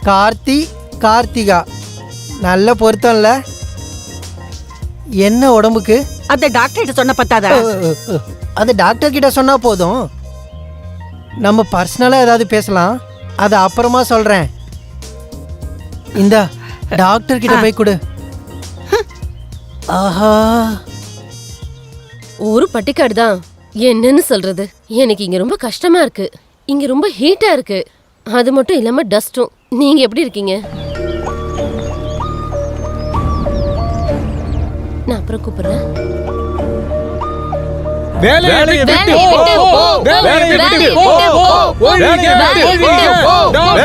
கார்த்தி, கார்த்திகா. நல்ல பொருத்தம்ல. என்ன உடம்புக்கு? அந்த டாக்டர் கிட்ட சொன்ன பத்தாதா? அது டாக்டர் கிட்ட சொன்னா போதும். நம்ம பர்சனலா ஏதாவது பேசலாம், அது அப்புறமா சொல்றேன். இந்த டாக்டர் கிட்ட போய் கொடு. ஆஹா, ஒரு பட்டிக்காடு தான். என்னன்னு சொல்றது, எனக்கு இங்க ரொம்ப கஷ்டமா இருக்கு. இங்க ரொம்ப ஹீட்டா இருக்கு. அது மட்டும் இல்லாம டஸ்டும். நீங்க எப்படி இருக்கீங்க? நான் அப்புறம் கூப்பிடுறேன். வேலையை விட்டு போ. வேலையை விட்டு போ. வேலையை விட்டு போ.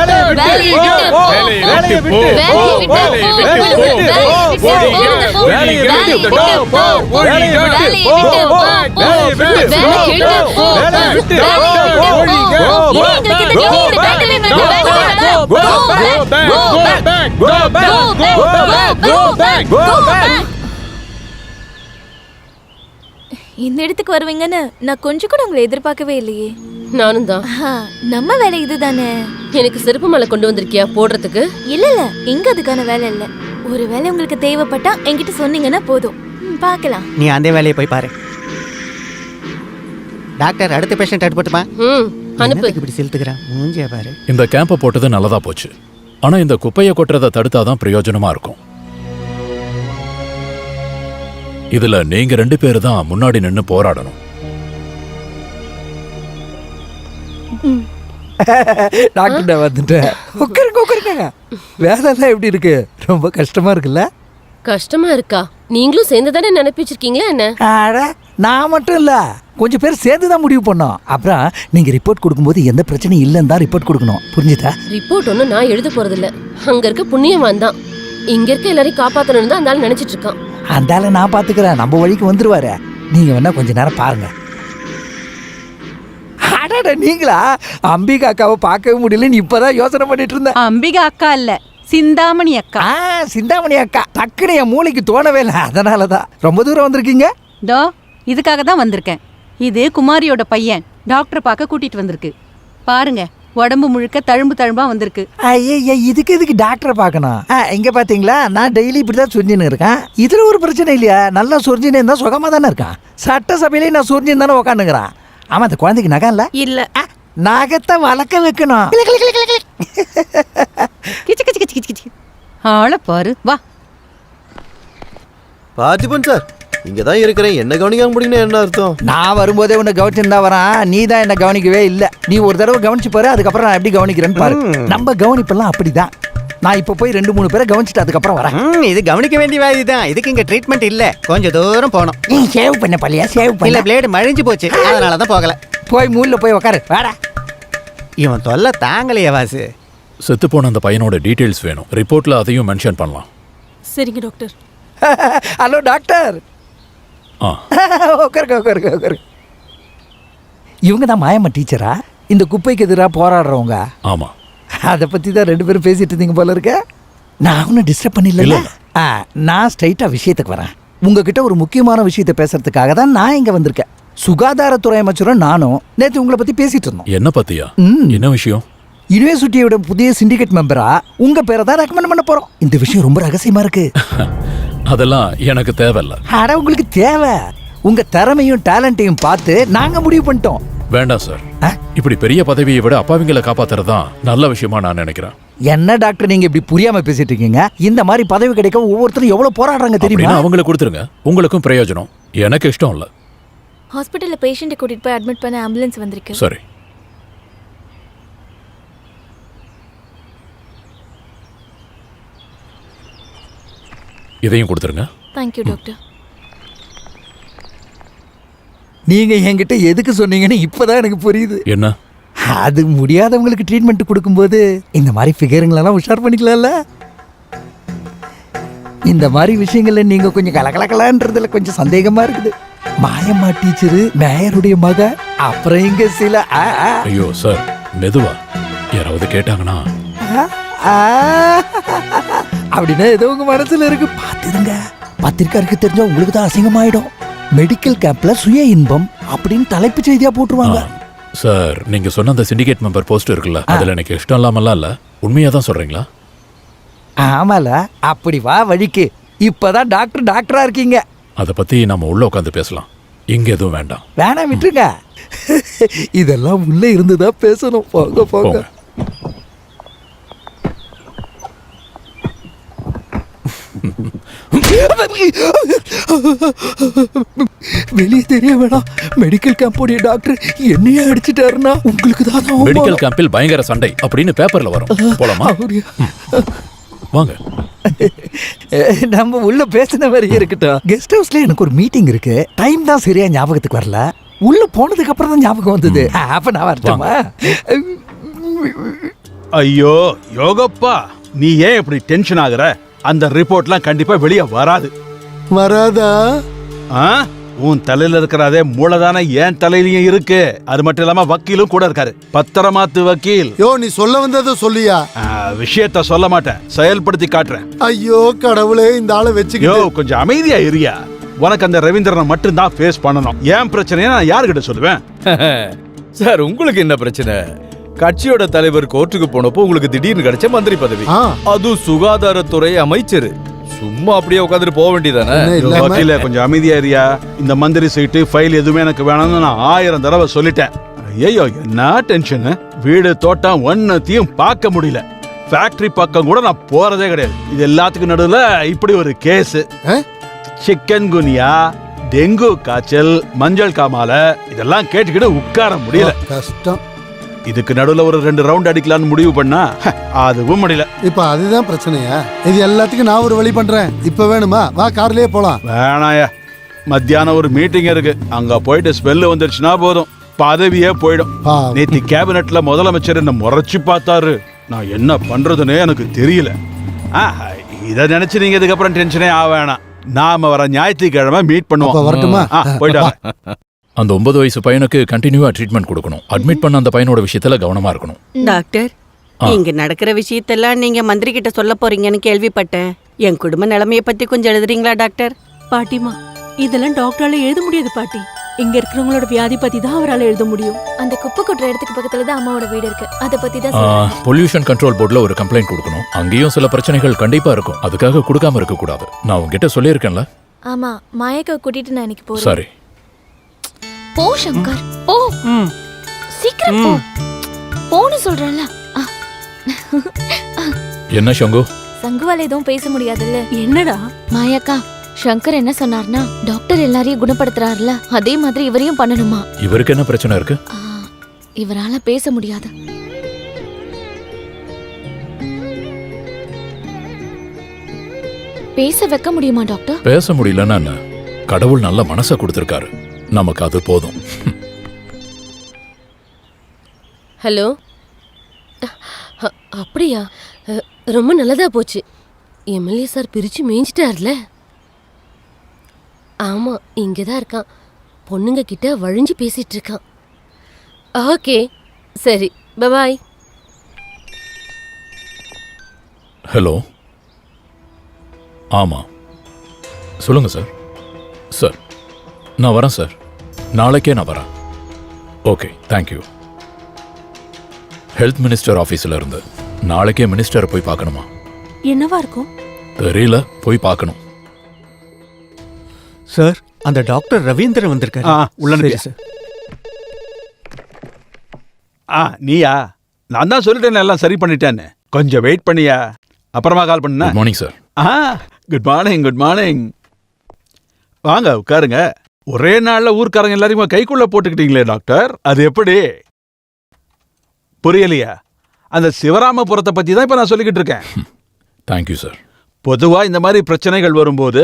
வேலையை விட்டு போ. வேலையை விட்டு போ. வேலையை விட்டு போ. வேலையை விட்டு போ. வேலையை விட்டு இந்த இடத்துக்கு வருவீங்கன்னு நான் கொஞ்சம் கூட உங்களை எதிர்பார்க்கவே இல்லையே. நானும் தான். நம்ம வேலை இதுதானே. எனக்கு செருப்பு மலை கொண்டு வந்திருக்கியா போடுறதுக்கு? இல்ல இங்க அதுக்கான வேலை இல்ல. ஒரு வேலை உங்களுக்கு தேவைப்பட்டா என்கிட்ட சொன்னீங்கன்னா போதும், பார்க்கலாம். நீ அந்த வேலையை போய் பாரு. டாக்டர் அடுத்த பேஷண்ட் எடுத்துட்டுமா? அனுப்பு. இப்படி செலுத்துக்கிறேன் மூஞ்சியா பாரு. இந்த கேம்பை போட்டது நல்லதா போச்சு. ஆனா இந்த குப்பையை கொட்டுறதை தடுத்தாதான் பிரயோஜனமா இருக்கும். இதுல நீங்க 2 பேரு தான் முன்னாடி நின்னு போராடணும். டாக்டர் வந்துட்டேன். உட்காருங்க. வேலைலாம் எப்படி இருக்கு? ரொம்ப கஷ்டமா இருக்குல்ல? கஷ்டமா இருக்கா? நீங்களும் சேர்ந்து தானே நினைப்பிச்சிருக்கீங்களா என்ன? நான் மட்டும் இல்ல, கொஞ்சம் பேர் சேர்ந்து தான் முடிவு பண்ணோம். அப்புறம் நீங்க ரிப்போர்ட் கொடுக்கும்போது எந்த பிரச்சனையும் இல்லைன்னு தான் ரிப்போர்ட் கொடுக்கணும். புரிஞ்சுதா? ரிப்போர்ட் ஒன்றும் நான் எழுத போறது இல்ல. அங்க இருக்க புண்ணியவான் தான் இங்க இருக்க எல்லாரையும் காப்பாத்தணும்னு தான் அந்த ஆள் நினைச்சிட்டு இருக்கான். அந்த ஆளை நான் பாத்துக்கிறேன், நம்ம வழிக்கு வந்துருவாரு. நீங்க வேணா கொஞ்ச நேரம் பாருங்க. அடடா, நீங்களா? அம்பிகா அக்காவை பார்க்கவே முடியலன்னு இப்பதான் யோசனை பண்ணிட்டு இருந்தேன். அம்பிகா அக்கா இல்ல, சிந்தாமணி அக்கா. சிந்தாமணி அக்கா டக்குனு என் மூளைக்கு தோணவே இல்லை, அதனாலதான். ரொம்ப தூரம் வந்திருக்கீங்க? தோ இதுக்காக தான் வந்திருக்கேன். இது குமாரியோட பையன், டாக்டர் பார்க்க கூட்டிட்டு வந்திருக்கு. பாருங்க, உடம்பு முழுக்க தழும்பு தழும்பா வந்திருக்கு. ஐயா, இதுக்கு எதுக்கு டாக்டரை பார்க்கணும்? இங்க பாத்தீங்களா, நான் டெய்லி இப்படிதான் சொரிஞ்சுன்னு இருக்கேன். இதுல ஒரு பிரச்சனை இல்லையா? நல்லா சொரிஞ்சுன்னு இருந்தா சுகமா தானே இருக்கான். சட்டசபையிலே நான் சொரிஞ்சுன்னு தானே உட்காந்துங்கிறான். ஆமா, அந்த குழந்தைக்கு நகம் இல்ல. இல்ல, நகத்தை வளர்க்க வைக்கணும். ஆள பாரு, வா. பார்த்திபன் சார், இங்க தான் இருக்கிறேன், என்ன கவனிக்காம முடியும்னு என்ன அர்த்தம்? நான் வரும்போதே உன்னை கவனிச்சுருந்தா வரான், நீ தான் என்ன கவனிக்கவே இல்லை. நீ ஒரு தடவை கவனிச்சு பாரு, அதுக்கப்புறம் நான் எப்படி கவனிக்கிறேன்னு பாரு. நம்ம கவனிப்பெல்லாம் அப்படிதான். நான் இப்ப போய் 2-3 பேரை கவனிச்சுட்டு அதுக்கப்புறம் வரேன். இது கவனிக்க வேண்டிய வியாதி தான். இதுக்கு இங்க ட்ரீட்மெண்ட் இல்ல. கொஞ்சம் தூரம் போகணும். நீ சேவ் பண்ண பள்ளியா? சேவ் பண்ண இல்ல, பிளேடு மழிஞ்சு போச்சு, அதனால தான் போகல. போய் மூலைல போய் உட்காரு, வாடா. இவன் தொல்லை தாங்கலையே வாசு. செத்து போன அந்த பையனோட டீடைல்ஸ் வேணும். ரிப்போர்ட்ல அதையும் மென்ஷன் பண்ணலாம். சரிங்க டாக்டர். Hello doctor. உட்காருங்க. இவங்க தான் மாயம்மா டீச்சரா? இந்த குப்பைக்கு எதிராக போராடுறவங்க? ஆமா. அதை பத்தி தான் 2 பேரும் பேசிட்டு இருந்தீங்க போல இருக்க. நான் ஒன்னும் டிஸ்டர்ப் பண்ணல. நான் ஸ்ட்ரைட்டா விஷயத்துக்கு வரேன். உங்ககிட்ட ஒரு முக்கியமான விஷயத்தை பேசுறதுக்காக தான் நான் இங்க வந்திருக்கேன். சுகாதாரத்துறை அமைச்சரும் நானும் நேற்று உங்களை பத்தி பேசிட்டு இருந்தோம். என்ன பத்தியா? என்ன விஷயம்? யூனிவர்சிட்டியோட புதிய சிண்டிகேட் மெம்பரா உங்க பேரை தான் ரெக்கமெண்ட் பண்ண போறோம். இந்த விஷயம் ரொம்ப ரகசியமா இருக்கு. அதெல்லாம் எனக்கு தேவையில்ல. அட, உங்களுக்கு தேவை. உங்க திறமையும் டேலண்ட்டையும் பார்த்து நாங்க முடிவு பண்ணிட்டோம். வேண்டாம் சார், இப்படி பெரிய பதவியை விட அப்பாவிங்களை காப்பாத்துறதுதான் நல்ல விஷயமா நான் நினைக்கிறேன். என்ன டாக்டர், நீங்க இப்படி புரியாம பேசிட்டு இருக்கீங்க? இந்த மாதிரி பதவி கிடைக்க ஒவ்வொருத்தரும் எவ்வளவு போராடுறாங்க தெரியுமா? அவங்களுக்கு கொடுத்துருங்க, உங்களுக்கும் பிரயோஜனம். எனக்கு இஷ்டம் இல்ல. ஹாஸ்பிட்டல்ல பேஷண்ட்டை கூட்டிட்டு போய் அட்மிட் பண்ண ஆம்புலன்ஸ் வந்திருக்கு. சரி. இதையும் கொடுத்துருங்க. Thank you doctor. நீங்க என்கிட்ட எதுக்கு சொன்னீங்கன்னு இப்பதான் எனக்கு புரியுது. என்ன? அது முடியாதவங்களுக்கு ட்ரீட்மெண்ட் கொடுக்கும்போது இந்த மாதிரி ஃபிகருங்களெல்லாம் உஷார் பண்ணிக்கலாம்ல. இந்த மாதிரி விஷயங்கள்ல நீங்க கொஞ்சம் கலகலக்கலான்றதுல கொஞ்சம் சந்தேகமா இருக்குது. மாயம்மா டீச்சரு, மேயருடைய மக, அப்புறம் இங்க சில ஐயோ சார், மெதுவா. யாராவது கேட்டாங்கன்னா அப்படின்னா ஏதோ உங்க மனசுல இருக்கு, பாத்துருங்க. பத்திரிக்காருக்கு தெரிஞ்சா உங்களுக்கு தான் அசிங்கமாயிடும். மெடிக்கல் கேம்ப்ல சுய இன்பம் அப்படின்னு தலைப்பு செய்தியா போட்டுருவாங்க. சார், நீங்க சொன்ன அந்த சிண்டிகேட் மெம்பர் போஸ்ட் இருக்குல்ல, அதுல எனக்கு இஷ்டம் இல்லாமலாம் இல்ல. உண்மையா தான் சொல்றீங்களா? ஆமால. அப்படி வா வழிக்கு. இப்பதான் டாக்டரா இருக்கீங்க. அத பத்தி நம்ம உள்ள உட்காந்து பேசலாம். இங்க எதுவும் வேண்டாம். வேணாம், விட்டுருங்க. இதெல்லாம் உள்ள இருந்துதான் பேசணும். போங்க போங்க. வெளியே தெரிய வேணாம். மெடிக்கல் கேம்போடைய டாக்டர் என்னையே அடிச்சிட்டாருன்னா உங்களுக்கு தான். மெடிக்கல் கேம்பில் பயங்கர சண்டை அப்படின்னு பேப்பர்ல வரும். போலாமா? வாங்க. நம்ம உள்ள பேசின மாதிரி இருக்கட்டும். கெஸ்ட் ஹவுஸ்ல எனக்கு ஒரு மீட்டிங் இருக்கு. டைம் தான் சரியா ஞாபகத்துக்கு வரல. உள்ள போனதுக்கு அப்புறம் தான் ஞாபகம் வந்தது. அப்ப நான் வரட்டுமா? ஐயோ யோகப்பா, நீ ஏன் இப்படி டென்ஷன் ஆகுற? அந்த ரிப்போர்ட்லாம் கண்டிப்பா வெளியே வராதா? உன் தலையில இருக்கிறதே மூளைதானே என் தலையிலயும் இருக்கு. அது மட்டும் இல்லாம வக்கீலும் கூட இருக்காரு, பத்திரமாத்து வக்கீல். யோ, நீ சொல்ல வந்ததை சொல்லியா? விஷயத்த சொல்ல மாட்டேன், செயல்படுத்தி காட்டுறேன். ஐயோ கடவுளே, இந்த ஆளை வச்சுக்கிட்டு. யோ, கொஞ்சம் அமைதியா இருயா. உனக்கு அந்த ரவீந்திரனை மட்டும் தான் ஃபேஸ் பண்ணணும். ஏன் பிரச்சனையை நான் யாருக்கிட்ட சொல்லுவேன்? சார், உங்களுக்கு என்ன பிரச்சனை? கட்சியோட தலைவர் கோர்ட்டுக்கு போனப்போ உங்களுக்கு திடீர்னு கிடைச்ச மந்திரி பதவி, அது சுகாதாரத்துறை அமைச்சர். சும்மா அப்படியே உட்காந்துட்டு போக வேண்டியதானே? கொஞ்சம் அமைதியா இருயா. இந்த மந்திரி சீட்டு ஃபைல் எதுவுமே எனக்கு வேணும்னு நான் 1000 தடவை சொல்லிட்டேன். ஐயோ, என்ன டென்ஷன். வீடு தோட்டம் ஒன்னத்தையும் பார்க்க முடியல. ஃபேக்டரி பக்கம் கூட நான் போறதே கிடையாது. இது எல்லாத்துக்கும் நடுவுல இப்படி ஒரு கேஸ். சிக்கன் குனியா, டெங்கு காய்ச்சல், மஞ்சள் காமால, இதெல்லாம் கேட்டுக்கிட்டு உட்கார முடியல. கஷ்டம். இதுக்கு நடுவுல ஒரு 2 ரவுண்ட் அடிக்கலாம்னு முடிவு பண்ணா அதுவும் முடியல. இப்ப அதுதான் பிரச்சனையா? இது எல்லாத்துக்கும் நான் ஒரு வழி பண்றேன். இப்ப வேணுமா? வா, கார்லயே போலாம். வேணாயா, மத்தியானம் ஒரு மீட்டிங் இருக்கு. அங்க போயிட்டு ஸ்மெல் வந்துருச்சுன்னா போதும், பதவியே போயிடும். நேத்து கேபினெட்ல முதலமைச்சர் என்ன முறைச்சு பார்த்தாரு. நான் என்ன பண்றதுன்னே எனக்கு தெரியல. இதை நினைச்சு நீங்க இதுக்கப்புறம் டென்ஷனே ஆக வேணாம். நாம வர ஞாயிற்றுக்கிழமை மீட் பண்ணுவோம். அப்ப வரட்டுமா? போயிட்டு வாங்க. அந்த 9 வயசு பையனுக்கு கண்டினியூவா ட்ரீட்மெண்ட் கொடுக்கணும். அட்மிட் பண்ண அந்த பையனோட விஷயத்துல கவனமா இருக்கணும். டாக்டர், இங்க நடக்கிற விஷயத்தெல்லாம் நீங்க மந்திரி கிட்ட சொல்ல போறீங்கன்னு கேள்விப்பட்டேன். என் குடும்ப நிலைமைய பத்தி கொஞ்சம் எழுதுறீங்களா டாக்டர்? பாட்டிமா, இதெல்லாம் டாக்டரால எழுத முடியாது பாட்டி. இங்க இருக்கிறவங்களோட வியாதி பத்தி தான் அவரால் எழுத முடியும். அந்த குப்பை கொட்டுற இடத்துக்கு பக்கத்துல தான் அம்மாவோட வீடு இருக்கு. அத பத்தி தான் பொல்யூஷன் கண்ட்ரோல் போர்டுல ஒரு கம்ப்ளைண்ட் கொடுக்கணும். அங்கேயும் சில பிரச்சனைகள் கண்டிப்பா இருக்கும். அதுக்காக கொடுக்காம இருக்க கூடாது. நான் உங்ககிட்ட சொல்லியிருக்கேன்ல. ஆமா, மாயக்கா கூட்டிட்டு நான் இன்னைக்கு போறேன். சரி. போ சங்கர், போ. சீக்கிரம் போ. போன்னு சொல்றேன்ல. என்ன சங்கு? சங்குவால எதுவும் பேச முடியாதுல்ல. என்னடா மாயாக்கா, சங்கர் என்ன சொன்னார்னா டாக்டர் எல்லாரையும் குணப்படுத்துறாருல, அதே மாதிரி இவரையும் பண்ணணுமா. இவருக்கு என்ன பிரச்சனை இருக்கு? இவரால பேச முடியாது. பேச வைக்க முடியுமா டாக்டர்? பேச முடியலன்னா என்ன? கடவுள் நல்ல மனசை கொடுத்திருக்காரு. நமக்கு அது போதும். ஹலோ, அப்படியா? ரொம்ப நல்லதா போச்சு. எம்எல்ஏ சார் பிரிச்சு மேய்ஞ்சிட்டார்ல. ஆமா, இங்கதான் இருக்கான். பொண்ணுங்க கிட்ட வழிஞ்சு பேசிட்டு இருக்கான். ஓகே, சரி, பை. ஹலோ. ஆமா, சொல்லுங்க சார். சார், நான் வரேன் சார். நாளைக்கே நான் வரேன். Okay, thank you. ஹெல்த் மினிஸ்டர் ஆஃபீஸில் இருந்து நாளைக்கே மினிஸ்டரை போய் பார்க்கணுமா? என்னவா இருக்கும் தெரியல, போய் பார்க்கணும். சார், அந்த டாக்டர் ரவீந்திரன் வந்திருக்காரு. உள்ள சார். நீயா? நான் தான் சொல்லிட்டேன் எல்லாம் சரி பண்ணிட்டேன்னு. கொஞ்சம் வெயிட் பண்ணியா, அப்புறமா கால் பண்ண. Good morning sir. Good morning. Good morning. வாங்க உட்காருங்க. ஒரே நாள்ல ஊர்க்காரங்க எல்லாரையுமே கைக்குள்ள போட்டுக்கிட்டீங்களே டாக்டர், அது எப்படி? புரியலையா? அந்த சிவராமபுரத்தை பத்தி தான் இப்ப நான் சொல்லிக்கிட்டு இருக்கேன். Thank you sir. பொதுவா இந்த மாதிரி பிரச்சனைகள் வரும்போது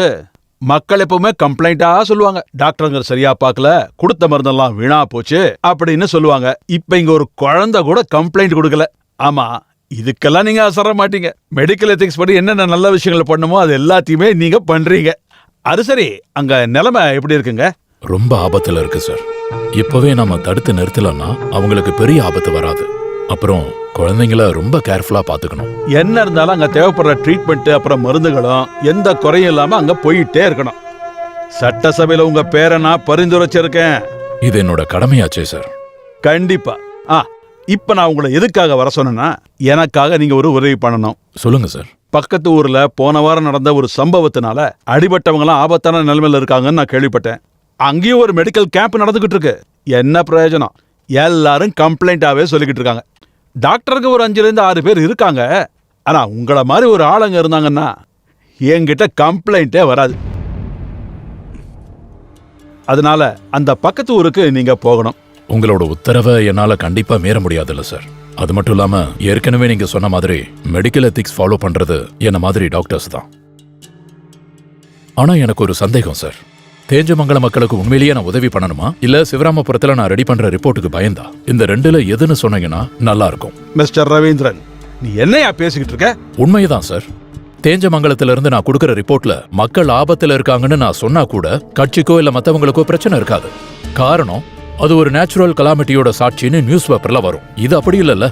மக்கள் எப்பவுமே கம்ப்ளைண்டா சொல்லுவாங்க. டாக்டருங்க சரியா பார்க்கல, கொடுத்த மருந்தெல்லாம் வீணா போச்சு அப்படின்னு சொல்லுவாங்க. இப்ப இங்க ஒரு குழந்தை கூட கம்ப்ளைண்ட் கொடுக்கல. ஆமா, இதுக்கெல்லாம் நீங்க அசர மாட்டீங்க. மெடிக்கல் எத்திக்ஸ் படி என்னென்ன நல்ல விஷயங்களை பண்ணுமோ அது எல்லாத்தையுமே நீங்க பண்றீங்க. அது சரி, அங்க நிலைமை எப்படி இருக்குங்க? ரொம்ப ஆபத்துல இருக்கு சார். இப்பவே நம்ம தடுத்து நிறுத்தலன்னா அவங்களுக்கு பெரிய ஆபத்து வராது. அப்புறம் குழந்தைங்கள ரொம்ப கேர்ஃபுல்லா பாத்துக்கணும். என்ன இருந்தாலும் அங்க தேவைப்படுற ட்ரீட்மெண்ட் அப்புறம் மருந்துகளும் எந்த குறையும் இல்லாம அங்க போயிட்டே இருக்கணும். சட்டசபையில உங்க பேரை நான் பரிந்துரைச்சிருக்கேன். இது என்னோட கடமையாச்சே சார். கண்டிப்பா. இப்ப நான் உங்களை எதுக்காக வர சொன்னேன்னா, எனக்காக நீங்க ஒரு உதவி பண்ணணும். சொல்லுங்க சார். பக்கத்து ஊர்ல போன வாரம் நடந்த ஒரு சம்பவத்தினால அடிபட்டவங்களாம் ஆபத்தான நிலைமையில இருக்காங்கன்னு நான் கேள்விப்பட்டேன். அங்கேயும் ஒரு மெடிக்கல் கேம்ப் நடந்துகிட்டு இருக்கு. என்ன பிரயோஜனம்? எல்லாரும் கம்ப்ளைண்டாவே சொல்லிக்கிட்டு இருக்காங்க. டாக்டருக்கு ஒரு 5-6 பேர் இருக்காங்க. ஆனா உங்களை மாதிரி ஒரு ஆளுங்க இருந்தாங்கன்னா என்கிட்ட கம்ப்ளைண்டே வராது. அதனால அந்த பக்கத்து ஊருக்கு நீங்க போகணும். உங்களோட உத்தரவை என்னால கண்டிப்பா மீற முடியாதுல்ல சார். அது மட்டும் இல்லாம ஏற்கனவே நீங்க சொன்ன மாதிரி மெடிக்கல் எத்திக்ஸ் ஃபாலோ பண்றது என்ன மாதிரி டாக்டர்ஸ் தான். ஆனா எனக்கு ஒரு சந்தேகம் சார். தேஞ்சமங்கல மக்களுக்கு உண்மையிலேயே நான் உதவி பண்ணணுமா, இல்ல சிவராமபுரத்துல நான் ரெடி பண்ற ரிப்போர்ட்டுக்கு பயந்தா? இந்த ரெண்டுல எதுன்னு சொன்னீங்கன்னா நல்லா இருக்கும். மிஸ்டர் ரவீந்திரன், நீ என்னையா பேசிக்கிட்டு இருக்க? உண்மைதான் சார். தேஞ்சமங்கலத்துல இருந்து நான் கொடுக்கற ரிப்போர்ட்ல மக்கள் ஆபத்துல இருக்காங்கன்னு நான் சொன்னா கூட கட்சிக்கோ இல்ல மத்தவங்களுக்கோ பிரச்சனை இருக்காது. காரணம், அது ஒரு நேச்சுரல் கலாமிட்டியோட சாட்சின்னு நியூஸ் பேப்பர்ல வரும். இது அப்படி இல்லல்ல.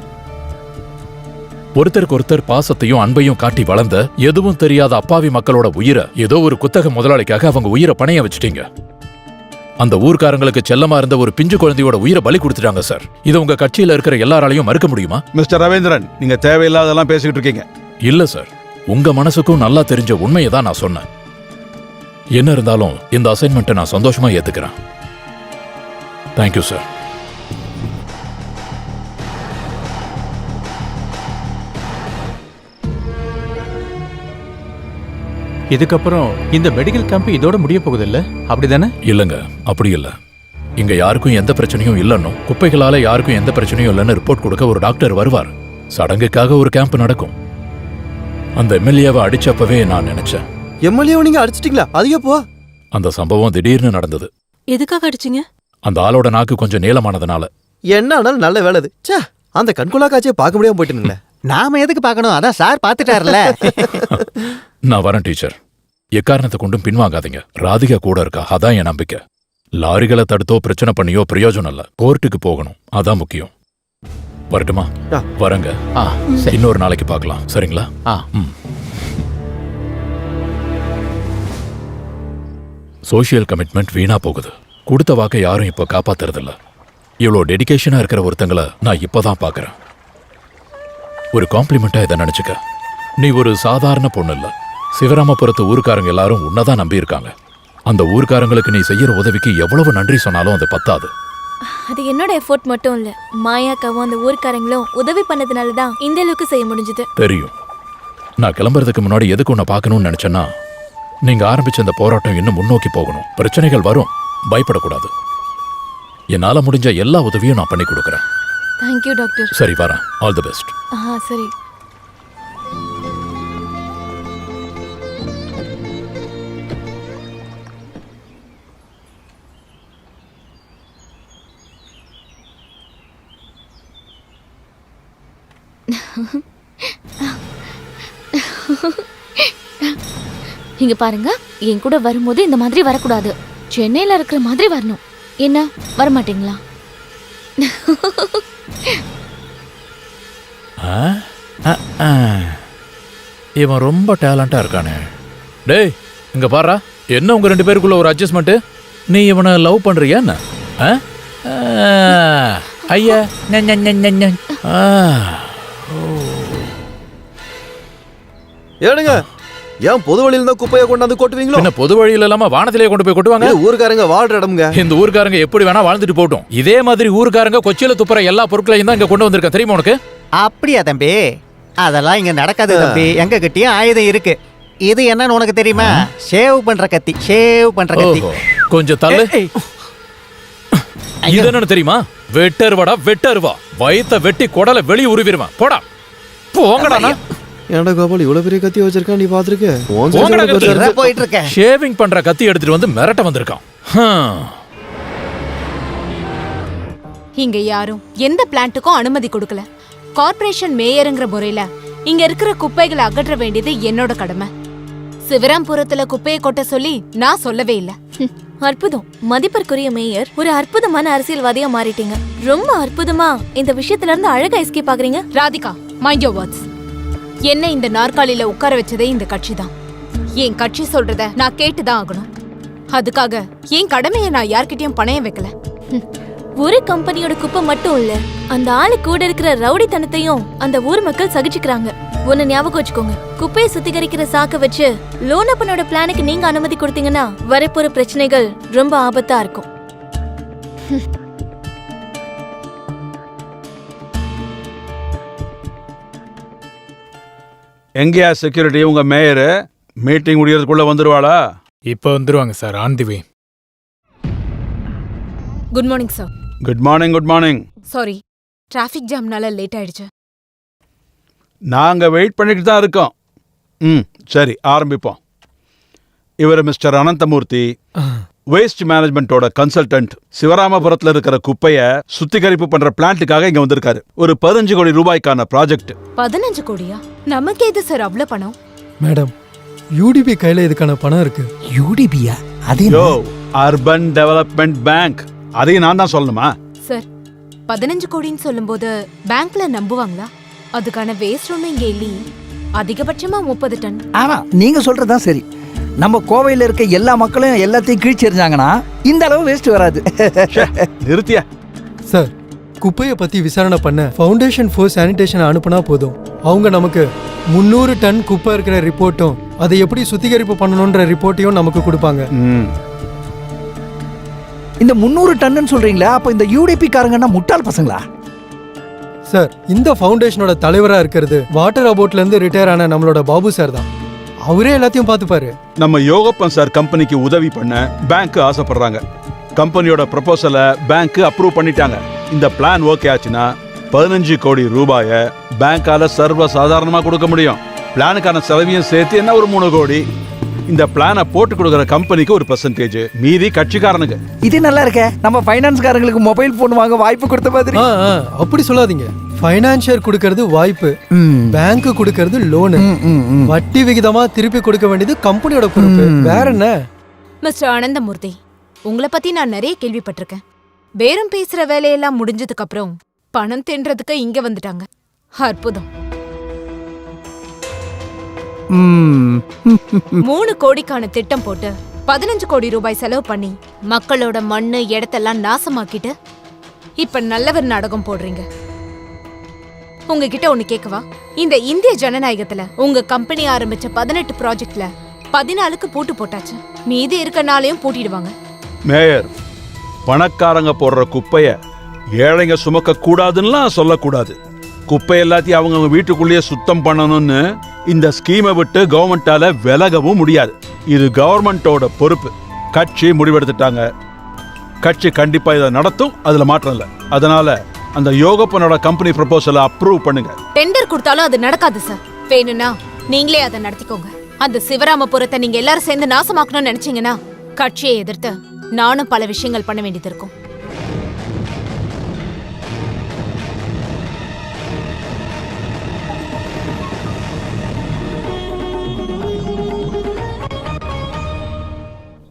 ஒருத்தருக்கு ஒருத்தர் பாசத்தையும் அன்பையும் காட்டி வளர்ந்த எதுவும் தெரியாத அப்பாவி மக்களோட உயிரை ஏதோ ஒரு குத்தக முதலாளிக்காக அவங்க உயிரை பணைய வச்சுட்டீங்க. அந்த ஊர்க்காரங்களுக்கு செல்லமா இருந்த ஒரு பிஞ்சு குழந்தையோட உயிரை பலி கொடுத்துட்டாங்க சார். இது உங்க கட்சியில இருக்கிற எல்லாராலையும் மறுக்க முடியுமா? மிஸ்டர் ரவீந்திரன், நீங்க தேவையில்லாதெல்லாம் பேசிக்கிட்டு இருக்கீங்க. இல்ல சார், உங்க மனசுக்கும் நல்லா தெரிஞ்ச உண்மையை தான் நான் சொன்னேன். என்ன இருந்தாலும் இந்த அசைன்மெண்ட்டை நான் சந்தோஷமா ஏத்துக்கிறேன். Thank you sir. இதுக்கப்புறம் இந்த மெடிக்கல் கேம்ப் இதோட முடிய போகுது இல்ல, அப்படிதானே? இல்லங்க, அப்படி இல்ல. இங்க யாருக்கும் எந்த பிரச்சனையும் இல்லைன்னு, குப்பைகளால யாருக்கும் எந்த பிரச்சனையும் இல்லைன்னு ரிப்போர்ட் கொடுக்க ஒரு டாக்டர் வருவார். சடங்குக்காக ஒரு கேம்ப் நடக்கும். அந்த எம்எல்ஏவை அடிச்சப்பவே நான் நினைச்சேன். எம்எல்ஏவை நீங்க அடிச்சிட்டீங்களா? அது எப்போ? அந்த சம்பவம் திடீர்னு நடந்தது. எதுக்காக அடிச்சீங்க? அந்த ஆளோட நாக்கு கொஞ்சம் நீளமானதுனால. என்ன ஆனாலும் நல்ல வேலை. அந்த கண்கொள்ளா காட்சியை பார்க்க முடியாம போயிட்டுங்களே. நாம எதுக்கு பார்க்கணும்? அதான் சார் பார்த்துட்டாருல. நான் வரேன் டீச்சர். எக்காரணத்தை கொண்டும் பின்வாங்காதீங்க. ராதிகா கூட இருக்கா, அதான் என் நம்பிக்கை. லாரிகளை தடுத்தோ பிரச்சனை பண்ணியோ பிரயோஜனம் இல்ல. கோர்ட்டுக்கு போகணும், அதான் முக்கியம். வரட்டுமா? வரங்க. இன்னொரு நாளைக்கு பார்க்கலாம், சரிங்களா? சோஷியல் கமிட்மெண்ட் வீணா போகுது. கொடுத்த வாக்கை யாரும் இப்ப காப்பாத்துறதில்ல. இவ்வளோ டெடிகேஷனா இருக்கிற ஒருத்தங்களை நான் இப்பதான் பாக்குறேன். ஒரு காம்ப்ளிமெண்டா இதை நினைச்சுக்க. நீ ஒரு சாதாரண பொண்ணு இல்ல. சிவராமபுரத்து ஊர்க்காரங்க எல்லாரும் உன்னதான் நம்பி இருக்காங்க. அந்த ஊர்க்காரங்களுக்கு நீ செய்யற உதவிக்கு எவ்வளவு நன்றி சொன்னாலும் அது பத்தாது. அது என்னோட எஃபோர்ட் மட்டும் இல்ல, மாயாக்காவும் அந்த ஊர்க்காரங்களும் உதவி பண்ணதுனால தான் இந்த அளவுக்கு செய்ய முடிஞ்சது. தெரியும். நான் கிளம்புறதுக்கு முன்னாடி எதுக்கு உன்னை பார்க்கணும்னு நினைச்சேன்னா, நீங்க ஆரம்பிச்ச இந்த போராட்டம் இன்னும் முன்னோக்கி போகணும். பிரச்சனைகள் வரும், பயப்படக்கூடாது. என்னால முடிஞ்ச எல்லா உதவியும் நான் பண்ணி கொடுக்குறேன். Thank you doctor. சரி, வரேன். All the best. சரி. இங்க பாருங்க, என் கூட வரும்போது இந்த மாதிரி வரக்கூடாது. சென்னையில இருக்கிற மாதிரி வரணும். என்ன, வரமாட்டீங்களா? இவன் ரொம்ப டேலண்டா இருக்கானே. டேய், இங்க பாரு, என்ன உங்க 2 பேருக்குள்ள ஒரு அட்ஜஸ்ட்மெண்ட்? நீ இவனை லவ் பண்றியா என்ன? ஐயா, ஏனுங்க, ஏன் பொது வழியில தான் குப்பையை கொண்டாந்து கொட்டுவீங்களோ? என்ன பொது வழியில இல்லாம வானத்திலேயே கொண்டு போய் கொட்டுவாங்க? ஊர்க்காரங்க வாழ்ற இடம்ங்க. இந்த ஊர்க்காரங்க எப்படி வேணா வாழ்ந்துட்டு போட்டும். இதே மாதிரி ஊர்க்காரங்க கொச்சியில துப்புற எல்லா பொருட்களையும் தான் இங்க கொண்டு வந்திருக்க, தெரியுமா உனக்கு? அப்படியா தம்பி? அதெல்லாம் இங்க நடக்காது தம்பி. எங்க கிட்டயும் ஆயுதம் இருக்கு. இது என்னன்னு உனக்கு தெரியுமா? ஷேவ் பண்ற கத்தி. ஷேவ் பண்ற கத்தி. கொஞ்சம் தள்ளு. இது என்னன்னு தெரியுமா? வெட்டருவாடா, வெட்டருவா. வயித்தை வெட்டி குடலை வெளியே உருவிடுவான். போடா, போங்கடா. ஏன்டா கோபால் இவ்வளவு பெரிய கத்தி வச்சிருக்கா? நீ பாத்துருக்க? போயிட்டு இருக்க. ஷேவிங் பண்ற கத்தி எடுத்துட்டு வந்து மிரட்ட வந்திருக்கான். இங்க யாரும் எந்த பிளான்ட்டுக்கும் அனுமதி கொடுக்கல. கார்ப்பரேஷன் மேயருங்கிற முறையில இங்க இருக்கிற குப்பைகளை அகற்ற வேண்டியது என்னோட கடமை. சிவராம்புரத்துல குப்பையை கொட்ட சொல்லி நான் சொல்லவே இல்ல. அற்புதம். மதிப்பிற்குரிய மேயர், ஒரு அற்புதமான அரசியல்வாதியா மாறிட்டீங்க. ரொம்ப அற்புதமா இந்த விஷயத்துல இருந்து அழகா எஸ்கேப் ஆகுறீங்க. Radhika, mind your words. என்ன இந்த நாற்காலியில உட்கார வச்சதே இந்த கட்சி தான். என் கட்சி சொல்றத நான் கேட்டுதான் ஆகணும். அதுக்காக என் கடமையை நான் யார்கிட்டயும் பணையம் வைக்கல. ஒரு கம்பெனியோட குப்பை மட்டும் இல்ல, அந்த ஆளு கூட இருக்கிற ரவுடித்தனத்தையும் அந்த ஊர் மக்கள் சகிச்சுக்கிறாங்க. ஒன்னு ஞாபகம் வச்சுக்கோங்க, குப்பையை சுத்திகரிக்கிற சாக்க வச்சு லோனப்பனோட பிளானுக்கு நீங்க அனுமதி கொடுத்தீங்கன்னா வரப்போற பிரச்சனைகள் ரொம்ப ஆபத்தா இருக்கும். எங்கேயா செக்யூரிட்டி? உங்க மேயர் மீட்டிங் முடியறதுக்குள்ள வந்துருவாளா? இப்போ வந்துருவாங்க sir. On the way. Good morning sir. Good morning. Good morning. Sorry, traffic ஜாம்னால லேட் ஆயிடுச்சு. நாங்க வெயிட் பண்ணிட்டு தான் இருக்கோம். சரி, ஆரம்பிப்போம். இவர் மிஸ்டர் அனந்தமூர்த்தி, வேஸ்ட் மேனேஜ்மெண்டோட கன்சல்டன்ட். சிவராமபுரத்துல இருக்கிற குப்பையை சுத்திகரிப்பு பண்ற பிளான்ட்டுக்காக இங்க வந்திருக்காரு. ஒரு 15 கோடி ரூபாய்க்கான ப்ராஜெக்ட். 15 கோடியா? நமக்கு எது சார் அவ்வளவு பணம்? மேடம், யூடிபி கையில இதுக்கான பணம் இருக்கு. யூடிபியா? அது அர்பன் டெவலப்மெண்ட் பேங்க். அதையும் நான் தான் சொல்லணுமா? சார், 15 கோடின்னு சொல்லும்போது பேங்க்ல நம்புவாங்களா? அதுக்கான வேஸ்ட் ஒன்றும் இங்கே இல்லையே. அதிகபட்சமா 30 டன். ஆமா, நீங்க சொல்றதுதான் சரி. நம்ம கோவையில இருக்க எல்லா மக்களும் எல்லாத்தையும் கிழிச்சிருந்தாங்கன்னா இந்த அளவு வேஸ்ட் வராது. நிறுத்தியா சார்? குப்பையை பத்தி விசாரணை பண்ண ஃபவுண்டேஷன் ஃபார் சானிடேஷன் அனுப்புனா போதும். அவங்க நமக்கு 300 டன் குப்பை இருக்கிற ரிப்போர்ட்டும் அதை எப்படி சுத்திகரிப்பு பண்ணணும்ன்ற ரிப்போர்ட்டையும் நமக்கு கொடுப்பாங்க. இந்த 300 டன்னு சொல்றீங்களா? அப்ப இந்த யூடிபி காரங்கன்னா முட்டாள் பசங்களா? சார், இந்த ஃபவுண்டேஷனோட தலைவரா இருக்கிறது வாட்டர் அபோட்ல இருந்து ரிட்டையர் ஆன நம்மளோட பாபு சார் தான். அவரே எல்லாத்தையும் பார்த்துப்பாரு. நம்ம யோகப்பன் சார் கம்பெனிக்கு உதவி பண்ண பேங்க் ஆசைப்படுறாங்க. கம்பெனியோட ப்ரொபோசலை பேங்க் அப்ரூவ் பண்ணிட்டாங்க. இந்த பிளான் ஓகே ஆச்சுன்னா 15 கோடி ரூபாயை பேங்கால சர்வ சாதாரணமா கொடுக்க முடியும். பிளானுக்கான செலவையும் சேர்த்து என்ன ஒரு 3 கோடி. இந்த பிளானை போட்டு கொடுக்குற கம்பெனிக்கு ஒரு பெர்சன்டேஜ், மீதி கட்சிக்காரனுக்கு. இது நல்லா இருக்கே, நம்ம ஃபைனான்ஸ்காரங்களுக்கு மொபைல் போன் வாங்க வாய்ப்பு கொடுத்த மாதிரி. அப்படி சொல்லாதீங்க. ஃபைனான்சியர் கொடுக்கறது வாய்ப்பு, பேங்க் கொடுக்கறது லோனு, வட்டி விகிதமா திருப்பி கொடுக்க வேண்டியது கம்பெனியோட பொறுப்பு. வேற என்ன? மிஸ்டர் ஆனந்தமூர்த்தி, உங்களை பத்தி நான் நிறைய கேள்விப்பட்டிருக்கேன். பேரம் பேசுற வேலையெல்லாம் முடிஞ்சதுக்கு அப்புறம் பணம் தின்றதுக்கு இங்க வந்துட்டாங்க. அற்புதம். 3 கோடிக்கான திட்டம் போட்டு 15 கோடி ரூபாய் செலவு பண்ணி மக்களோட மண்ணு இடத்தெல்லாம் நாசமாக்கிட்டு இப்ப நல்லவர் நாடகம் போடுறீங்க. உங்ககிட்ட ஒண்ணு கேட்கவா? இந்த இந்திய ஜனநாயகத்துல உங்க கம்பெனி ஆரம்பிச்ச 18 ப்ராஜெக்ட்ல 14க்கு பூட்டு போட்டாச்சு. மீதி இருக்கனாலையும் பூட்டிடுவாங்க. மேயர், பணக்காரங்க போடுற குப்பைய ஏழைங்க சுமக்க கூடாதுன்னா சொல்லக்கூடாது. குப்பை எல்லாத்தையும் அவங்க வீட்டுக்குள்ளேயே சுத்தம் பண்ணணும்னு இந்த ஸ்கீமை விட்டு கவர்மெண்டால விலகவும் முடியாது. இது கவர்மெண்டோட பொறுப்பு. கட்சி முடிவெடுத்துட்டாங்க. கட்சி கண்டிப்பா இதை நடத்தும், அதுல மாற்றம் இல்லை. அதனால அந்த யோகப்பனோட கம்பெனி ப்ரொபோசலை அப்ரூவ் பண்ணுங்க. டெண்டர் கொடுத்தாலும் அது நடக்காது சார். வேணும்னா நீங்களே அதை நடத்திக்கோங்க. அந்த சிவராமபுரத்தை நீங்க எல்லாரும் சேர்ந்து நாசமாக்கணும்னு நினைச்சீங்கன்னா கட்சியை எதிர்த்து நானும் பல விஷயங்கள் பண்ண வேண்டியது இருக்கும்.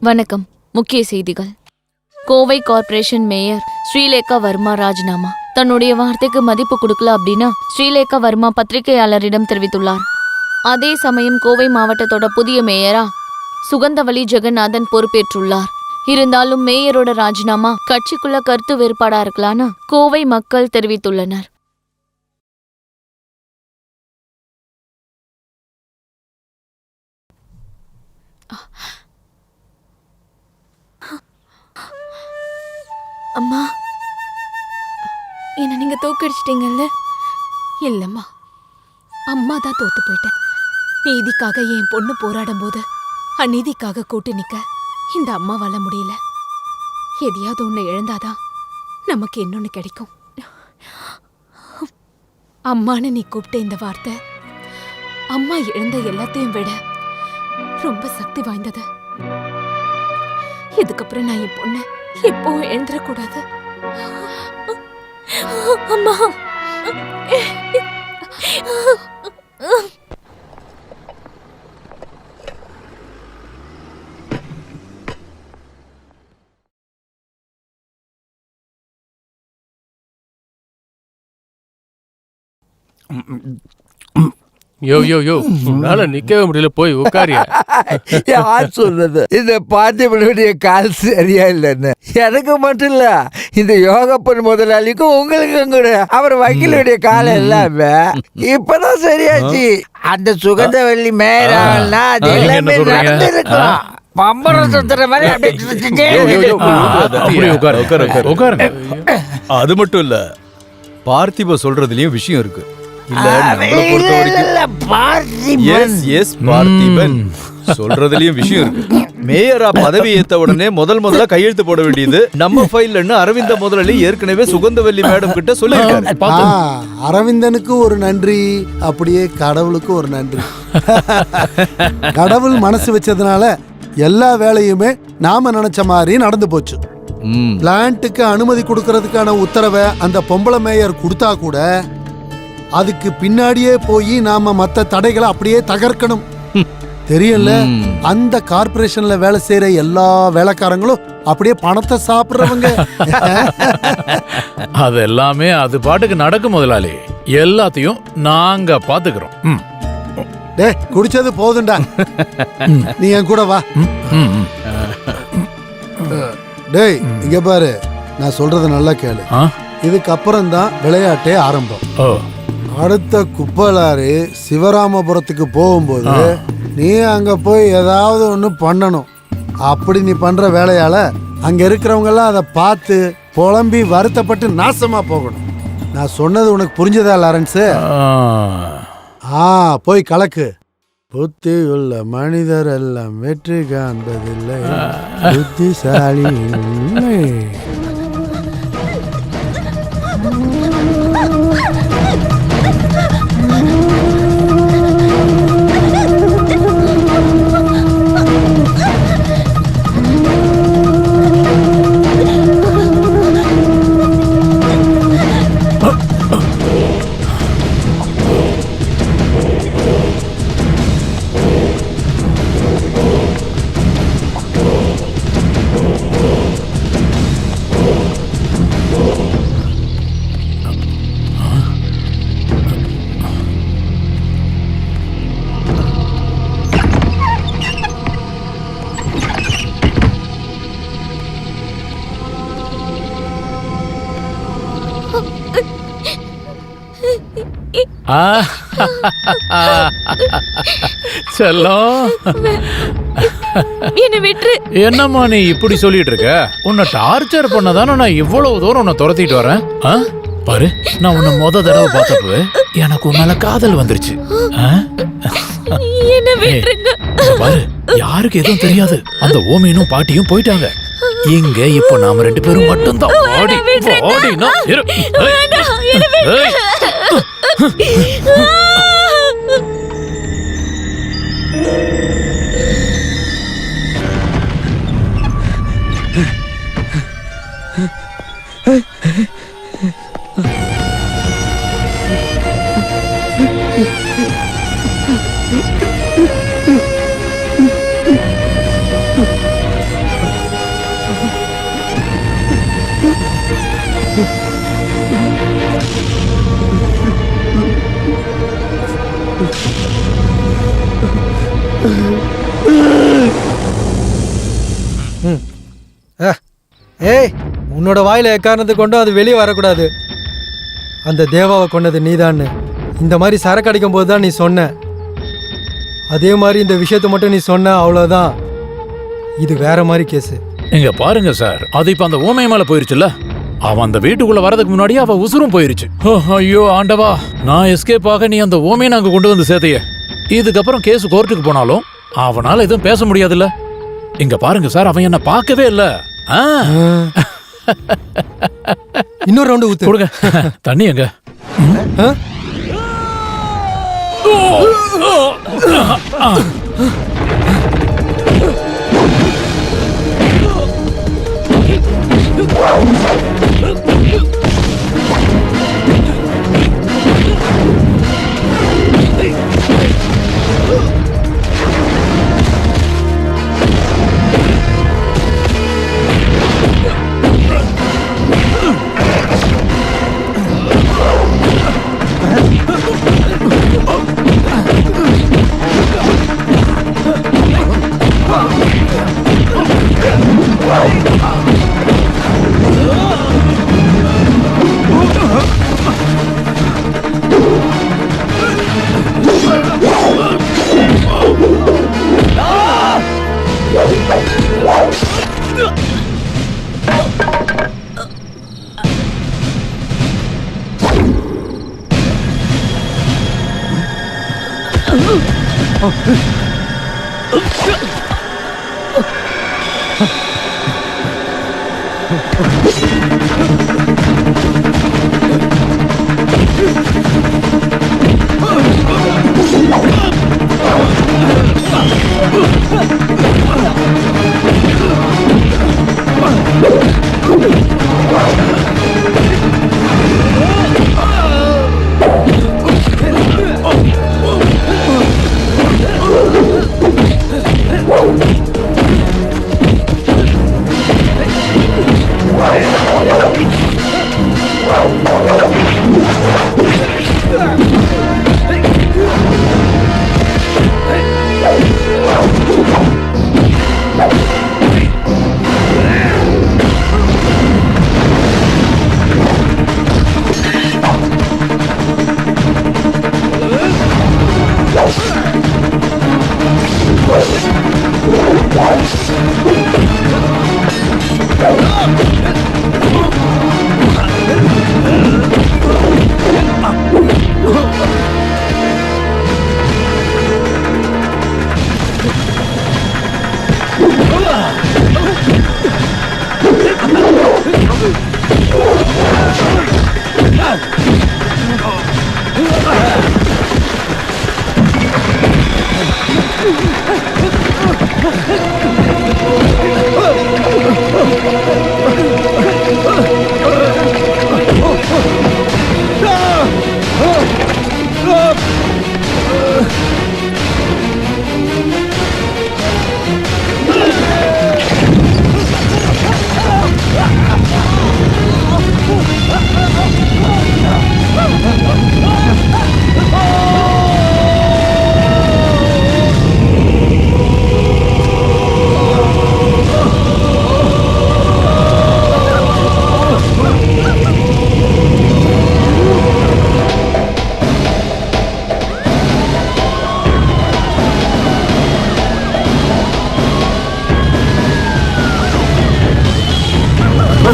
வணக்கம். முக்கிய செய்திகள். கோவை கார்ப்பரேஷன் மேயர் ஸ்ரீலேகா வர்மா ராஜினாமா. தன்னுடைய வார்த்தைக்கு மதிப்பு கொடுக்கல அப்படின்னு ஸ்ரீலேகா வர்மா பத்திரிகையாளரிடம் தெரிவித்துள்ளார். அதே சமயம் கோவை மாவட்டத்தோட புதிய மேயரா சுகந்தவலி ஜெகநாதன் பொறுப்பேற்றுள்ளார். இருந்தாலும் மேயரோட ராஜினாமா கட்சிக்குள்ள கருத்து வேறுபாடா இருக்கலான்னு கோவை மக்கள் தெரிவித்துள்ளனர். அம்மா, என்ன நீங்க தோக்கடிச்சிட்டீங்கல்ல? இல்லம்மா, அம்மா தான் தோத்து போயிட்டேன். நீதிக்காக என் பொண்ணு போராடும் போது அநீதிக்காக கூட்டு நிக்க இந்த அம்மாவால முடியல. எதையாவது ஒண்ணு இழந்தாதான் நமக்கு இன்னொன்னு கிடைக்கும். அம்மான்னு நீ கூப்பிட்ட இந்த வார்த்தை அம்மா இழந்த எல்லாத்தையும் விட ரொம்ப சக்தி வாய்ந்தது. இதுக்கப்புறம் நான் என் பொண்ண எப்பவும் எழுந்துடக்கூடாது. அம்மா, யோ யோ யோ, உன்னால நிக்கவே முடியல, போய் உட்காரியா. யார் சொல்றது இந்த பார்த்திபனுடைய கால் சரியா இல்லைன்னு? எனக்கு மட்டும் இல்ல, இந்த யோகப்பன் முதலாளிக்கும் உங்களுக்கும் கூட. அவர் வக்கீலுடைய காலம் எல்லாமே இப்பதான் சரியாச்சு. அந்த சுகந்தவல்லி மேயரானா அது எல்லாமே நடந்திருக்கலாம். பம்பரம் சுத்துற மாதிரி அது மட்டும் இல்ல, பார்த்திப சொல்றதுலயும் விஷயம் இருக்கு. இல்ல, நம்மள பொறுத்த வரைக்கும் எஸ் பார்த்திபன் சொல்றதுலயும் விஷயம் இருக்கு. மேயரா பதவி ஏத்த உடனே முதல்ல கையெழுத்து போட வேண்டியது நம்ம ஃபைல்ல அரவிந்த முதலாளி ஏற்கனவே சுகந்தவல்லி மேடம் கிட்ட சொல்லிருக்காரு. அரவிந்தனுக்கு ஒரு நன்றி, அப்படியே கடவுளுக்கு ஒரு நன்றி. கடவுள் மனசு வச்சதுனால எல்லா வேலையுமே நாம நினைச்ச மாதிரி நடந்து போச்சு. பிளான்ட்டுக்கு அனுமதி கொடுக்கறதுக்கான உத்தரவை அந்த பொம்பளை மேயர் கொடுத்தா கூட அதுக்கு பின்னாடியே போய் நாம மத்த தடைகளை அப்படியே தகர்க்கணும். தெரியல, அந்த கார்பரேஷன்ல வேலை செய்யற எல்லா வேலைக்காரங்களும் அப்படியே பணத்தை சாப்பிடுறவங்க. அது எல்லாமே அது பாட்டுக்கு நடக்கும் முதலாளி. எல்லாத்தையும் நாங்க பாத்துக்கிறோம். டேய், குடிச்சது போதுண்டா, நீ என் கூட வா. டேய், இங்க பாரு, நான் சொல்றத நல்லா கேளு. இதுக்கப்புறம் தான் விளையாட்டே ஆரம்பம். அடுத்த குப்பலாரி சிவராமபுரத்துக்கு போகும்போது நீ அங்க போய் ஏதாவது ஒன்று பண்ணணும். அப்படி நீ பண்ற வேலையால அங்க இருக்கிறவங்க எல்லாம் அதை பார்த்து புலம்பி வருத்தப்பட்டு நாசமா போகணும். நான் சொன்னது உனக்கு புரிஞ்சதா லாரன்ஸ்? போய் கலக்கு. புத்தி உள்ள மனிதர் எல்லாம் வெற்றி காண்பதில்லை, புத்திசாலி இல்லை. செல்லம், என்ன விட்டுரு. என்னம்மா நீ இப்படி சொல்லிட்டு இருக்க? உன்னை டார்ச்சர் பண்ணதானே நான் இவ்வளவு தூரம் உன்னை துரத்திட்டு வரேன். பாரு, நான் உன்னை தடவை பார்த்தப்ப எனக்கு உன் மேல காதல் வந்துருச்சு. என்ன விட்டுருங்க. பாரு, யாருக்கு எதுவும் தெரியாது. அந்த ஓமீனும் பாட்டியும் போயிட்டாங்க. இங்க இப்ப நாம 2 பேரும் மட்டும்தான். ஓடி ஓடினா இரு. ஏய். ஏய், உன்னோட வாயில எக்காரணத்தை கொண்டும் அது வெளியே வரக்கூடாது. அந்த தேவாவை கொண்டது நீதான்னு இந்த மாதிரி சரக்கு அடிக்கும் போது தான் நீ சொன்ன. அதே மாதிரி இந்த விஷயத்த மட்டும் நீ சொன்ன, அவ்வளோதான். இது வேற மாதிரி கேஸு. இங்க பாருங்க சார், அது இப்ப அந்த ஊமை மேல போயிருச்சுல்ல. அவன் அந்த வீட்டுக்குள்ள வரதுக்கு முன்னாடி அவ உசுரும் போயிருச்சு. ஐயோ ஆண்டவா, நான் எஸ்கேப் ஆக நீ அந்த ஊமையை நாங்க கொண்டு வந்து சேர்த்தைய. இதுக்கப்புறம் கேஸ் கோர்ட்டுக்கு போனாலும் அவனால எதுவும் பேச முடியாதுல்ல. இங்க பாருங்க சார், அவன் என்ன பார்க்கவே இல்ல. இன்னொரு ரவுண்டு ஊத்து. கொடுங்க தண்ணி. எங்க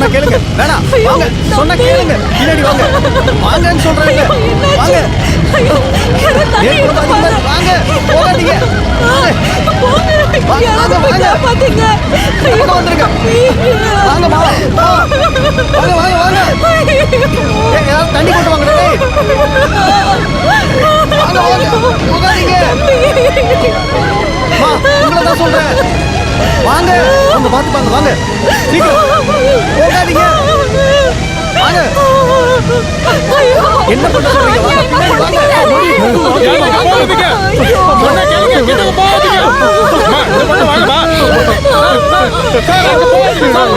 சொன்னா கேளுங்க. வேணாம், வாங்க. சொன்னா கேளுங்க. பின்னாடி வாங்க. வாங்கன்னு சொல்றேன்ல. வாங்க. ஏன் போகாதீங்க? வாங்க. போகாதீங்க. வாங்க, வாங்க, வாங்க. பக்கம் வந்துருங்க. வாங்க, மாமா. வாங்க, வாங்க, வாங்க. ஏய், யாராவது தண்ணி கொண்டு வாங்க. டேய். வாங்க, வாங்க. போகாதீங்க. மா, உங்களை தான் சொல்றேன். வாங்க, அவங்க பாத்துப்பாங்க. வாங்க, சீக்கிரம். போகாதீங்க. வாங்க. என்ன பண்ண சொல்றீங்க? வாங்க, பின்னாடி வாங்க. போகாதீங்க. சொன்னா கேளுங்க, கிட்ட போகாதீங்க. அம்மா, இந்த பக்கம் வாங்கம்மா. சார், அங்க போகாதீங்க சார்.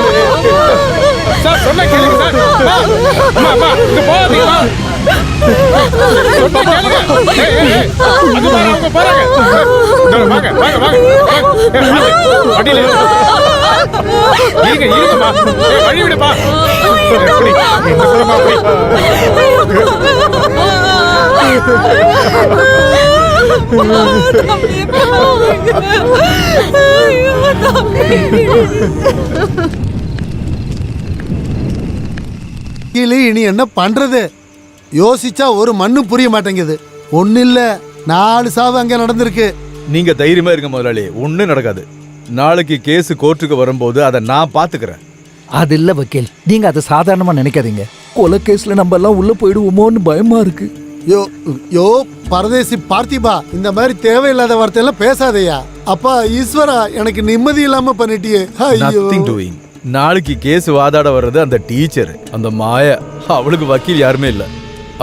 சார், சொன்னா கேளுங்க சார். அம்மா, அம்மா, இங்க போகாதீங்கம்மா. சொன்னா கேளுங்க. ஏய், ஏய், ஏய். அங்க பாரு, அவங்க போறாங்க. வாங்க, வாங்க, வாங்க. வண்டியில இருங்க, இருங்கம்மா. ஏய், வழி விடுப்பா. எப்படி? இந்த பக்கமா போய். இனி என்ன பண்றது? யோசிச்சா ஒரு மண்ணும் புரிய மாட்டேங்குது. ஒண்ணு இல்ல 4 சாவு அங்க நடந்திருக்கு. நீங்க தைரியமா இருங்க முதலாளி, ஒண்ணும் நடக்காது. நாளைக்கு கேஸ் கோர்ட்டுக்கு வரும்போது அதை நான் பாத்துக்கிறேன். அது இல்ல வக்கீல், நீங்க அதை சாதாரணமா நினைக்காதீங்க. கொலை கேஸ்ல நம்ம எல்லாம் உள்ள போயிடுவோமோன்னு பயமா இருக்கு. யோ யோ பரதேசி பார்த்திபா, இந்த மாதிரி தேவையில்லாத வார்த்தையெல்லாம் பேசாதேயா. அப்பா ஈஸ்வரா, எனக்கு நிம்மதி இல்லாம பண்ணிட்டியே. Nothing doing. நாளைக்கு கேஸ் வாதாட வர்றது அந்த டீச்சர், அந்த மாயா. அவளுக்கு வக்கீல் யாருமே இல்ல.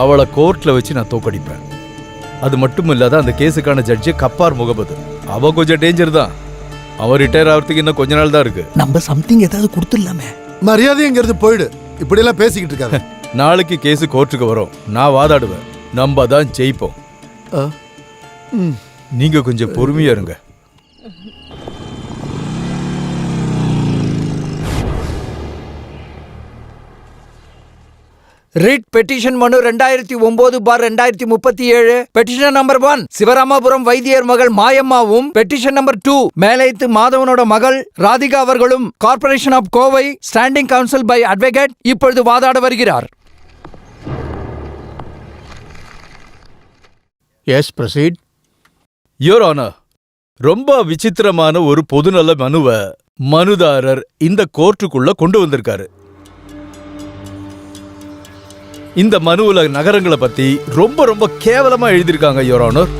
அவளை கோர்ட்ல வச்சு நான் தோக்கடிப்பேன். அது மட்டும் இல்லாத அந்த கேஸுக்கான ஜட்ஜி கப்பார் முகமது. அவ கொஞ்சம் டேஞ்சர் தான். அவன் ரிட்டையர் ஆகிறதுக்கு இன்னும் கொஞ்ச நாள் தான் இருக்கு. நம்ம சம்திங் ஏதாவது கொடுத்துடலாமே. மரியாதைங்கிறது போயிடு. இப்படி எல்லாம் பேசிக்கிட்டு இருக்காங்க. நாளைக்கு கேஸ் கோர்ட்டுக்கு வரும், நான் வாதாடுவேன். நம்ம தான் ஜெயிப்போம். நீங்க கொஞ்சம் பொறுமையா இருங்க. ரிட் பெட்டிஷன் மனு 2009/2037. பெட்டிஷன் நம்பர் 1 சிவராமபுரம் வைத்தியர் மகள் மாயம்மாவும், பெட்டிஷன் நம்பர் 2 மேலைத்து மாதவனோட மகள் ராதிகா அவர்களும் corporation of Kovai standing council by advocate இப்பொழுது வாதாட வருகிறார். S, proceed. யுவர் ஆனர், ரொம்ப விசித்திரமான ஒரு பொதுநல மனுவை மனுதாரர் இந்த கோர்ட்டுக்குள்ள கொண்டு வந்திருக்காரு. இந்த மனுவுல நகரங்களை பத்தி ரொம்ப ரொம்ப கேவலமா எழுதியிருக்காங்க யுவர் ஆனர்.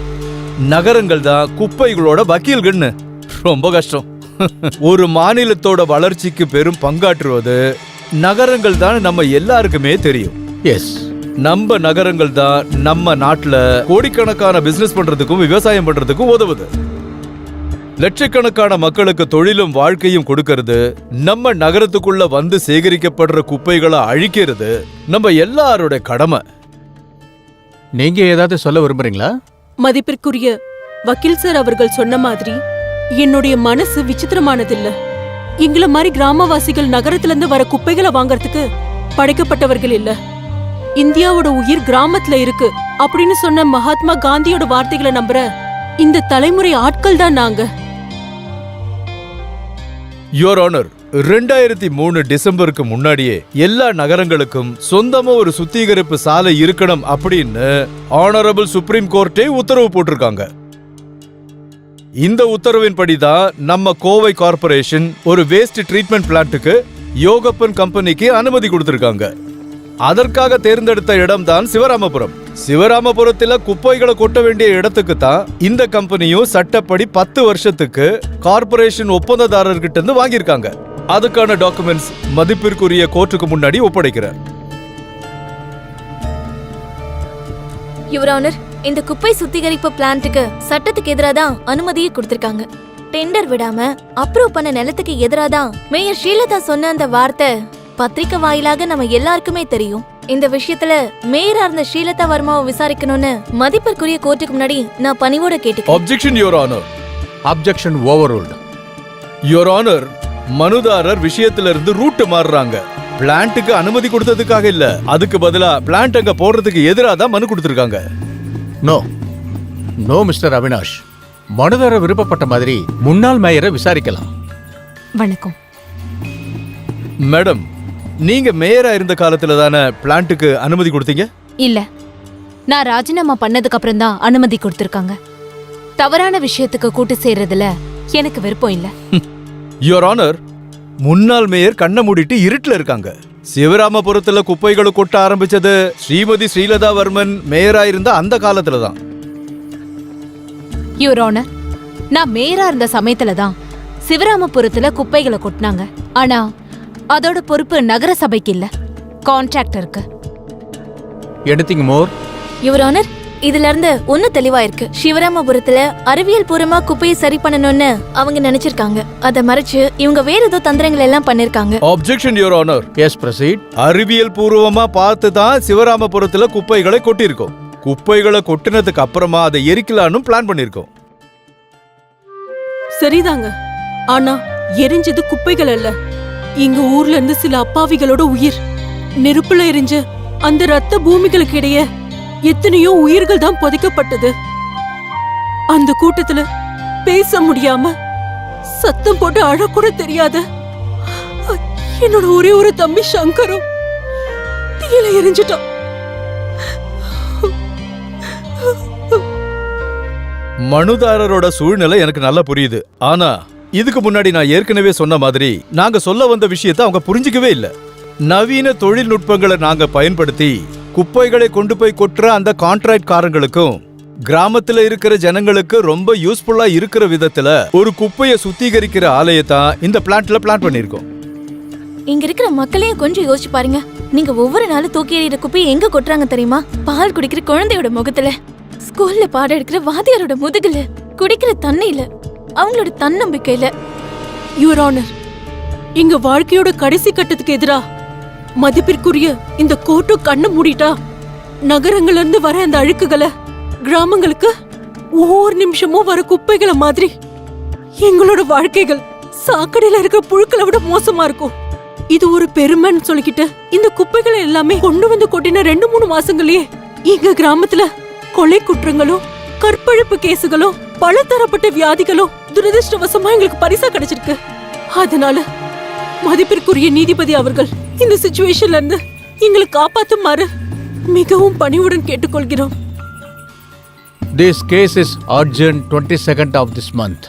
நகரங்கள் தான் குப்பைகளோட வக்கீல்கள்னு. ரொம்ப கஷ்டம். ஒரு மாநிலத்தோட வளர்ச்சிக்கு பெரும் பங்காற்றுவது நகரங்கள் தான் நம்ம எல்லாருக்குமே தெரியும். எஸ், நம்ம நகரங்கள் தான் நம்ம நாட்டுல கோடிக்கணக்கான பிசினஸ் பண்றதுக்கும் விவசாயம் பண்றதுக்கும் உதவுது. லட்சக்கணக்கான மக்களுக்கு தொழிலும் வாழ்க்கையும் கொடுக்கறது, நம்ம நகரத்துக்குள்ள வந்து சேகரிக்கப்படுற குப்பைகளை அழிக்கிறது நம்ம எல்லாரோட கடமை. நீங்க ஏதாவது சொல்ல விரும்புறீங்களா? மதிப்பிற்குரிய வக்கீல் சார் அவர்கள் சொன்ன மாதிரி என்னுடைய மனசு விசித்திரமானதில்ல. எங்களை மாதிரி கிராமவாசிகள் நகரத்துல இருந்து வர குப்பைகளை வாங்கறதுக்கு படைக்கப்பட்டவர்கள் இல்ல. இந்தியாவோட உயிர் கிராமத்துல இருக்கு அப்படின்னு சொன்ன மகாத்மா காந்தியோட வார்த்தைகளை நம்புற இந்த தலைமுறை ஆட்கள் தான் நாங்க. யுவர் ஆனர், 2003 டிசம்பருக்கு முன்னாடியே எல்லா நகரங்களுக்கும் சொந்தமா ஒரு சுத்திகரிப்பு சாலை இருக்கணும் அப்படின்னு ஆனரபிள் சுப்ரீம் கோர்ட்டே உத்தரவு போட்டிருக்காங்க. இந்த உத்தரவின்படிதான் நம்ம கோவை கார்ப்பரேஷன் ஒரு வேஸ்ட் ட்ரீட்மெண்ட் பிளான்ட்டுக்கு யோகப்பன் கம்பெனிக்கு அனுமதி கொடுத்திருக்காங்க. அதற்காக தேர்ந்தெடுத்த இடம் தான் சிவராமபுரம். சிவராமபுரத்துல குப்பைகளை கொட்ட வேண்டிய இடத்துக்கு தான் இந்த கம்பெனியும் சட்டப்படி 10 வருஷத்துக்கு கார்ப்பரேஷன் ஒப்பந்ததாரர்கிட்ட இருந்து வாங்கியிருக்காங்க. அதுக்கான டாக்குமெண்ட்ஸ் மதிப்பிற்குரிய கோர்ட்டுக்கு முன்னாடி ஒப்படைக்கிறேன். யுவர் ஆனர், இந்த குப்பை சுத்திகரிப்பு பிளான்ட்டுக்கு சட்டத்துக்கு எதிராக தான் அனுமதியை கொடுத்திருக்காங்க. டெண்டர் விடாம அப்ரூவ் பண்ண நிலத்துக்கு எதிராக தான் மேயர் ஸ்ரீலதா சொன்ன அந்த வார்த்தை பத்திரிக்கை வாயிலாக நம்ம எல்லாருக்குமே தெரியும். இந்த விஷயத்துல மேயரா இருந்த ஸ்ரீலதா வர்மாவை விசாரிக்கணும்னு மதிப்பிற்குரிய கோர்ட்டுக்கு முன்னாடி நான் பணிவோட கேட்டுக்கிறேன். Objection your honour. Objection overruled. Your honour, மனுதாரர் விஷயத்துல இருந்து ரூட் மாறுறாங்க. பிளான்ட்டுக்கு அனுமதி கொடுத்ததுக்காக இல்ல, அதுக்கு பதிலா பிளான்ட் அங்க போடுறதுக்கு எதிராக தான் மனு கொடுத்திருக்காங்க. நோ நோ மிஸ்டர் அவினாஷ், மனுதாரர் விருப்பப்பட்ட மாதிரி முன்னாள் மேயரை விசாரிக்கலாம். வணக்கம் மேடம், நீங்க மேயரா இருந்த காலத்துல தானே பிளான்ட்டுக்கு அனுமதி கொடுத்தீங்க? இல்ல, நான் ராஜினாமா பண்ணதுக்கு அப்புறம் தான் அனுமதி கொடுத்திருக்காங்க. தவறான விஷயத்துக்கு கூட்டு சேர்றதுல எனக்கு விருப்பம் இல்ல. யுவர் ஆனர், முன்னாள் மேயர் கண்ணை மூடிட்டு இருட்டுல இருக்காங்க. சிவராமபுரத்துல குப்பைகளை கொட்ட ஆரம்பிச்சது ஸ்ரீமதி ஸ்ரீலதா வர்மன் மேயரா இருந்த அந்த காலத்துல தான். யுவர் ஆனர், நான் மேயரா இருந்த சமயத்துல தான் சிவராமபுரத்துல குப்பைகளை கொட்டினாங்க. ஆனா அதோட பொறுப்பு நகர சபைக்கு இல்ல, கான்ட்ராக்டருக்கு. Anything more? யுவர் ஆனர், இதுல இருந்து ஒண்ணு தெளிவா இருக்கு. சிவராமபுரத்துல அறிவியல் பூர்வமா குப்பையை சரி பண்ணணும்னு அவங்க நினைச்சிருக்காங்க. அதை மறைச்சு இவங்க வேற ஏதோ தந்திரங்கள் எல்லாம் பண்ணிருக்காங்க. Objection your honour. Yes, proceed. அறிவியல் பூர்வமா பார்த்து தான் சிவராமபுரத்துல குப்பைகளை கொட்டியிருக்கோம். குப்பைகளை கொட்டினதுக்கு அப்புறமா அதை எரிக்கலான்னு பிளான் பண்ணிருக்கோம். சரிதாங்க, ஆனா எரிஞ்சது குப்பைகள் அல்ல, இங்க ஊர்ல இருந்து சில அப்பாவிகளோட உயிர். நெருப்புல எரிஞ்ச அந்த ரத்த பூமிகளுக்கு இடையே எத்தனையோ உயிர்கள் தான் புதைக்கப்பட்டது. அந்த கூட்டத்துல பேச முடியாம சத்தம் போட்டு அழக்கூட தெரியாத என்னோட ஒரே ஒரு தம்பி சங்கரும் தீயில எரிஞ்சிட்டான். மனுதாரரோட சூழ்நிலை எனக்கு நல்லா புரியுது. ஆனா இதுக்கு முன்னாடி நான் ஏற்கனவே சொன்ன மாதிரி நாங்க சொல்ல வந்த விஷயத்தை அவங்க புரிஞ்சுக்கவே இல்ல. நவீன தொழில்நுட்பங்களை நாங்க பயன்படுத்தி குப்பைகளை கொண்டு போய் கொட்டுற அந்த கான்ட்ராக்ட் காரங்களுக்கும் கிராமத்துல இருக்கிற ஜனங்களுக்கு ரொம்ப யூஸ்ஃபுல்லா இருக்கிற விதத்துல ஒரு குப்பையை சுத்திகரிக்கிற ஆலயத்தான் இந்த பிளான்ட்ல பிளான் பண்ணிருக்கோம். இங்க இருக்கிற மக்களையும் கொஞ்சம் யோசிச்சு பாருங்க. நீங்க ஒவ்வொரு நாளும் தூக்கி எறிகிற குப்பையை எங்க கொட்டுறாங்க தெரியுமா? பால் குடிக்கிற குழந்தையோட முகத்துல, ஸ்கூல்ல பாடம் எடுக்கிற வாத்தியாரோட முதுகுல, குடிக்கிற தண்ணியில, அவங்களோட தன்னம்பிக்கையில. யுவர் ஆனர், இங்க வாழ்க்கையோட கடைசி கட்டத்துக்கு எதிரா மதிப்பிற்குரிய இந்த கோர்ட்டும் கண்ணை மூடிட்டா நகரங்கள்ல இருந்து வர அந்த அழுக்குகளை கிராமங்களுக்கு ஒவ்வொரு நிமிஷமும் வர குப்பைகளை மாதிரி எங்களோட வாழ்க்கைகள் சாக்கடையில இருக்கிற புழுக்களை விட மோசமா இருக்கும். இது ஒரு பெருமைன்னு சொல்லிக்கிட்டு இந்த குப்பைகளை எல்லாமே கொண்டு வந்து கொட்டின 2-3 மாசங்களே எங்க கிராமத்துல கொலை குற்றங்களும் கற்பழிப்பு கேசுகளும் பலதரப்பட்ட வியாதிகளும் துரதிருஷ்டவசமா எங்களுக்கு பரிசா கிடைச்சிருக்கு. அதனால மதிப்பிற்குரிய நீதிபதி அவர்கள் இந்த சிச்சுவேஷன்ல இருந்து எங்களை காப்பாத்துமாறு மிகவும் பணிவுடன் கேட்டுக்கொள்கிறோம். This case is urgent 22nd of this month.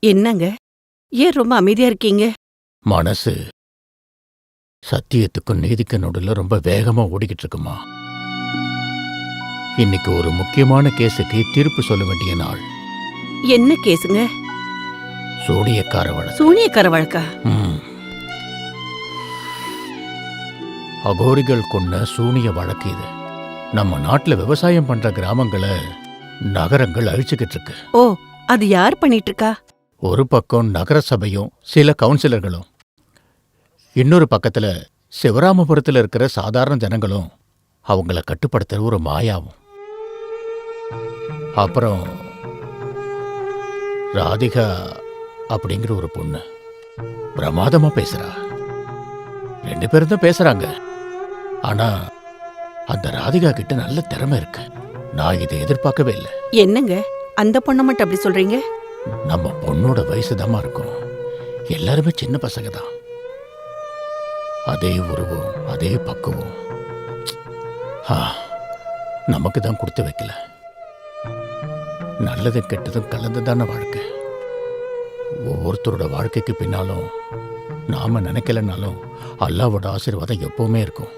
என்னங்க, ஏன் ரொம்ப அமைதியா இருக்கீங்க? மனசு சத்தியத்துக்கும் நீதிக்கு நடுவில் ரொம்ப வேகமா ஓடிக்கிட்டு இருக்குமா. இன்னைக்கு ஒரு முக்கியமான கேஸுக்கு தீர்ப்பு சொல்ல வேண்டிய நாள். என்ன கேஸுங்க? சூனியக்கார வழக்கு. சூனியக்கார வழக்கா? அகோரிகள் கொண்ட சூனிய வழக்கு இது. நம்ம நாட்டுல விவசாயம் பண்ற கிராமங்களை நகரங்கள் அழிச்சுக்கிட்டு இருக்கு. ஓ, அது யார் பண்ணிட்டு இருக்கா? ஒரு பக்கம் நகர சபையும் சில கவுன்சிலர்களும், இன்னொரு பக்கத்துல சிவராமபுரத்தில் இருக்கிற சாதாரண ஜனங்களும் அவங்கள கட்டுப்படுத்துற ஒரு மாயாவும். அப்புறம் ராதிகா அப்படிங்கிற ஒரு பொண்ணு பிரமாதமா பேசுறா. 2 பேரும் தான் பேசுறாங்க. ஆனா அந்த ராதிகா கிட்ட நல்ல திறமை இருக்கு. நான் இதை எதிர்பார்க்கவே இல்லை. என்னங்க அந்த பொண்ணை மட்டும் அப்படி சொல்றீங்க? நம்ம பொண்ணோட வயசுதாமா இருக்கும். எல்லாருமே சின்ன பசங்க தான். அதே உருவம், அதே பக்குவம். நமக்கு தான் கொடுத்து வைக்கல. நல்லதும் கெட்டதும் கலந்துதான வாழ்க்கை. ஒவ்வொருத்தரோட வாழ்க்கைக்கு பின்னாலும் நாம நினைக்கலனாலும் அல்லாவோட ஆசீர்வாதம் எப்பவுமே இருக்கும்.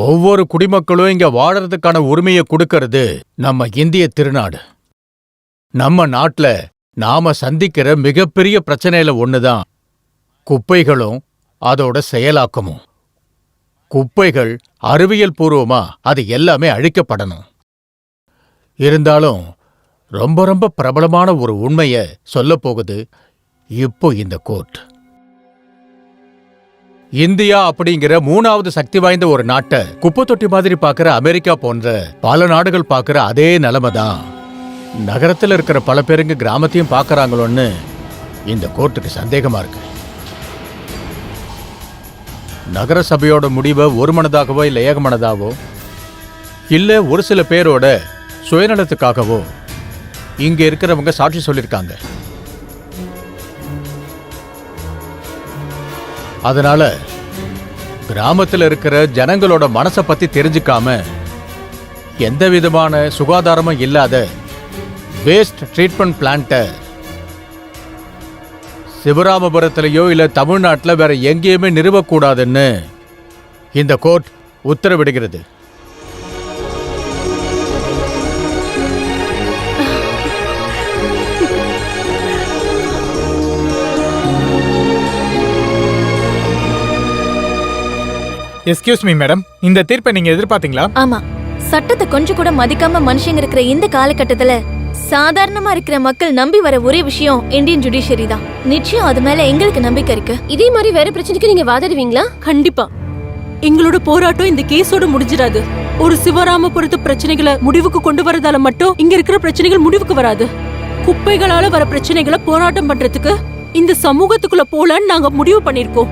ஒவ்வொரு குடிமக்களும் இங்க வாழறதுக்கான உரிமையை கொடுக்கறது நம்ம இந்திய திருநாடு. நம்ம நாட்டுல நாம சந்திக்கிற மிகப்பெரிய பிரச்சனையில ஒண்ணுதான் குப்பைகளும் அதோட செயலாக்கமும். குப்பைகள் அறிவியல் பூர்வமா அது எல்லாமே அழிக்கப்படணும். இருந்தாலும் ரொம்ப ரொம்ப பிரபலமான ஒரு உண்மைய சொல்ல போகுது இப்போ இந்த கோர்ட். இந்தியா அப்படிங்கிற 3வது சக்தி வாய்ந்த ஒரு நாட்டை குப்பை தொட்டி மாதிரி பார்க்கிற அமெரிக்கா போன்ற பல நாடுகள் பார்க்கிற அதே நிலைமை தான் நகரத்தில் இருக்கிற பல பேருங்க கிராமத்தையும் பார்க்கறாங்களோன்னு இந்த கோர்ட்டுக்கு சந்தேகமா இருக்கு. நகர சபையோட முடிவை ஒருமனதாகவோ இல்லை ஏகமனதாவோ இல்லை ஒரு சில பேரோட சுயநலத்துக்காகவோ இங்க இருக்கிறவங்க சாட்சி சொல்லியிருக்காங்க. அதனால கிராமத்தில் இருக்கிற ஜனங்களோட மனசை பத்தி தெரிஞ்சுக்காம எந்த விதமான சுகாதாரமும் இல்லாத வேஸ்ட் ட்ரீட்மெண்ட் பிளான்ட்டை சிவராமபுரத்திலேயோ இல்ல தமிழ்நாட்டில் வேற எங்கேயுமே நிறுவக்கூடாதுன்னு இந்த கோர்ட் உத்தரவிடுகிறது. எஸ்கியூஸ் மீ மேடம், இந்த தீர்ப்பை நீங்க எதிர்பார்த்தீங்களா? ஆமா, சட்டத்தை கொஞ்சம் கூட மதிக்காம மனுஷங்க இருக்கிற இந்த காலகட்டத்துல சாதாரணமா இருக்கிற மக்கள் நம்பி வர ஒரே விஷயம் இந்தியன் ஜுடிஷியரி தான். நிச்சயம் அது மேல எங்களுக்கு நம்பிக்கை இருக்கு. இதே மாதிரி வேற பிரச்சனைக்கு நீங்க வாதாடுவீங்களா? கண்டிப்பா எங்களோட போராட்டம் இந்த கேஸோட முடிஞ்சிடாது. ஒரு சிவராமபுரத்து பிரச்சனைகளை முடிவுக்கு கொண்டு வரதால மட்டும் இங்க இருக்கிற பிரச்சனைகள் முடிவுக்கு வராது. குப்பைகளால வர பிரச்சனைகளை போராட்டம் பண்றதுக்கு இந்த சமூகத்துக்குள்ள போலான்னு நாங்க முடிவு பண்ணிருக்கோம்.